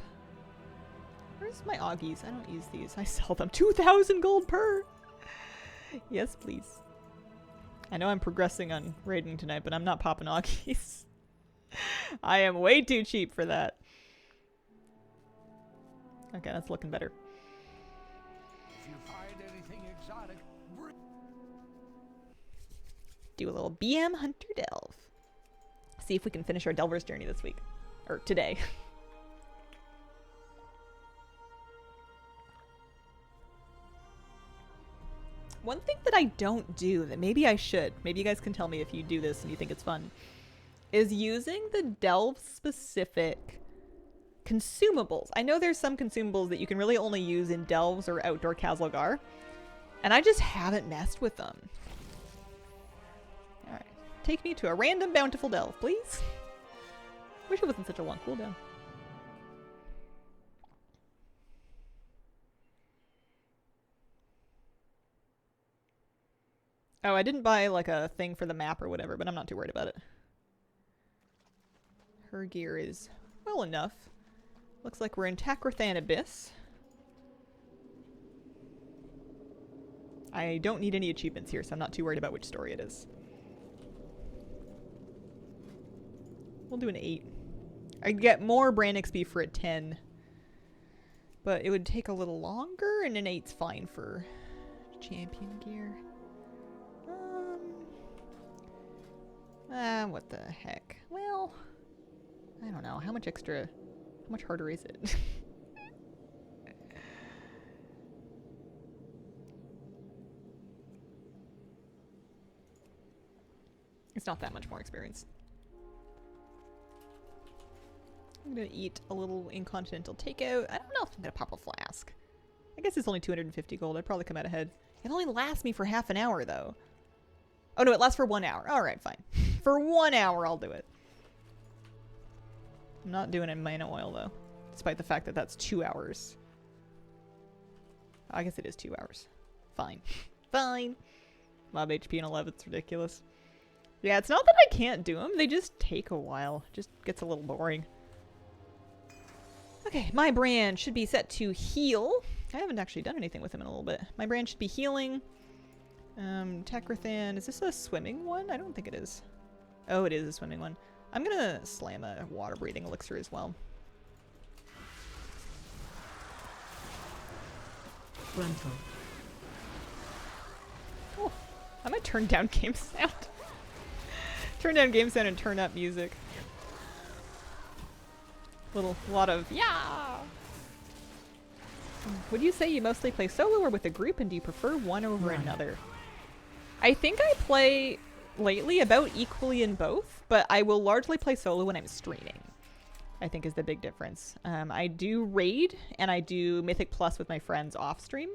Where's my Augies? I don't use these. I sell them. 2,000 gold per! Yes, please. I know I'm progressing on raiding tonight, but I'm not popping Augies. I am way too cheap for that. Okay, that's looking better. If you find anything exotic, Do a little BM Hunter Delve. See if we can finish our Delver's journey this week. Or today. One thing that I don't do, that maybe I should, maybe you guys can tell me if you do this and you think it's fun, is using the delve-specific consumables. I know there's some consumables that you can really only use in delves or outdoor Khazlogar, and I just haven't messed with them. Alright, take me to a random bountiful delve, please. Wish it wasn't such a long cooldown. Oh, I didn't buy like a thing for the map or whatever, but I'm not too worried about it. Her gear is well enough. Looks like we're in Takrathan Abyss. I don't need any achievements here, so I'm not too worried about which story it is. We'll do an 8. I get more Bran XP for a 10. But it would take a little longer, and an 8's fine for champion gear. What the heck? Well, I don't know. How much harder is it? It's not that much more experience. I'm gonna eat a little Incontinental Takeout. I don't know if I'm gonna pop a flask. I guess it's only 250 gold. I'd probably come out ahead. It only lasts me for half an hour, though. Oh no, it lasts for 1 hour. Alright, fine. For 1 hour, I'll do it. I'm not doing it in mana oil, though. Despite the fact that that's 2 hours. I guess it is 2 hours. Fine. Fine. Mob HP and 11, it's ridiculous. Yeah, it's not that I can't do them. They just take a while. It just gets a little boring. Okay, my brand should be set to heal. I haven't actually done anything with him in a little bit. My brand should be healing. Takrathan, is this a swimming one? I don't think it is. Oh, it is a swimming one. I'm gonna slam a water breathing elixir as well. Frontal. Oh, I might turn down game sound. Turn down game sound and turn up music. Lot of yeah. Would you say you mostly play solo or with a group, and do you prefer one over another? I think I play lately about equally in both, but I will largely play solo when I'm streaming, I think is the big difference. I do raid and I do Mythic Plus with my friends off stream.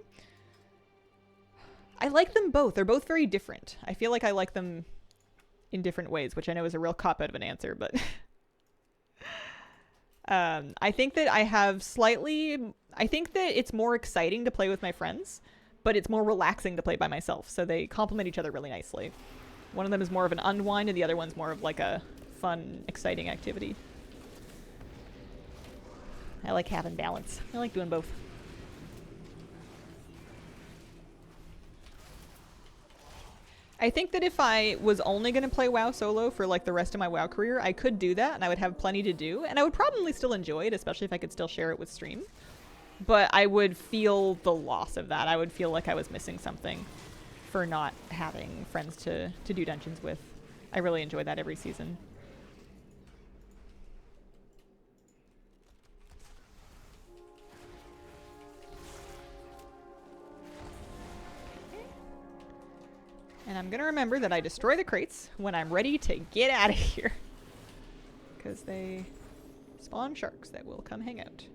I like them both. They're both very different. I feel like I like them in different ways, which I know is a real cop-out of an answer, but I think that I think that it's more exciting to play with my friends, but it's more relaxing to play by myself, so they complement each other really nicely. One of them is more of an unwind, and the other one's more of like a fun, exciting activity. I like having balance. I like doing both. I think that if I was only going to play WoW solo for like the rest of my WoW career, I could do that and I would have plenty to do. And I would probably still enjoy it, especially if I could still share it with stream. But I would feel the loss of that. I would feel like I was missing something for not having friends to do dungeons with. I really enjoy that every season. And I'm gonna remember that I destroy the crates when I'm ready to get out of here. Because they spawn sharks that will come hang out.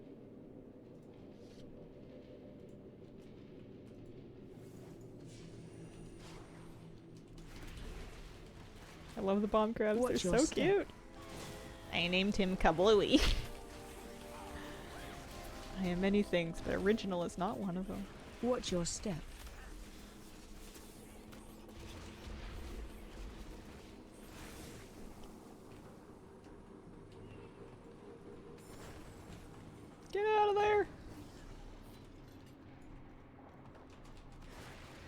I love the bomb crabs. Watch They're your so step. cute. I named him Kablooey. I am many things, but original is not one of them. Watch your step. Get out of there!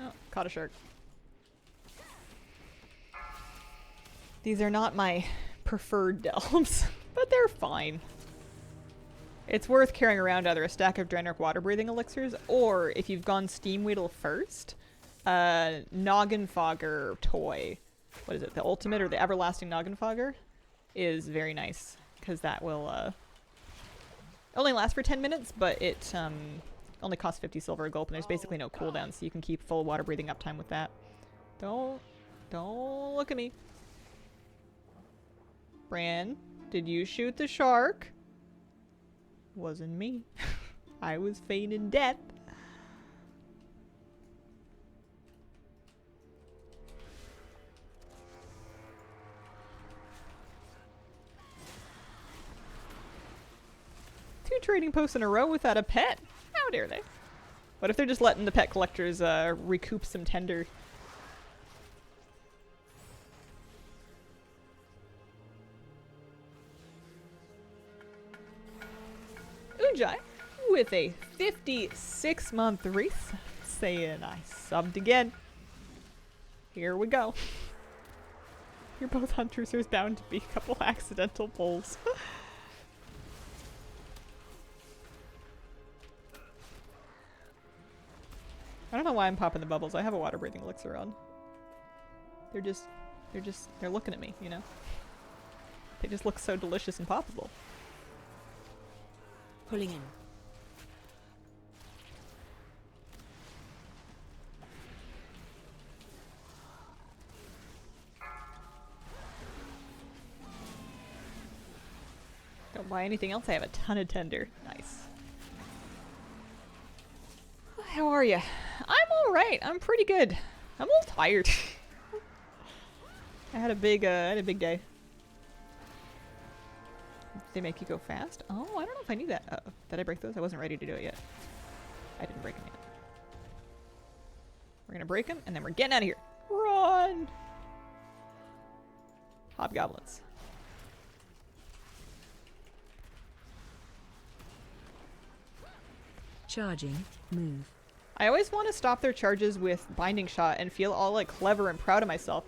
Oh, caught a shark. These are not my preferred delves, but they're fine. It's worth carrying around either a stack of Draenor water breathing elixirs, or if you've gone Steam Weedle first, Noggin Fogger toy. What is it? The ultimate or the everlasting Noggin Fogger is very nice because that will only last for 10 minutes, but it only costs 50 silver a gulp, and there's basically no cooldown, so you can keep full water breathing uptime with that. Don't look at me. Bran, did you shoot the shark? Wasn't me. I was feigning death. Two trading posts in a row without a pet? How dare they? What if they're just letting the pet collectors recoup some tender? Ujai with a 56-month wreath saying I subbed again. Here we go. You're both hunters, there's bound to be a couple accidental pulls. I don't know why I'm popping the bubbles. I have a water breathing elixir on. They're looking at me, you know? They just look so delicious and poppable. Pulling in. Don't buy anything else. I have a ton of tender. Nice. How are you? I'm alright. I'm pretty good. I'm a little tired. I had a big day. They make you go fast? Oh, I don't know if I knew that. Uh-oh. Did I break those? I wasn't ready to do it yet. I didn't break them yet. We're gonna break them, and then we're getting out of here. Run! Hobgoblins. Charging. Move. I always want to stop their charges with Binding Shot and feel all like clever and proud of myself.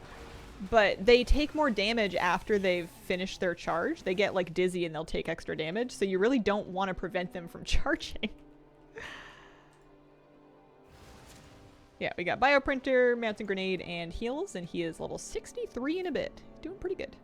But they take more damage after they've finished their charge. They get like dizzy and they'll take extra damage, so you really don't want to prevent them from charging. Yeah, we got Bioprinter, Mountain Grenade, and Heals, and he is level 63 in a bit. Doing pretty good.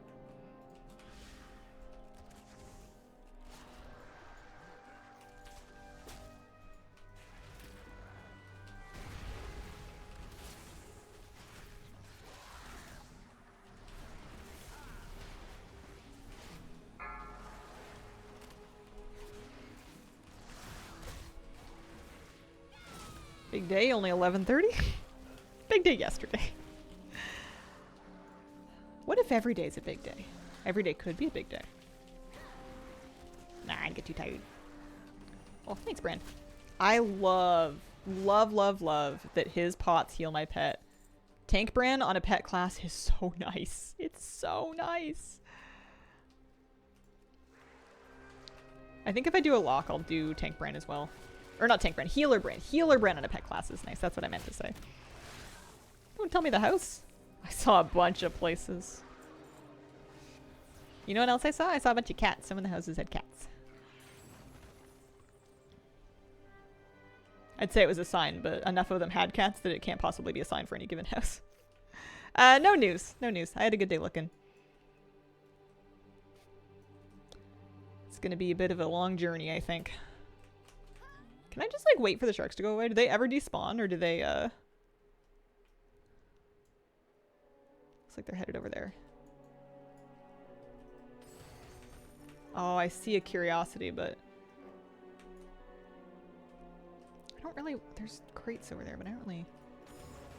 Big day, only 11:30? Big day yesterday. What if every day is a big day? Every day could be a big day. Nah, I'd get too tired. Oh, thanks, Bran. I love that his pots heal my pet. Tank Bran on a pet class is so nice. It's so nice. I think if I do a lock, I'll do Tank Bran as well. Or not Tank Bran, Healer Bran. Healer Bran on a pet class is nice. That's what I meant to say. Don't tell me the house. I saw a bunch of places. You know what else I saw? I saw a bunch of cats. Some of the houses had cats. I'd say it was a sign, but enough of them had cats that it can't possibly be a sign for any given house. No news. No news. I had a good day looking. It's gonna be a bit of a long journey, I think. Can I just, like, wait for the sharks to go away? Do they ever despawn, or do they, Looks like they're headed over there. Oh, I see a curiosity, but... I don't really... There's crates over there, but I don't really...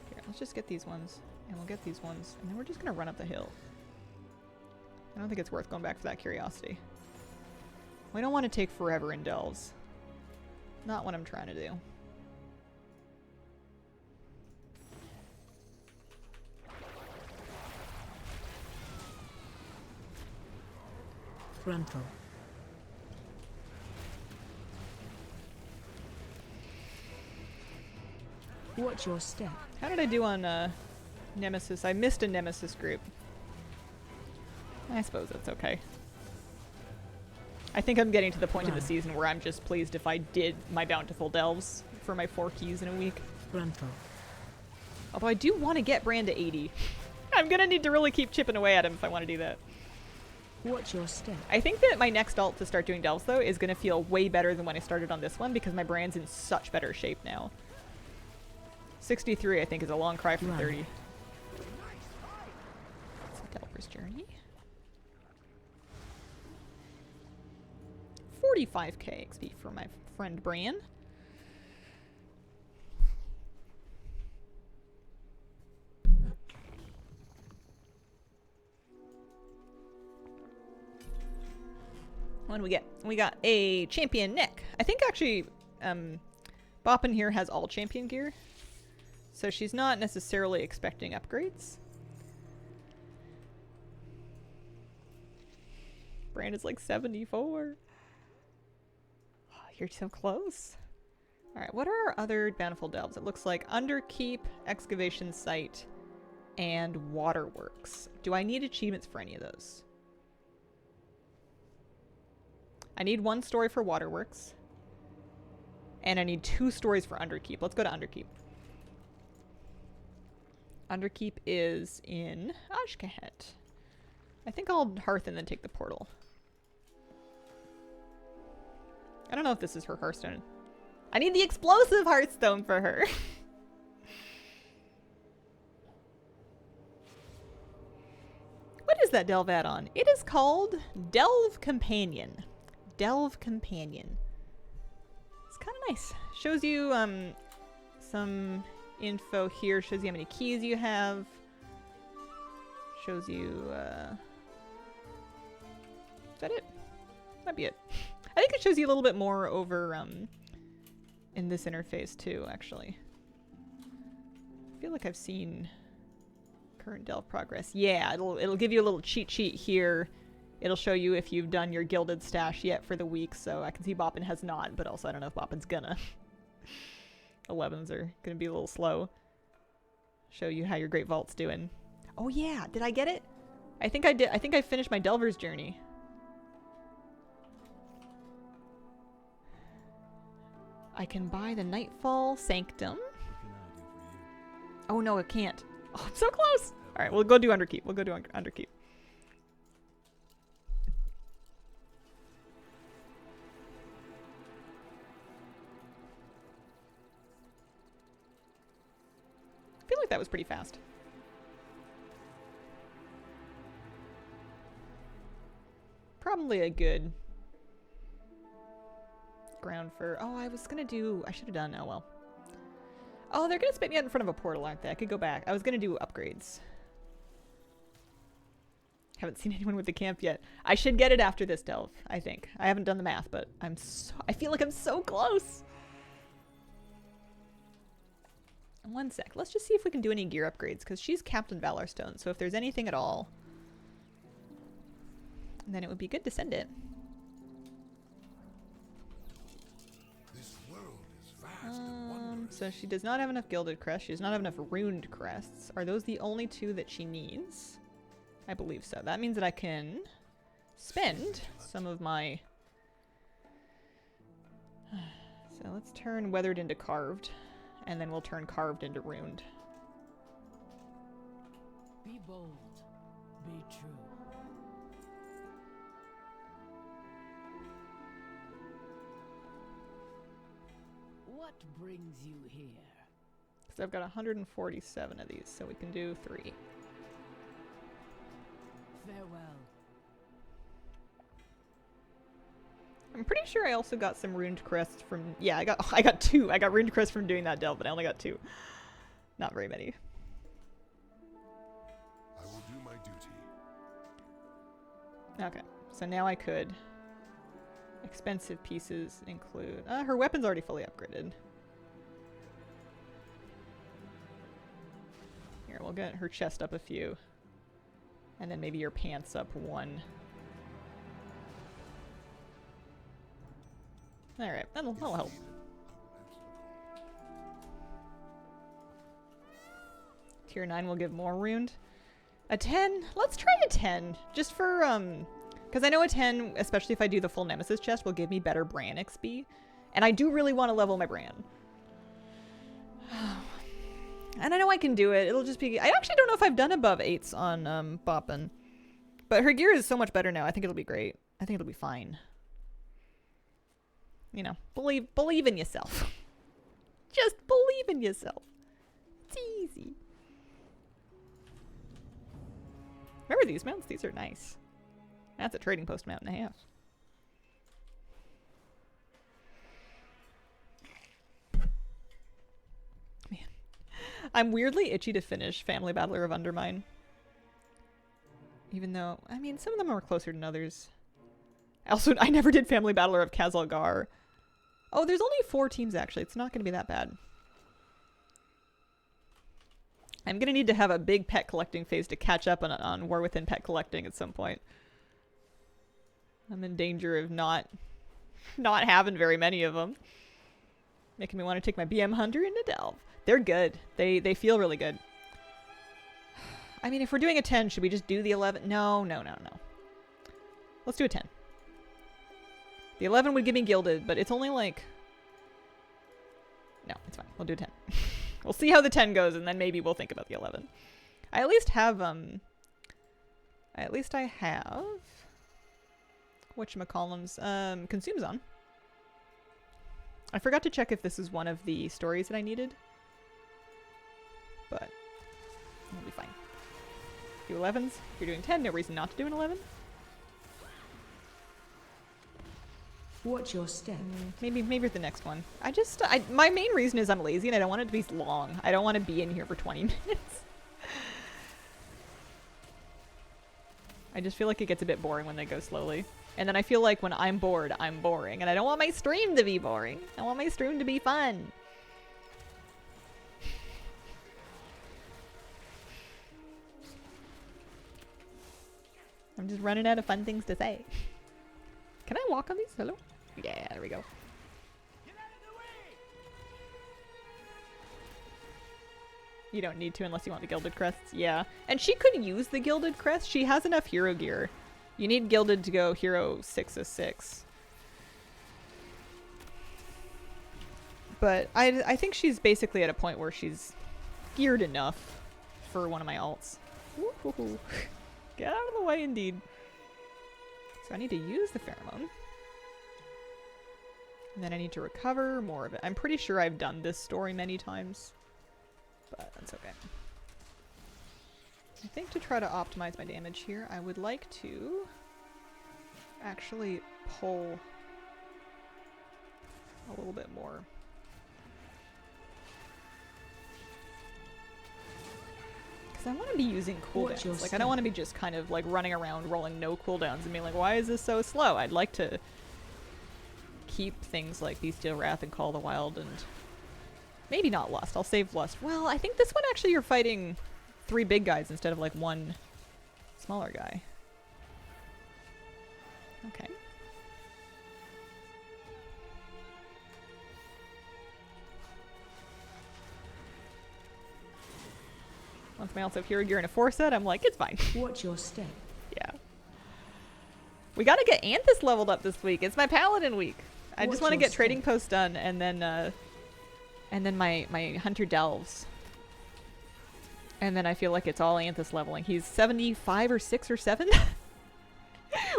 Here, let's just get these ones. And we'll get these ones. And then we're just gonna run up the hill. I don't think it's worth going back for that curiosity. We don't want to take forever in delves. Not what I'm trying to do. Frontal. Watch your step. How did I do on Nemesis? I missed a Nemesis group. I suppose that's okay. I think I'm getting to the point of the season where I'm just pleased if I did my bountiful delves for my 4 keys in a week. Frontal. Although I do want to get Bran to 80. I'm gonna need to really keep chipping away at him if I want to do that. Watch your step. I think that my next alt to start doing delves, though, is gonna feel way better than when I started on this one because my Bran's in such better shape now. 63, I think, is a long cry from 30. It's a Delver's Journey. 45k XP for my friend Bran. What do we get? We got a champion neck. I think actually Boppin here has all champion gear. So she's not necessarily expecting upgrades. Bran is like 74. Oh, you're so close. Alright, what are our other bountiful delves? It looks like Underkeep, Excavation Site, and Waterworks. Do I need achievements for any of those? I need 1 story for Waterworks. And I need 2 stories for Underkeep. Let's go to Underkeep. Underkeep is in Ashkahet. I think I'll hearth and then take the portal. I don't know if this is her hearthstone. I need the explosive hearthstone for her. What is that delve add-on? It is called Delve Companion. Delve Companion. It's kind of nice. Shows you some info here. Shows you how many keys you have. Shows you is that it? Might be it. I think it shows you a little bit more over in this interface too, actually. I feel like I've seen current delve progress. Yeah, it'll give you a little cheat sheet here. It'll show you if you've done your gilded stash yet for the week, so I can see Boppin has not, but also I don't know if Boppin's gonna. 11s are gonna be a little slow. Show you how your Great Vault's doing. Oh yeah, did I get it? I think I did. I think I finished my Delver's Journey. I can buy the Nightfall Sanctum. Oh no, I can't. Oh, I'm so close. All right, we'll go do Underkeep. We'll go do Underkeep. I feel like that was pretty fast. Probably a good ground for... Oh, I was gonna do... I should have done... Oh, well. Oh, they're gonna spit me out in front of a portal, aren't they? I could go back. I was gonna do upgrades. Haven't seen anyone with the camp yet. I should get it after this delve, I think. I haven't done the math, but I feel like I'm so close. 1 sec. Let's just see if we can do any gear upgrades, because she's Captain Valorstone, so if there's anything at all, then it would be good to send it. So she does not have enough gilded crests. She does not have enough runed crests. Are those the only two that she needs? I believe so. That means that I can spend some of my... So let's turn weathered into carved, and then we'll turn carved into runed. Be bold. Be true. What brings you here? Because I've got 147 of these, so we can do 3. Farewell. I'm pretty sure I also got some runed crests from... Yeah, I got 2. I got runed crests from doing that delve, but I only got 2. Not very many. I will do my duty. Okay, so now I could... Expensive pieces include... her weapon's already fully upgraded. Here, we'll get her chest up a few. And then maybe your pants up 1. Alright, that'll help. Tier 9 will give more runed. A 10? Let's try a 10. Just for, because I know a 10, especially if I do the full Nemesis chest, will give me better Bran XP. And I do really want to level my Bran. And I know I can do it. It'll just be... I actually don't know if I've done above 8s on Boppin. But her gear is so much better now. I think it'll be great. I think it'll be fine. You know, believe in yourself. Just believe in yourself. It's easy. Remember these mounts? These are nice. That's a trading post mount and a half. Man. I'm weirdly itchy to finish Family Battler of Undermine. Even though, I mean, some of them are closer than others. Also, I never did Family Battler of Kazalgar. Oh, there's only 4 teams, actually. It's not going to be that bad. I'm going to need to have a big pet collecting phase to catch up on War Within pet collecting at some point. I'm in danger of not having very many of them. Making me want to take my BM Hunter into Delve. They're good. They feel really good. I mean, if we're doing a 10, should we just do the 11? No. Let's do a 10. The 11 would give me gilded, but it's only like... No, it's fine. We'll do 10. We'll see how the 10 goes, and then maybe we'll think about the 11. I at least have, I have... Whatchamacallums? Consumes on. I forgot to check if this is one of the stories that I needed. But... It'll be fine. Do 11s. If you're doing 10, no reason not to do an 11. Watch your step. Maybe the next one. My main reason is I'm lazy and I don't want it to be long. I don't want to be in here for 20 minutes. I just feel like it gets a bit boring when they go slowly. And then I feel like when I'm bored, I'm boring. And I don't want my stream to be boring. I want my stream to be fun. I'm just running out of fun things to say. Can I walk on these? Hello? Yeah, there we go. Get out of the way! You don't need to unless you want the gilded crests. Yeah. And she could use the gilded crest. She has enough hero gear. You need gilded to go hero 6/6. But I think she's basically at a point where she's geared enough for one of my alts. Woo-hoo-hoo. Get out of the way, indeed. So I need to use the pheromone. And then I need to recover more of it. I'm pretty sure I've done this story many times. But that's okay. I think to try to optimize my damage here, I would like to actually pull a little bit more. Because I want to be using cooldowns. Like, I don't want to be just kind of like running around rolling no cooldowns and being like, why is this so slow? I'd like to keep things like Bestial Wrath and Call of the Wild and maybe not Lust. I'll save Lust. Well, I think this one actually you're fighting 3 big guys instead of like 1 smaller guy. Okay. Once my also hero gear in a 4 set, I'm like, it's fine. Watch your step. Yeah. We gotta get Anthus leveled up this week. It's my paladin week. I just want to get trading posts done, and then my hunter delves. And then I feel like it's all Anthus leveling. He's 75 or 6 or 7.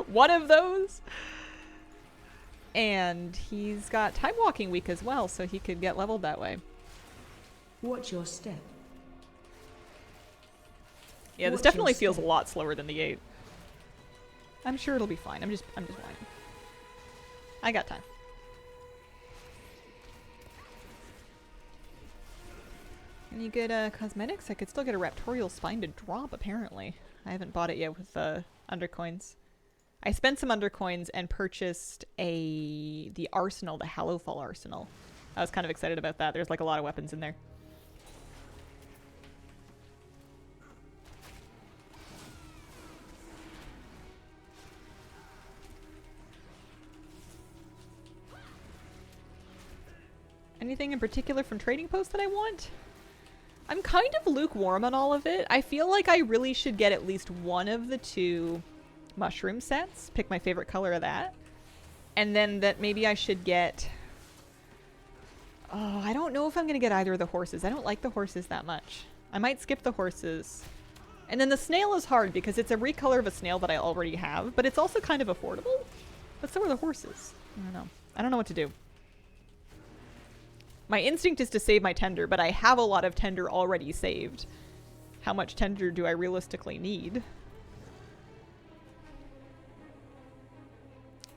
One of those. And he's got time walking week as well, so he could get leveled that way. Watch your step. Yeah, this definitely feels a lot slower than the 8. I'm sure it'll be fine. I'm just whining. I got time. Any good cosmetics? I could still get a Raptorial Spine to drop, apparently. I haven't bought it yet with Undercoins. I spent some Undercoins and purchased the Arsenal, the Hallowfall Arsenal. I was kind of excited about that. There's like a lot of weapons in there. Anything in particular from Trading Post that I want? I'm kind of lukewarm on all of it. I feel like I really should get at least one of the 2 mushroom sets. Pick my favorite color of that. And then that maybe I should get... Oh, I don't know if I'm going to get either of the horses. I don't like the horses that much. I might skip the horses. And then the snail is hard because it's a recolor of a snail that I already have, but it's also kind of affordable. But so are the horses. I don't know. I don't know what to do. My instinct is to save my tender, but I have a lot of tender already saved. How much tender do I realistically need?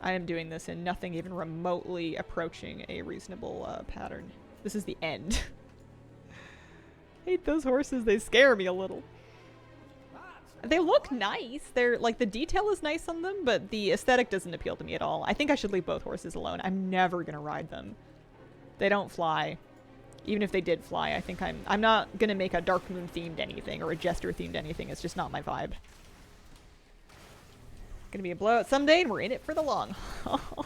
I am doing this in nothing even remotely approaching a reasonable pattern. This is the end. I hate those horses. They scare me a little. They look nice. They're like, the detail is nice on them, but the aesthetic doesn't appeal to me at all. I think I should leave both horses alone. I'm never gonna ride them. They don't fly. Even if they did fly, I think I'm not gonna make a Dark Moon themed anything or a Jester themed anything. It's just not my vibe. Gonna be a blowout someday, and we're in it for the long haul.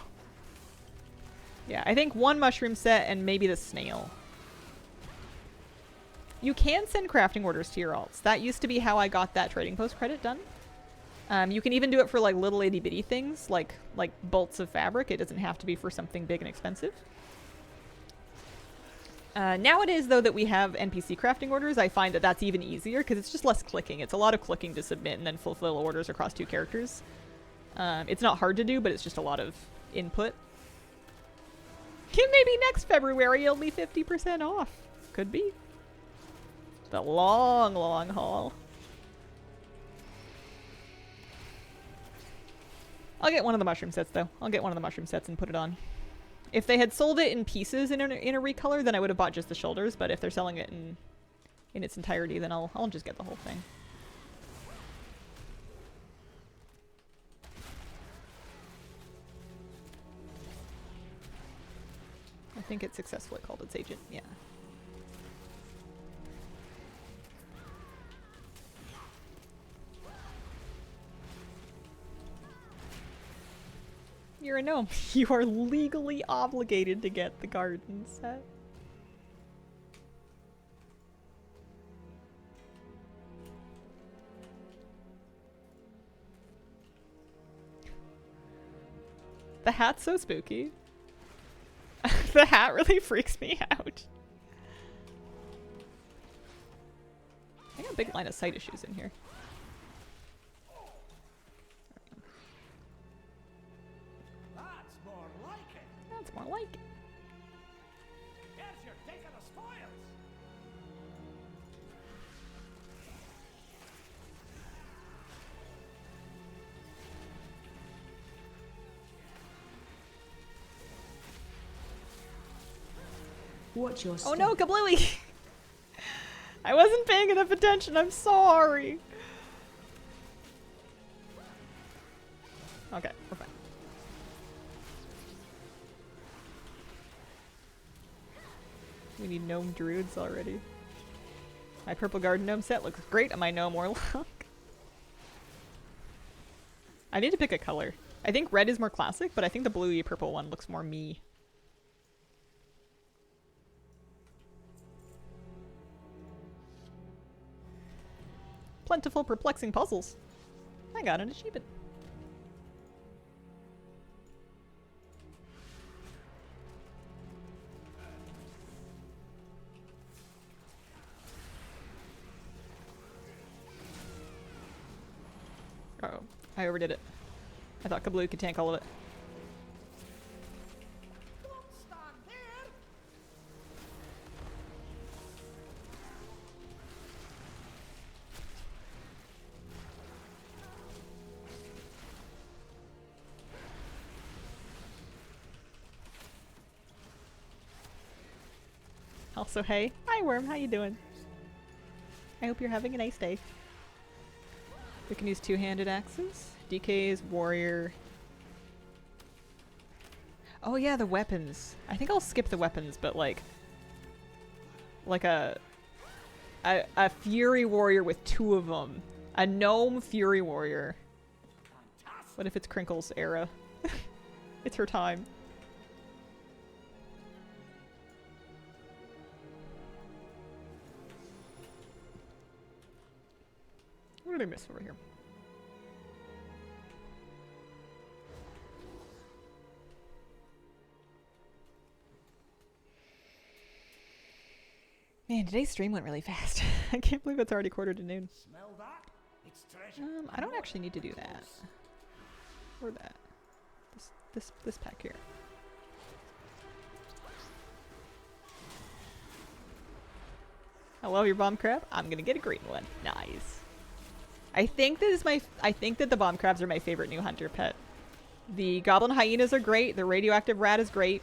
Yeah, I think 1 mushroom set and maybe the snail. You can send crafting orders to your alts. That used to be how I got that trading post credit done. You can even do it for like little itty bitty things, like bolts of fabric. It doesn't have to be for something big and expensive. Nowadays, though, that we have NPC crafting orders, I find that that's even easier because it's just less clicking. It's a lot of clicking to submit and then fulfill orders across 2 characters. It's not hard to do, but it's just a lot of input. Maybe next February it'll be 50% off. Could be. The long, long haul. I'll get one of the mushroom sets, though. I'll get one of the mushroom sets and put it on. If they had sold it in pieces in a recolor, then I would have bought just the shoulders, but if they're selling it in its entirety, then I'll just get the whole thing. I think it successfully called its agent, yeah. You're a gnome. You are legally obligated to get the garden set. The hat's so spooky. The hat really freaks me out. I got a big line of sight issues in here. That's more like it. Here's your take of the spoils. Watch your step. Oh no, Kablooey! I wasn't paying enough attention, I'm sorry. Okay, we're fine. We need gnome druids already. My purple garden gnome set looks great on my gnome warlock. I need to pick a color. I think red is more classic, but I think the bluey purple one looks more me. Plentiful, perplexing puzzles. I got an achievement. Uh-oh, I overdid it. I thought Kablooey could tank all of it. Also, hey. Hi, Worm. How you doing? I hope you're having a nice day. We can use two-handed axes. DK's warrior. Oh yeah, the weapons. I think I'll skip the weapons, but like a fury warrior with two of them. A gnome fury warrior. What if it's Crinkle's era? It's her time. What did I miss over here? Man, today's stream went really fast. I can't believe it's already quarter to noon. Smell that? It's treasure. I don't actually need to do that. Or that. This pack here. I love your bomb crab. I'm gonna get a green one. Nice. I think that the bomb crabs are my favorite new hunter pet. The goblin hyenas are great. The radioactive rat is great.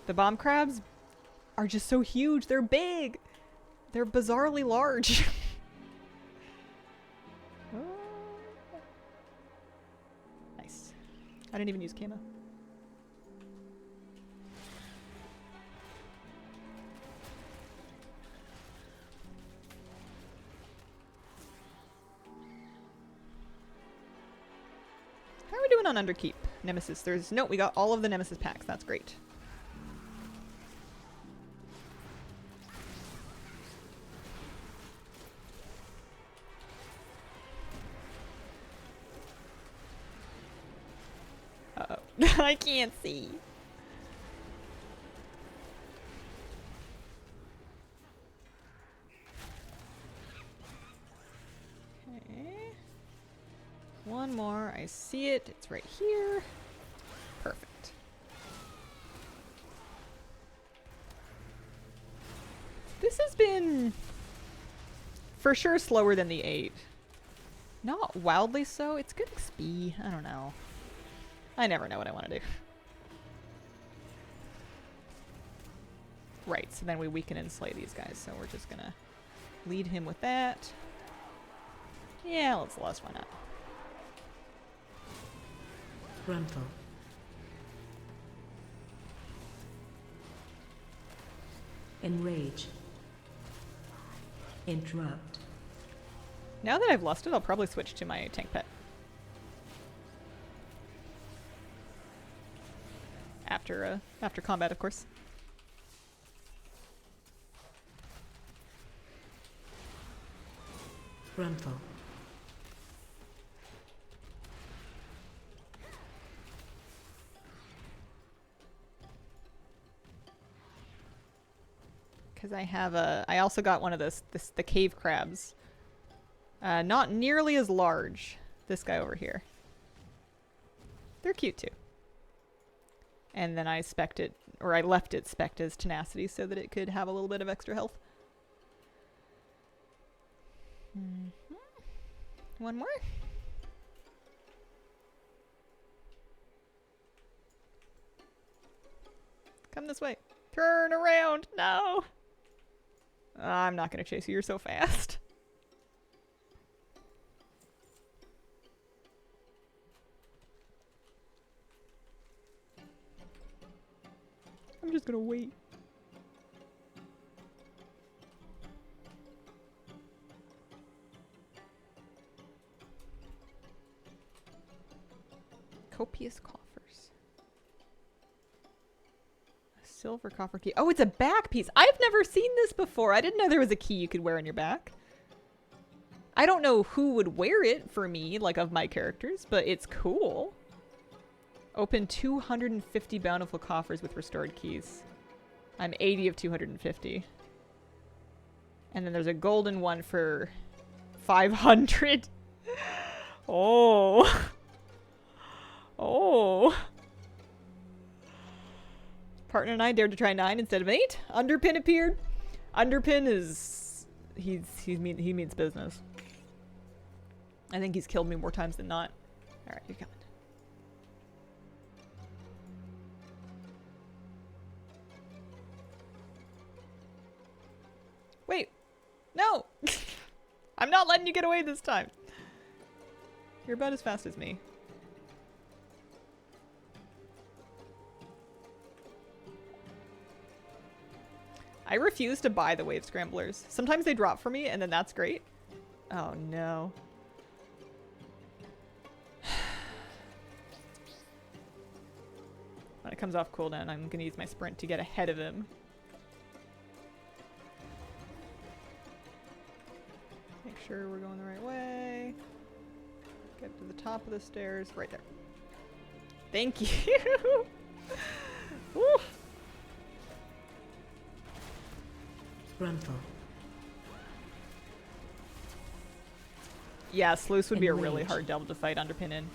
The bomb crabs are just so huge. They're big. They're bizarrely large. Nice. I didn't even use camo. How are we doing on Underkeep? Nemesis. Nope, we got all of the Nemesis packs. That's great. Uh-oh. I can't see. Okay. One more. I see it. It's right here. Perfect. This has been for sure slower than the 8. Not wildly so. It's good XP. I don't know. I never know what I want to do. Right, so then we weaken and slay these guys, so we're just gonna lead him with that. Yeah, let's last one out. Gruntle. Enrage. Interrupt. Now that I've lost it, I'll probably switch to my tank pet. After combat, of course. Gruntle. Because I also got one of the cave crabs. Not nearly as large. This guy over here. They're cute too. And then I spec'd it, or I left it spec'd as tenacity so that it could have a little bit of extra health. One more. Come this way. Turn around. No. I'm not going to chase you. You're so fast. I'm just going to wait. Copious coffers. A silver coffer key. Oh, it's a back piece. I've never seen this before. I didn't know there was a key you could wear on your back. I don't know who would wear it for me, like of my characters, but it's cool. Open 250 bountiful coffers with restored keys. I'm 80 of 250. And then there's a golden one for 500. Oh. Oh. Partner and I dared to try 9 instead of 8. Underpin appeared. Underpin is... he means business. I think he's killed me more times than not. Alright, you're coming. Wait. No! I'm not letting you get away this time. You're about as fast as me. I refuse to buy the wave scramblers. Sometimes they drop for me and then that's great. Oh no. When it comes off cooldown, I'm gonna use my sprint to get ahead of him. Make sure we're going the right way. Get to the top of the stairs. Right there. Thank you! Woo. Gruntle. Yeah, Sluice would be a really Enrage. hard delve to fight Underpin in.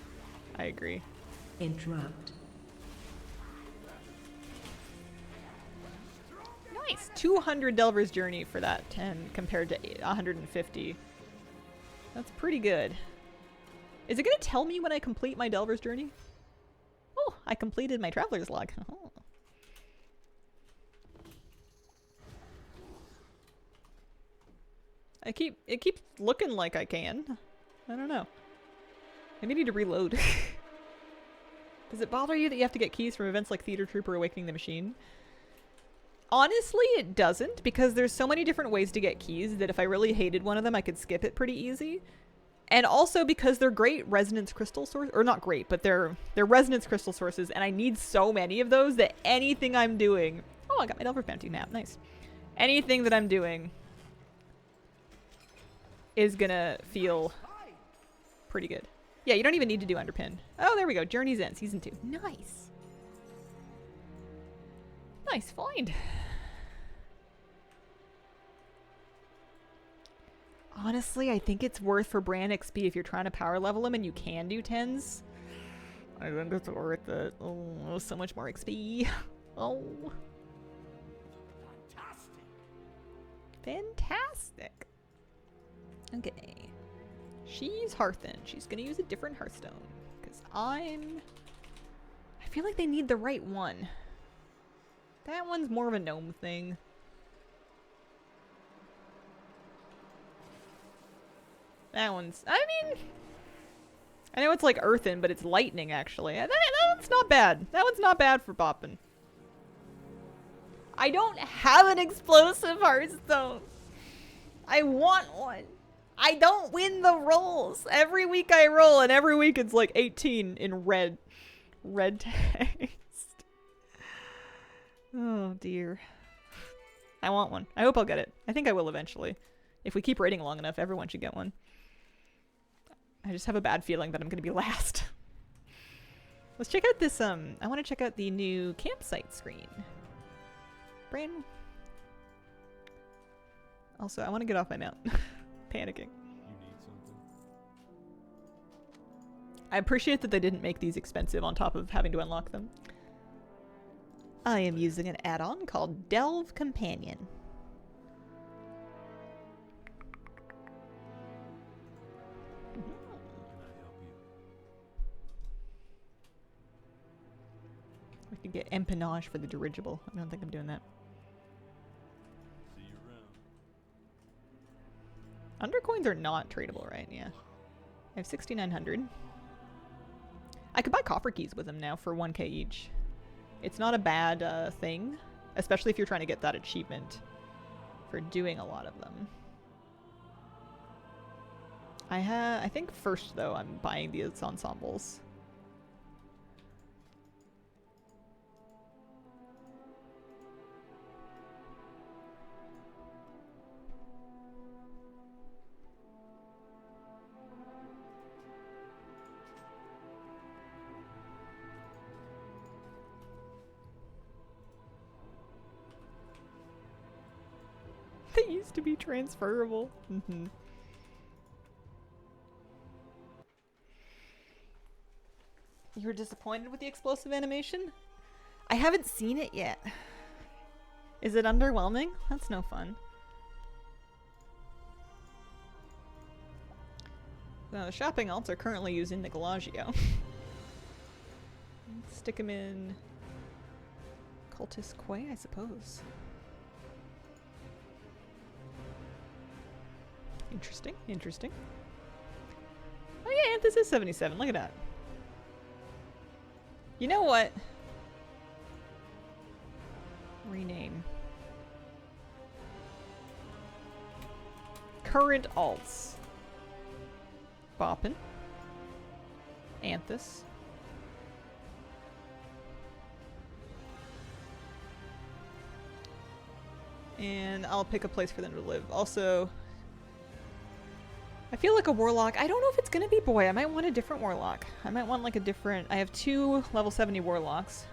I agree. Interrupt. Nice! 200 Delver's Journey for that 10 compared to 150. That's pretty good. Is it gonna tell me when I complete my Delver's Journey? Oh, I completed my Traveler's Log. Oh. It keeps looking like I can. I don't know. Maybe I need to reload. Does it bother you that you have to get keys from events like Theater Troop or Awakening the Machine? Honestly, it doesn't, because there's so many different ways to get keys that if I really hated one of them, I could skip it pretty easy. And also because they're great resonance crystal source, or not great, but they're resonance crystal sources, and I need so many of those that anything I'm doing... Oh, I got my Delver's Bounty map. Nice. Anything that I'm doing is gonna feel pretty good. Yeah, you don't even need to do Underpin. Oh, there we go. Journey's End, Season 2. Nice. Nice find. Honestly, I think it's worth for Brand XP if you're trying to power level him and you can do 10s. I think it's worth it. Oh, so much more XP. Oh. Fantastic. Okay. She's Hearthen. She's gonna use a different Hearthstone. Because I feel like they need the right one. That one's more of a gnome thing. That one's... I mean... I know it's like earthen, but it's lightning, actually. That one's not bad. That one's not bad for bopping. I don't have an explosive Hearthstone. I want one. I don't win the rolls. Every week I roll, and every week it's like 18 in red. Red text. Oh, dear. I want one. I hope I'll get it. I think I will eventually. If we keep raiding long enough, everyone should get one. I just have a bad feeling that I'm going to be last. Let's check out this, I want to check out the new campsite screen. Brand. Also, I want to get off my mount. Panicking. You need something? I appreciate that they didn't make these expensive on top of having to unlock them. I am using an add-on called Delve Companion. Can I help you? We could get empennage for the dirigible. I don't think I'm doing that. See you around. Undercoins are not tradable, right? Yeah. I have 6,900. I could buy copper keys with them now for 1k each. It's not a bad thing, especially if you're trying to get that achievement for doing a lot of them. I think first, though, I'm buying these ensembles. They used to be transferable. Mm-hmm. You were disappointed with the explosive animation? I haven't seen it yet. Is it underwhelming? That's no fun. The shopping alts are currently using the Galagio. Stick him in Cultist Quay, I suppose. Interesting, interesting. Oh yeah, this is 77. Look at that. You know what? Rename. Current alts. Boppin. Anthus. And I'll pick a place for them to live. Also, I feel like a warlock. I don't know if it's gonna be boy. I might want a different warlock. I might want like a different... I have 2 level 70 warlocks.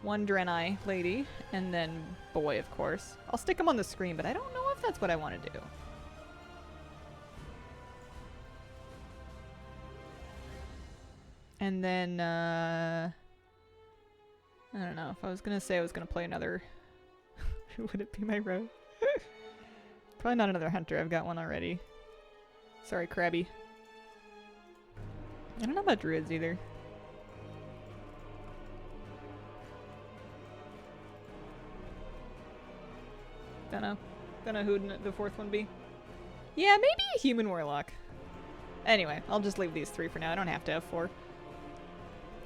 1 Draenei lady, and then boy, of course. I'll stick them on the screen, but I don't know if that's what I want to do. And then, I don't know. If I was gonna say I was gonna play another... Who would it be my rogue? Probably not another hunter. I've got one already. Sorry, Krabby. I don't know about druids either. Don't know. Don't know who'd the 4th one be. Yeah, maybe a human warlock. Anyway, I'll just leave these 3 for now. I don't have to have 4.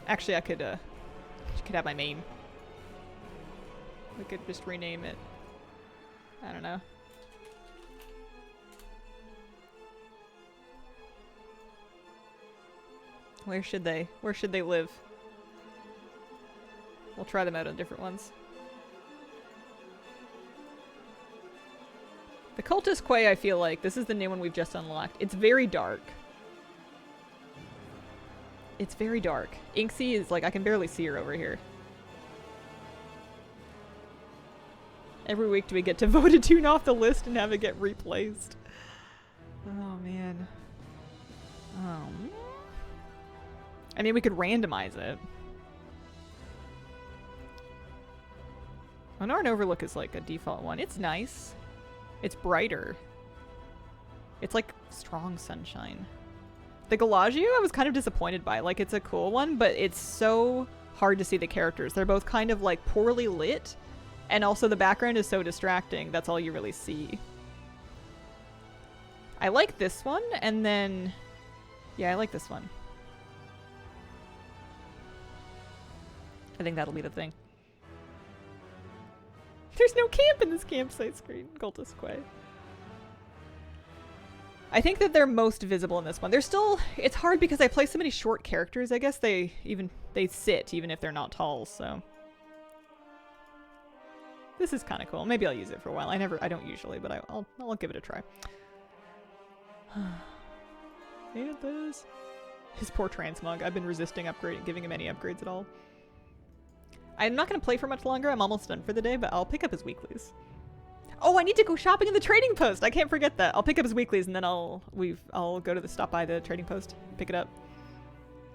Actually, I could have my main. We could just rename it. I don't know. Where should they live? We'll try them out on different ones. The Cultist Quay, I feel like, this is the new one we've just unlocked. It's very dark. It's very dark. Inksy is like, I can barely see her over here. Every week do we get to vote a tune off the list and have it get replaced. Oh man. I mean, we could randomize it. Onaran Overlook is like a default one. It's nice. It's brighter. It's like strong sunshine. The Galagio I was kind of disappointed by. Like, it's a cool one, but it's so hard to see the characters. They're both kind of like poorly lit, and also the background is so distracting. That's all you really see. I like this one, and then... Yeah, I like this one. I think that'll be the thing. There's no camp in this campsite screen. Cultist Quay. I think that they're most visible in this one. They're still... It's hard because I play so many short characters. I guess they sit even if they're not tall, so... This is kind of cool. Maybe I'll use it for a while. I don't usually, but I'll give it a try. Hated this. His poor transmog. I've been resisting giving him any upgrades at all. I'm not going to play for much longer. I'm almost done for the day, but I'll pick up his weeklies. Oh, I need to go shopping in the trading post. I can't forget that. I'll pick up his weeklies and then I'll go to stop by the trading post, pick it up.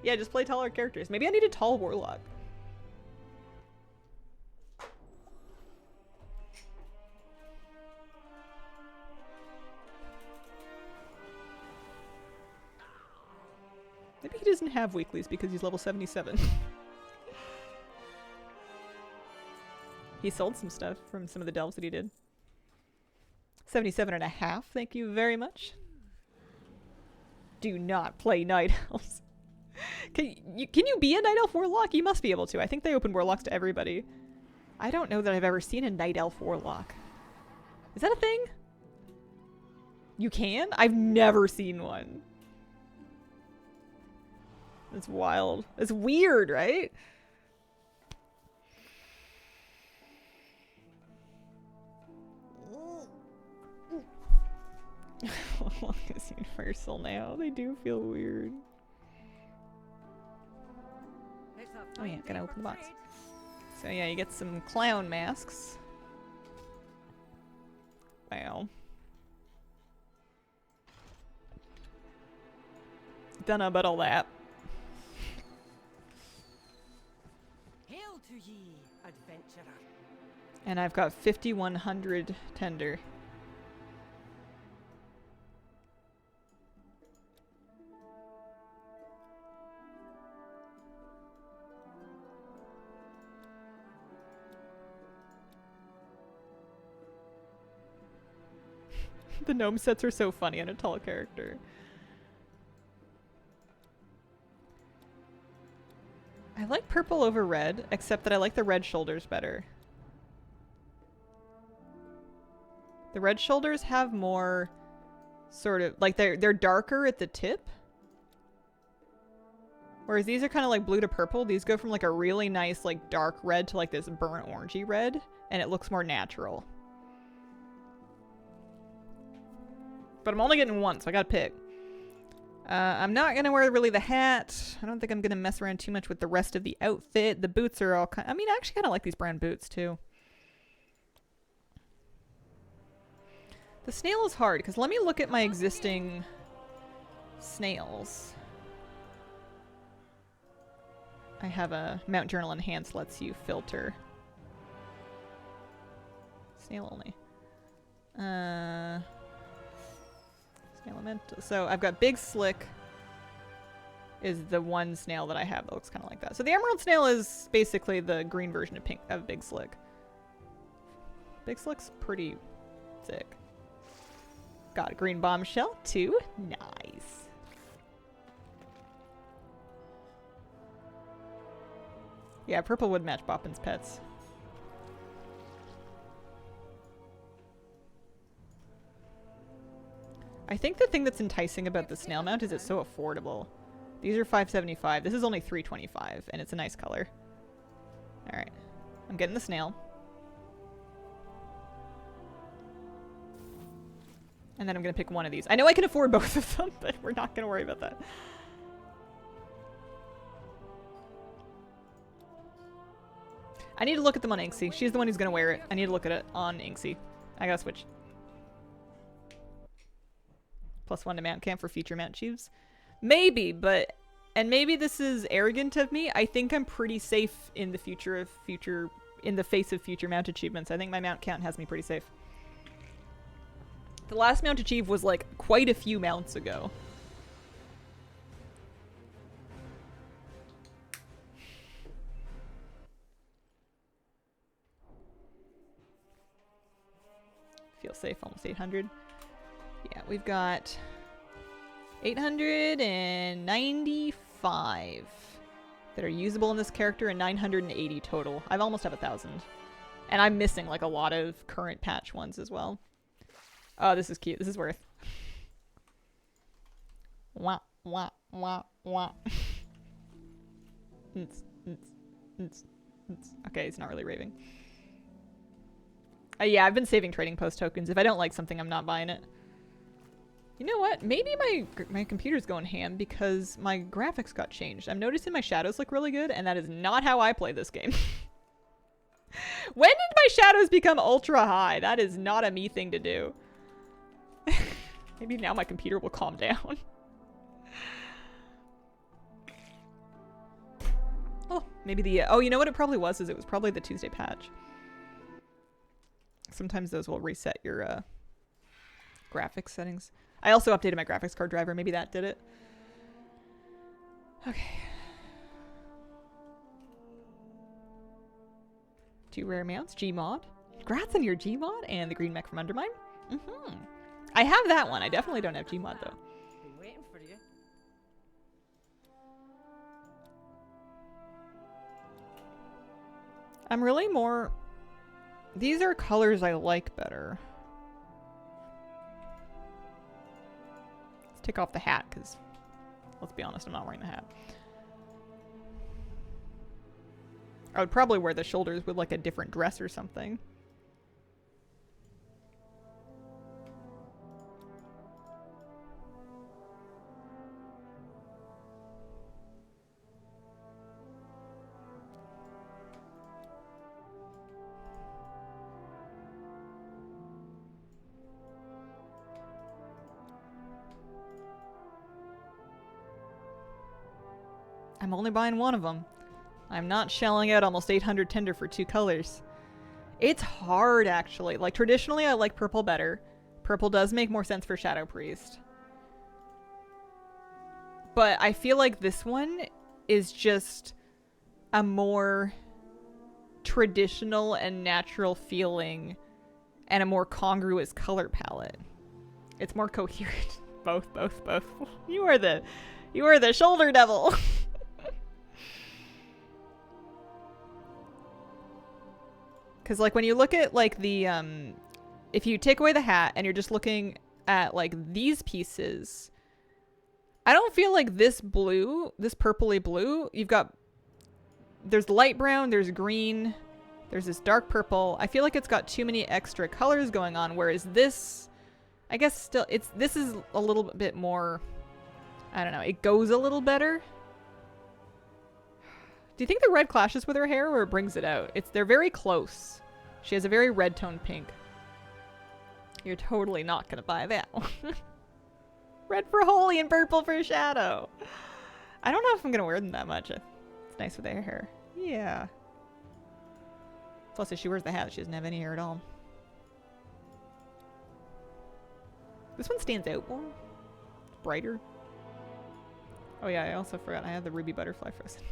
Yeah, just play taller characters. Maybe I need a tall warlock. Maybe he doesn't have weeklies because he's level 77. He sold some stuff from some of the delves that he did. 77.5, thank you very much. Do not play Night Elves. Can you be a Night Elf Warlock? You must be able to. I think they open Warlocks to everybody. I don't know that I've ever seen a Night Elf Warlock. Is that a thing? You can? I've never seen one. That's wild. It's weird, right? Warlock is universal now. They do feel weird. Oh yeah, gotta open the box. So yeah, you get some clown masks. Wow. Don't know about all that. Hail to ye, adventurer. And I've got 5,100 tender. The gnome sets are so funny on a tall character. I like purple over red, except that I like the red shoulders better. The red shoulders have more sort of like they're darker at the tip. Whereas these are kind of like blue to purple. These go from like a really nice like dark red to like this burnt orangey red, and it looks more natural. But I'm only getting one, so I gotta pick. I'm not gonna wear really the hat. I don't think I'm gonna mess around too much with the rest of the outfit. The boots are all kind. I mean, I actually kind of like these brown boots too. The snail is hard because let me look at my existing snails. I have a Mount Journal Enhanced lets you filter. Snail only. Elemental. So I've got Big Slick is the one snail that I have that looks kind of like that. So the Emerald Snail is basically the green version of Big Slick. Big Slick's pretty sick. Got a green bombshell too. Nice. Yeah, purple would match Boppin's pets. I think the thing that's enticing about the snail mount is it's so affordable. These are $5.75. This is only $3.25, and it's a nice color. All right, I'm getting the snail. And then I'm gonna pick one of these. I know I can afford both of them, but we're not gonna worry about that. I need to look at them on Inksy. She's the one who's gonna wear it. I need to look at it on Inksy. I gotta switch. +1 to mount camp for future mount chiefs. Maybe, but... And maybe this is arrogant of me. I think I'm pretty safe in the in the face of future mount achievements. I think my mount count has me pretty safe. The last mount achieve was like quite a few mounts ago. Feel safe, almost 800. Yeah, we've got 895 that are usable in this character and 980 total. I almost have 1,000. And I'm missing like a lot of current patch ones as well. Oh, this is cute. This is worth. Wah, wah, wah, wah. Okay, it's not really raving. Yeah, I've been saving trading post tokens. If I don't like something, I'm not buying it. You know what? Maybe my computer's going ham because my graphics got changed. I'm noticing my shadows look really good, and that is not how I play this game. When did my shadows become ultra high? That is not a me thing to do. Maybe now my computer will calm down. Oh, maybe the... oh, you know what it probably was? It was probably the Tuesday patch. Sometimes those will reset your graphics settings. I also updated my graphics card driver. Maybe that did it. Okay. 2 rare mounts. Gmod. Congrats on your Gmod and the green mech from Undermine. I have that one. I definitely don't have Gmod though. Been waiting for you. I'm really more... These are colors I like better. Let's take off the hat, because let's be honest, I'm not wearing the hat. I would probably wear the shoulders with like a different dress or something. I'm only buying one of them. I'm not shelling out almost 800 tinder for 2 colors. It's hard, actually. Like, traditionally, I like purple better. Purple does make more sense for Shadow Priest. But I feel like this one is just a more traditional and natural feeling and a more congruous color palette. It's more coherent. Both. You are the shoulder devil. Cause like when you look at like the if you take away the hat and you're just looking at like these pieces, I don't feel like this blue, this purpley blue, there's light brown, there's green, there's this dark purple. I feel like it's got too many extra colors going on, whereas this, I guess still, this is a little bit more, I don't know, it goes a little better. Do you think the red clashes with her hair or it brings it out? They're very close. She has a very red tone pink. You're totally not gonna buy that one. Red for Holy and purple for Shadow. I don't know if I'm gonna wear them that much. It's nice with their hair. Yeah. Plus if she wears the hat, she doesn't have any hair at all. This one stands out more. It's brighter. Oh yeah, I also forgot I had the ruby butterfly frozen.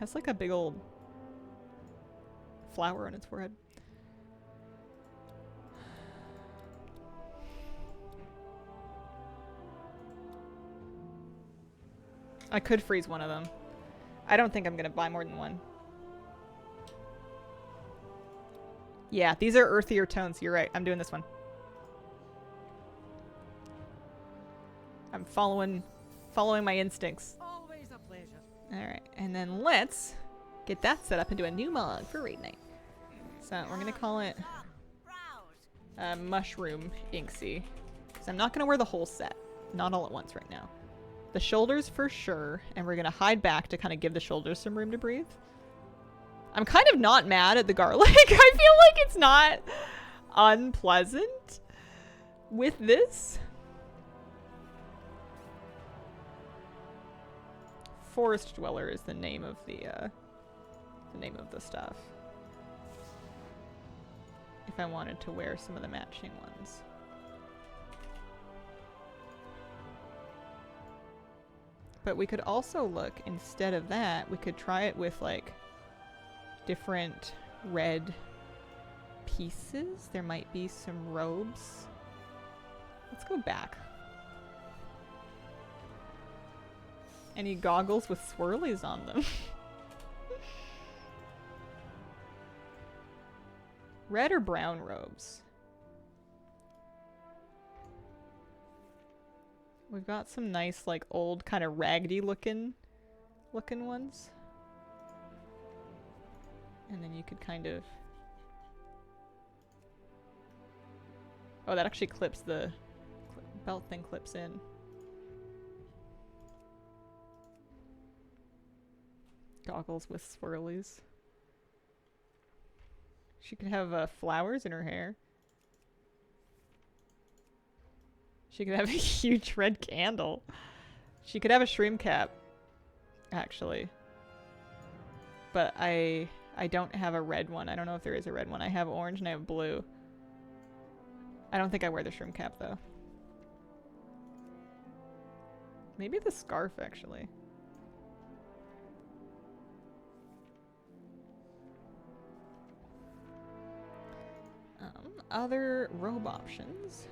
Has like a big old flower on its forehead. I could freeze one of them. I don't think I'm gonna buy more than one. Yeah, these are earthier tones. You're right. I'm doing this one. I'm following my instincts. Always a pleasure. Alright, and then let's get that set up into a new mug for raid night. So we're gonna call it Mushroom Inksy. Because I'm not gonna wear the whole set. Not all at once right now. The shoulders for sure, and we're gonna hide back to kind of give the shoulders some room to breathe. I'm kind of not mad at the garlic. I feel like it's not unpleasant with this. Forest Dweller is the name of the stuff. If I wanted to wear some of the matching ones. But we could also look, instead of that, we could try it with like different red pieces. There might be some robes. Let's go back. Any goggles with swirlies on them? Red or brown robes? We've got some nice, like, old, kind of raggedy looking ones. And then you could kind of... Oh, that actually clips the... belt thing clips in. Goggles with swirlies. She could have flowers in her hair. She could have a huge red candle. She could have a shroom cap, actually. But I don't have a red one. I don't know if there is a red one. I have orange and I have blue. I don't think I wear the shroom cap, though. Maybe the scarf, actually. Other robe options.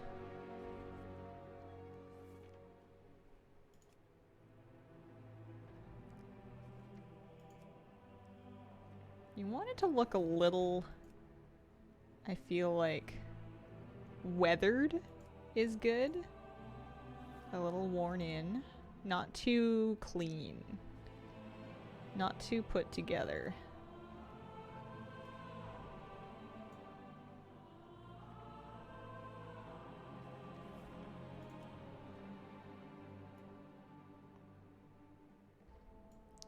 You want it to look a little, I feel like, weathered is good. A little worn in. Not too clean. Not too put together.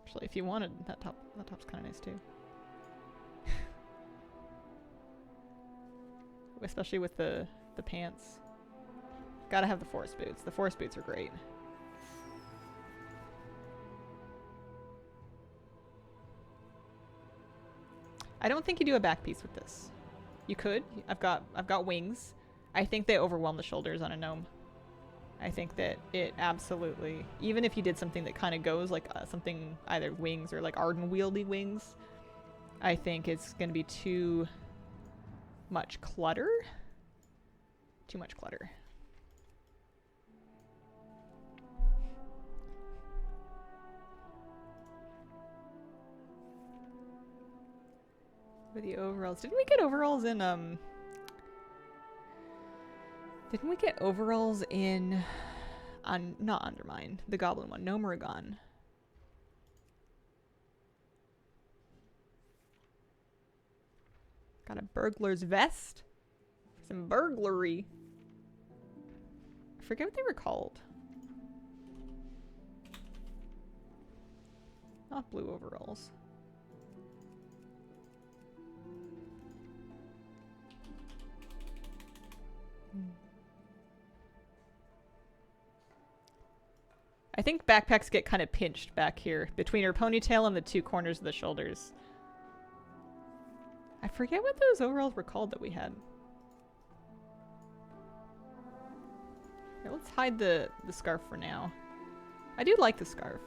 Actually, if you wanted that top's kind of nice too. Especially with the pants. Gotta have the forest boots. The forest boots are great. I don't think you do a back piece with this. You could. I've got wings. I think they overwhelm the shoulders on a gnome. I think that it absolutely, even if you did something that kind of goes like something either wings or like Arden wieldy wings, I think it's going to be too much clutter. Too much clutter. With the overalls. Didn't we get overalls in Didn't we get overalls in not Undermine, the goblin one, no Muragon. Got a burglar's vest. Some burglary. I forget what they were called. Not blue overalls. I think backpacks get kind of pinched back here between her ponytail and the two corners of the shoulders. I forget what those overalls were called that we had. Here, let's hide the scarf for now. I do like the scarf.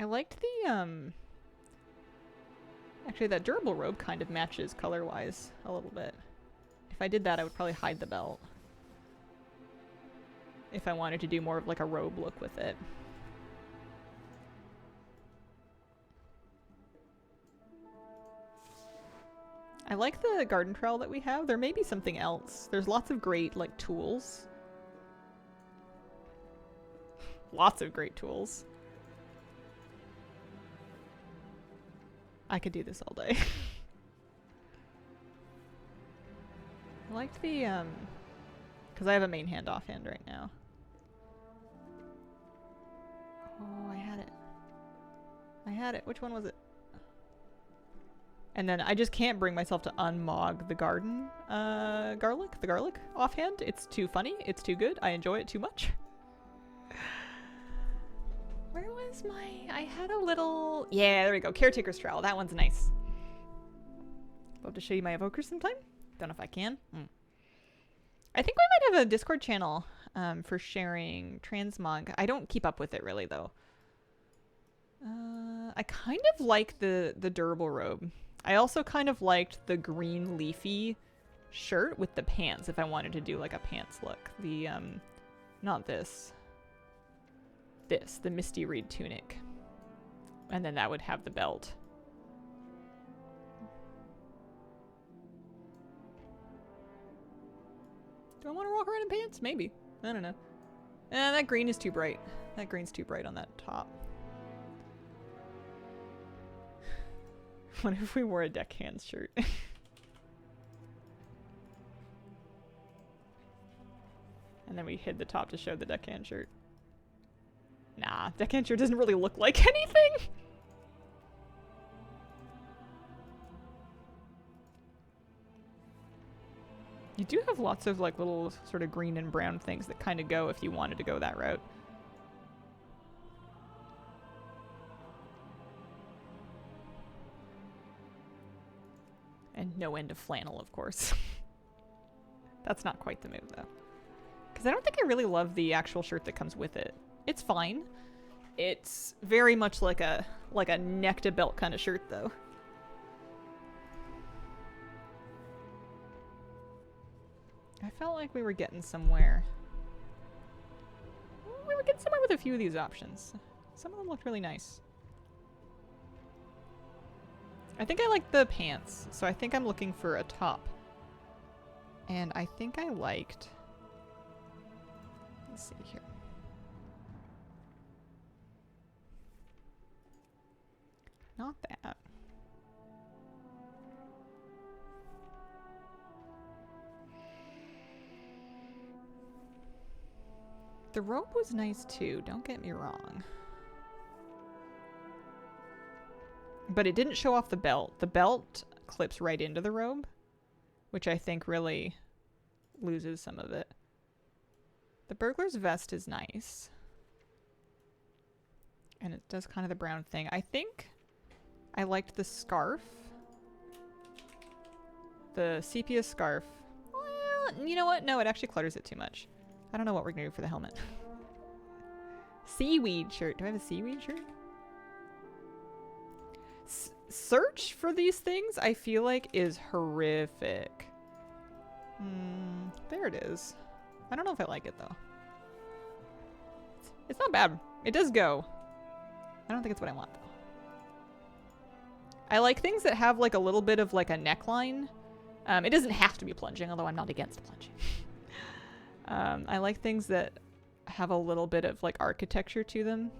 I liked the, actually that durable robe kind of matches color-wise a little bit. If I did that, I would probably hide the belt. If I wanted to do more of like a robe look with it. I like the garden trowel that we have. There may be something else. There's lots of great like tools. Lots of great tools. I could do this all day. I liked the because I have a main hand offhand right now. Oh, I had it. I had it. Which one was it? And then I just can't bring myself to unmog the garden garlic. The garlic offhand. It's too funny. It's too good. I enjoy it too much. Where was my... I had a little... Yeah, there we go. Caretaker's trowel. That one's nice. Love to show you my evoker sometime. Don't know if I can. I think we might have a Discord channel for sharing transmog. I don't keep up with it really though. I kind of like the durable robe. I also kind of liked the green leafy shirt with the pants if I wanted to do like a pants look. The not this. This, the Misty Reed tunic. And then that would have the belt. Do I want to walk around in pants? Maybe. I don't know. That green is too bright. That green's too bright on that top. What if we wore a deckhand shirt? And then we hid the top to show the deckhand shirt. Nah, deckhand shirt doesn't really look like anything. You do have lots of like little sort of green and brown things that kind of go if you wanted to go that route. And no end of flannel, of course. That's not quite the move though. Because I don't think I really love the actual shirt that comes with it. It's fine. It's very much like a neck to belt kind of shirt though. I felt like we were getting somewhere. We were getting somewhere with a few of these options. Some of them looked really nice. I think I like the pants, so I think I'm looking for a top. And I think I liked... Let's see here. Not that. The robe was nice too, don't get me wrong. But it didn't show off the belt. The belt clips right into the robe. which I think really loses some of it. The burglar's vest is nice. And it does kind of the brown thing. I think I liked the scarf. The sepia scarf. Well, you know what? No, it actually clutters it too much. I don't know what we're going to do for the helmet. Seaweed shirt. Do I have a seaweed shirt? Search for these things, I feel like, is horrific. There it is. I don't know if I like it, though. It's not bad. It does go. I don't think it's what I want, though. I like things that have, like, a little bit of, like, a neckline. It doesn't have to be plunging, although I'm not against plunging. I like things that have a little bit of, like, architecture to them.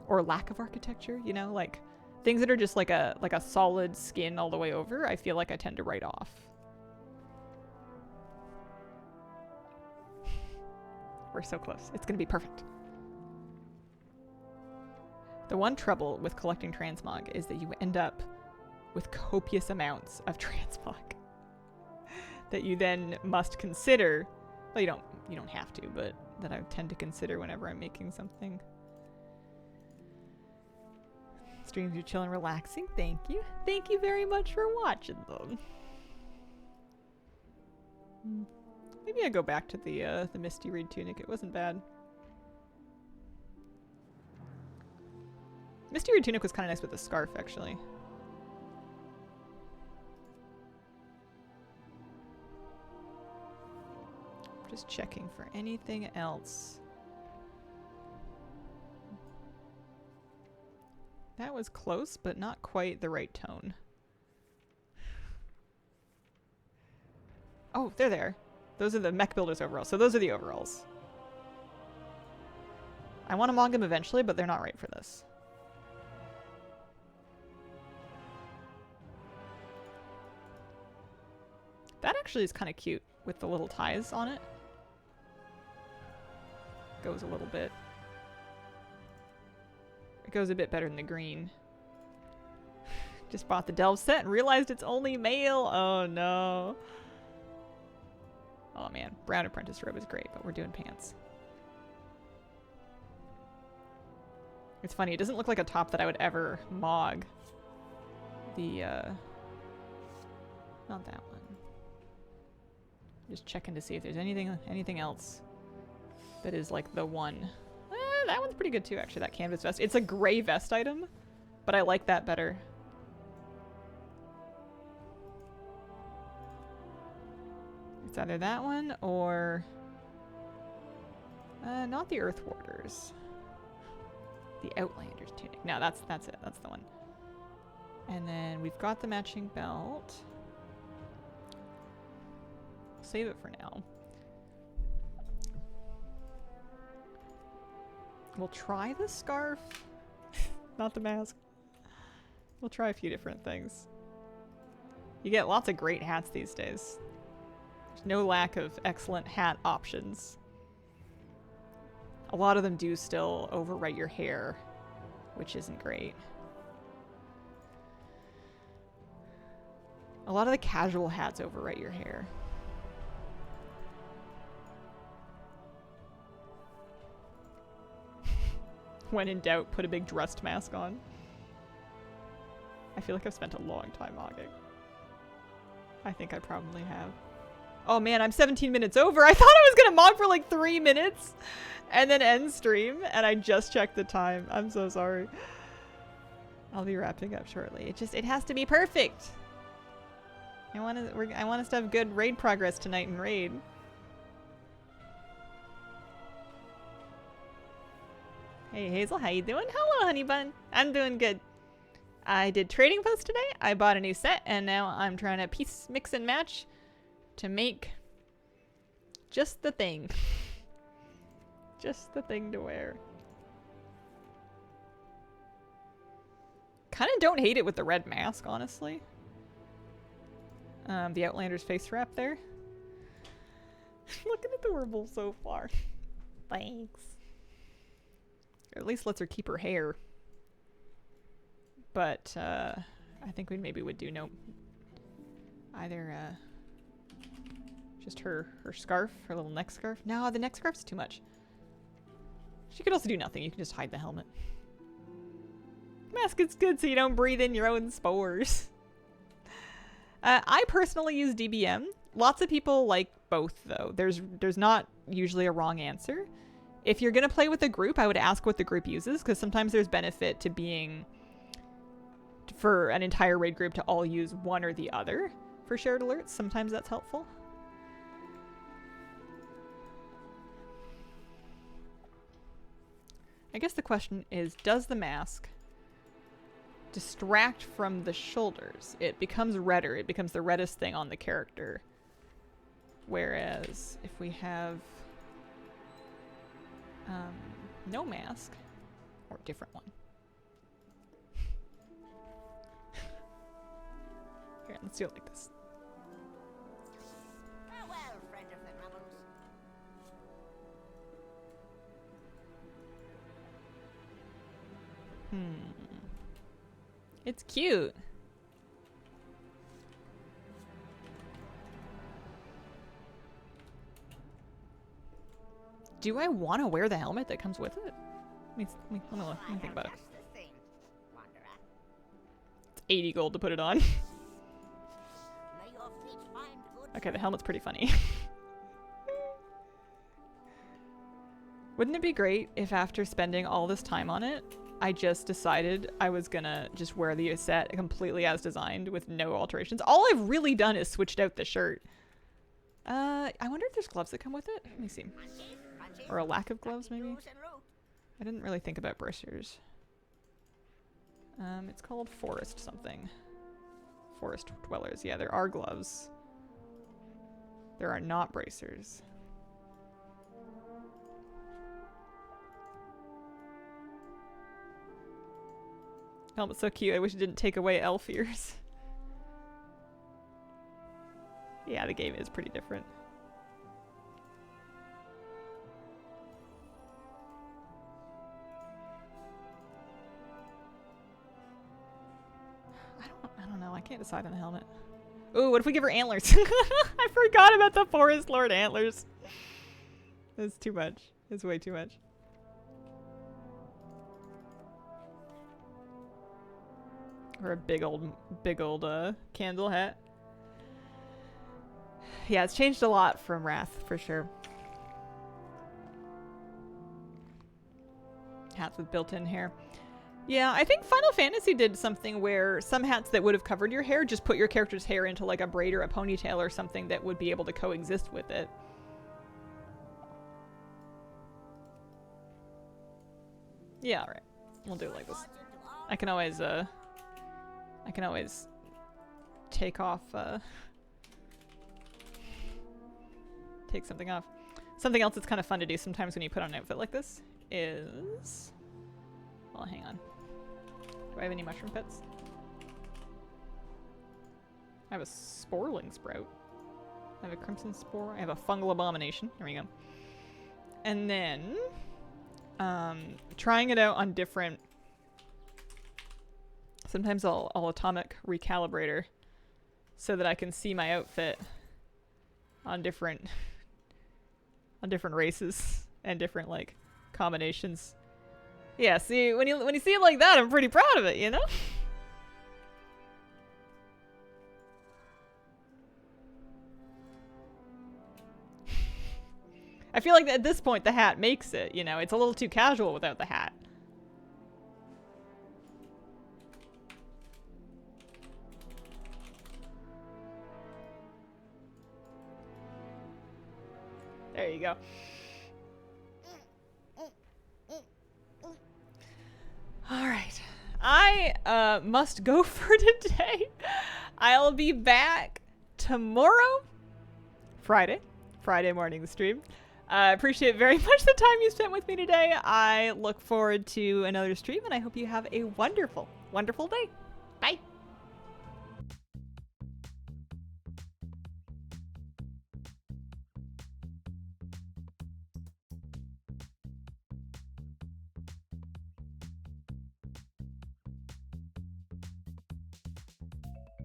Or lack of architecture, you know? Like, things that are just, like a solid skin all the way over, I feel like I tend to write off. We're so close. It's gonna be perfect. The one trouble with collecting transmog is that you end up with copious amounts of transmog that you then must consider. Well, you don't have to, but that I tend to consider whenever I'm making something. Streams you chill and relaxing. Thank you. Thank you very much for watching them. Maybe I go back to the Misty Reed tunic. It wasn't bad. Misty Reed tunic was kind of nice with the scarf, actually. Just checking for anything else. That was close, but not quite the right tone. Oh, they're there. Those are the mech builder's overalls. So those are the overalls. I want to mog them eventually, but they're not right for this. That actually is kind of cute with the little ties on it. Goes a little bit. It goes a bit better than the green. Just bought the Delve set and realized it's only male. Oh no. Oh man, brown apprentice robe is great, but we're doing pants. It's funny, it doesn't look like a top that I would ever mog. The, not that one. Just checking to see if there's anything else that is like the one. That one's pretty good too, actually, that canvas vest. It's a gray vest item, but I like that better. It's either that one or not the Earth Warders. The Outlander's tunic. No, that's it. That's the one. And then we've got the matching belt. Save it for now. We'll try the scarf. Not the mask. We'll try a few different things. You get lots of great hats these days. There's no lack of excellent hat options. A lot of them do still overwrite your hair, which isn't great. A lot of the casual hats overwrite your hair. When in doubt, put a big dressed mask on. I feel like I've spent a long time mogging. I think I probably have. Oh man, I'm 17 minutes over. I thought I was gonna mog for like 3 minutes and then end stream, and I just checked the time. I'm so sorry. I'll be wrapping up shortly. It has to be perfect. I want us to have good raid progress tonight in raid. Hey Hazel, how you doing? Hello, honey bun. I'm doing good. I did trading post today. I bought a new set, and now I'm trying to piece, mix, and match to make just the thing. Just the thing to wear. Kind of don't hate it with the red mask, honestly. The Outlander's face wrap there. Looking adorable so far. Thanks. Or at least lets her keep her hair. But I think we maybe would do either Just her scarf, her little neck scarf. No, the neck scarf's too much. She could also do nothing. You can just hide the helmet. Mask is good so you don't breathe in your own spores. I personally use DBM. Lots of people like both, though. There's not usually a wrong answer. If you're going to play with a group, I would ask what the group uses, because sometimes there's benefit to being... for an entire raid group to all use one or the other for shared alerts. Sometimes that's helpful. I guess the question is, does the mask distract from the shoulders? It becomes redder. It becomes the reddest thing on the character. Whereas if we have no mask, or a different one. Here, let's do it like this. Farewell, friend of the rebels. It's cute. Do I want to wear the helmet that comes with it? Let me think about it. Just the thing, wanderer. It's 80 gold to put it on. May your fleet find good. Okay, the helmet's pretty funny. Wouldn't it be great if after spending all this time on it, I just decided I was gonna just wear the set completely as designed with no alterations? All I've really done is switched out the shirt. I wonder if there's gloves that come with it. Let me see. Or a lack of gloves, maybe? I didn't really think about bracers. It's called Forest something. Forest Dwellers. Yeah, there are gloves. There are not bracers. Helmet's so cute. I wish it didn't take away elf ears. Yeah, the game is pretty different. I don't know. I can't decide on the helmet. Ooh, what if we give her antlers? I forgot about the Forest Lord antlers. That's too much. It's way too much. Or a big old candle hat. Yeah, it's changed a lot from Wrath, for sure. Hats with built-in hair. Yeah, I think Final Fantasy did something where some hats that would have covered your hair just put your character's hair into like a braid or a ponytail or something that would be able to coexist with it. Yeah, alright. We'll do it like this. I can always take off, take something off. Something else that's kind of fun to do sometimes when you put on an outfit like this is... Well, hang on. Do I have any mushroom pits? I have a sporling sprout. I have a crimson spore. I have a fungal abomination. There we go. And then, trying it out on different... Sometimes I'll atomic recalibrator so that I can see my outfit on different races and different like combinations. Yeah, see, when you see it like that, I'm pretty proud of it, you know? I feel like at this point the hat makes it, you know? It's a little too casual without the hat. There you go. All right. I must go for today. I'll be back tomorrow, Friday morning stream. I appreciate very much the time you spent with me today. I look forward to another stream, and I hope you have a wonderful, wonderful day. Bye.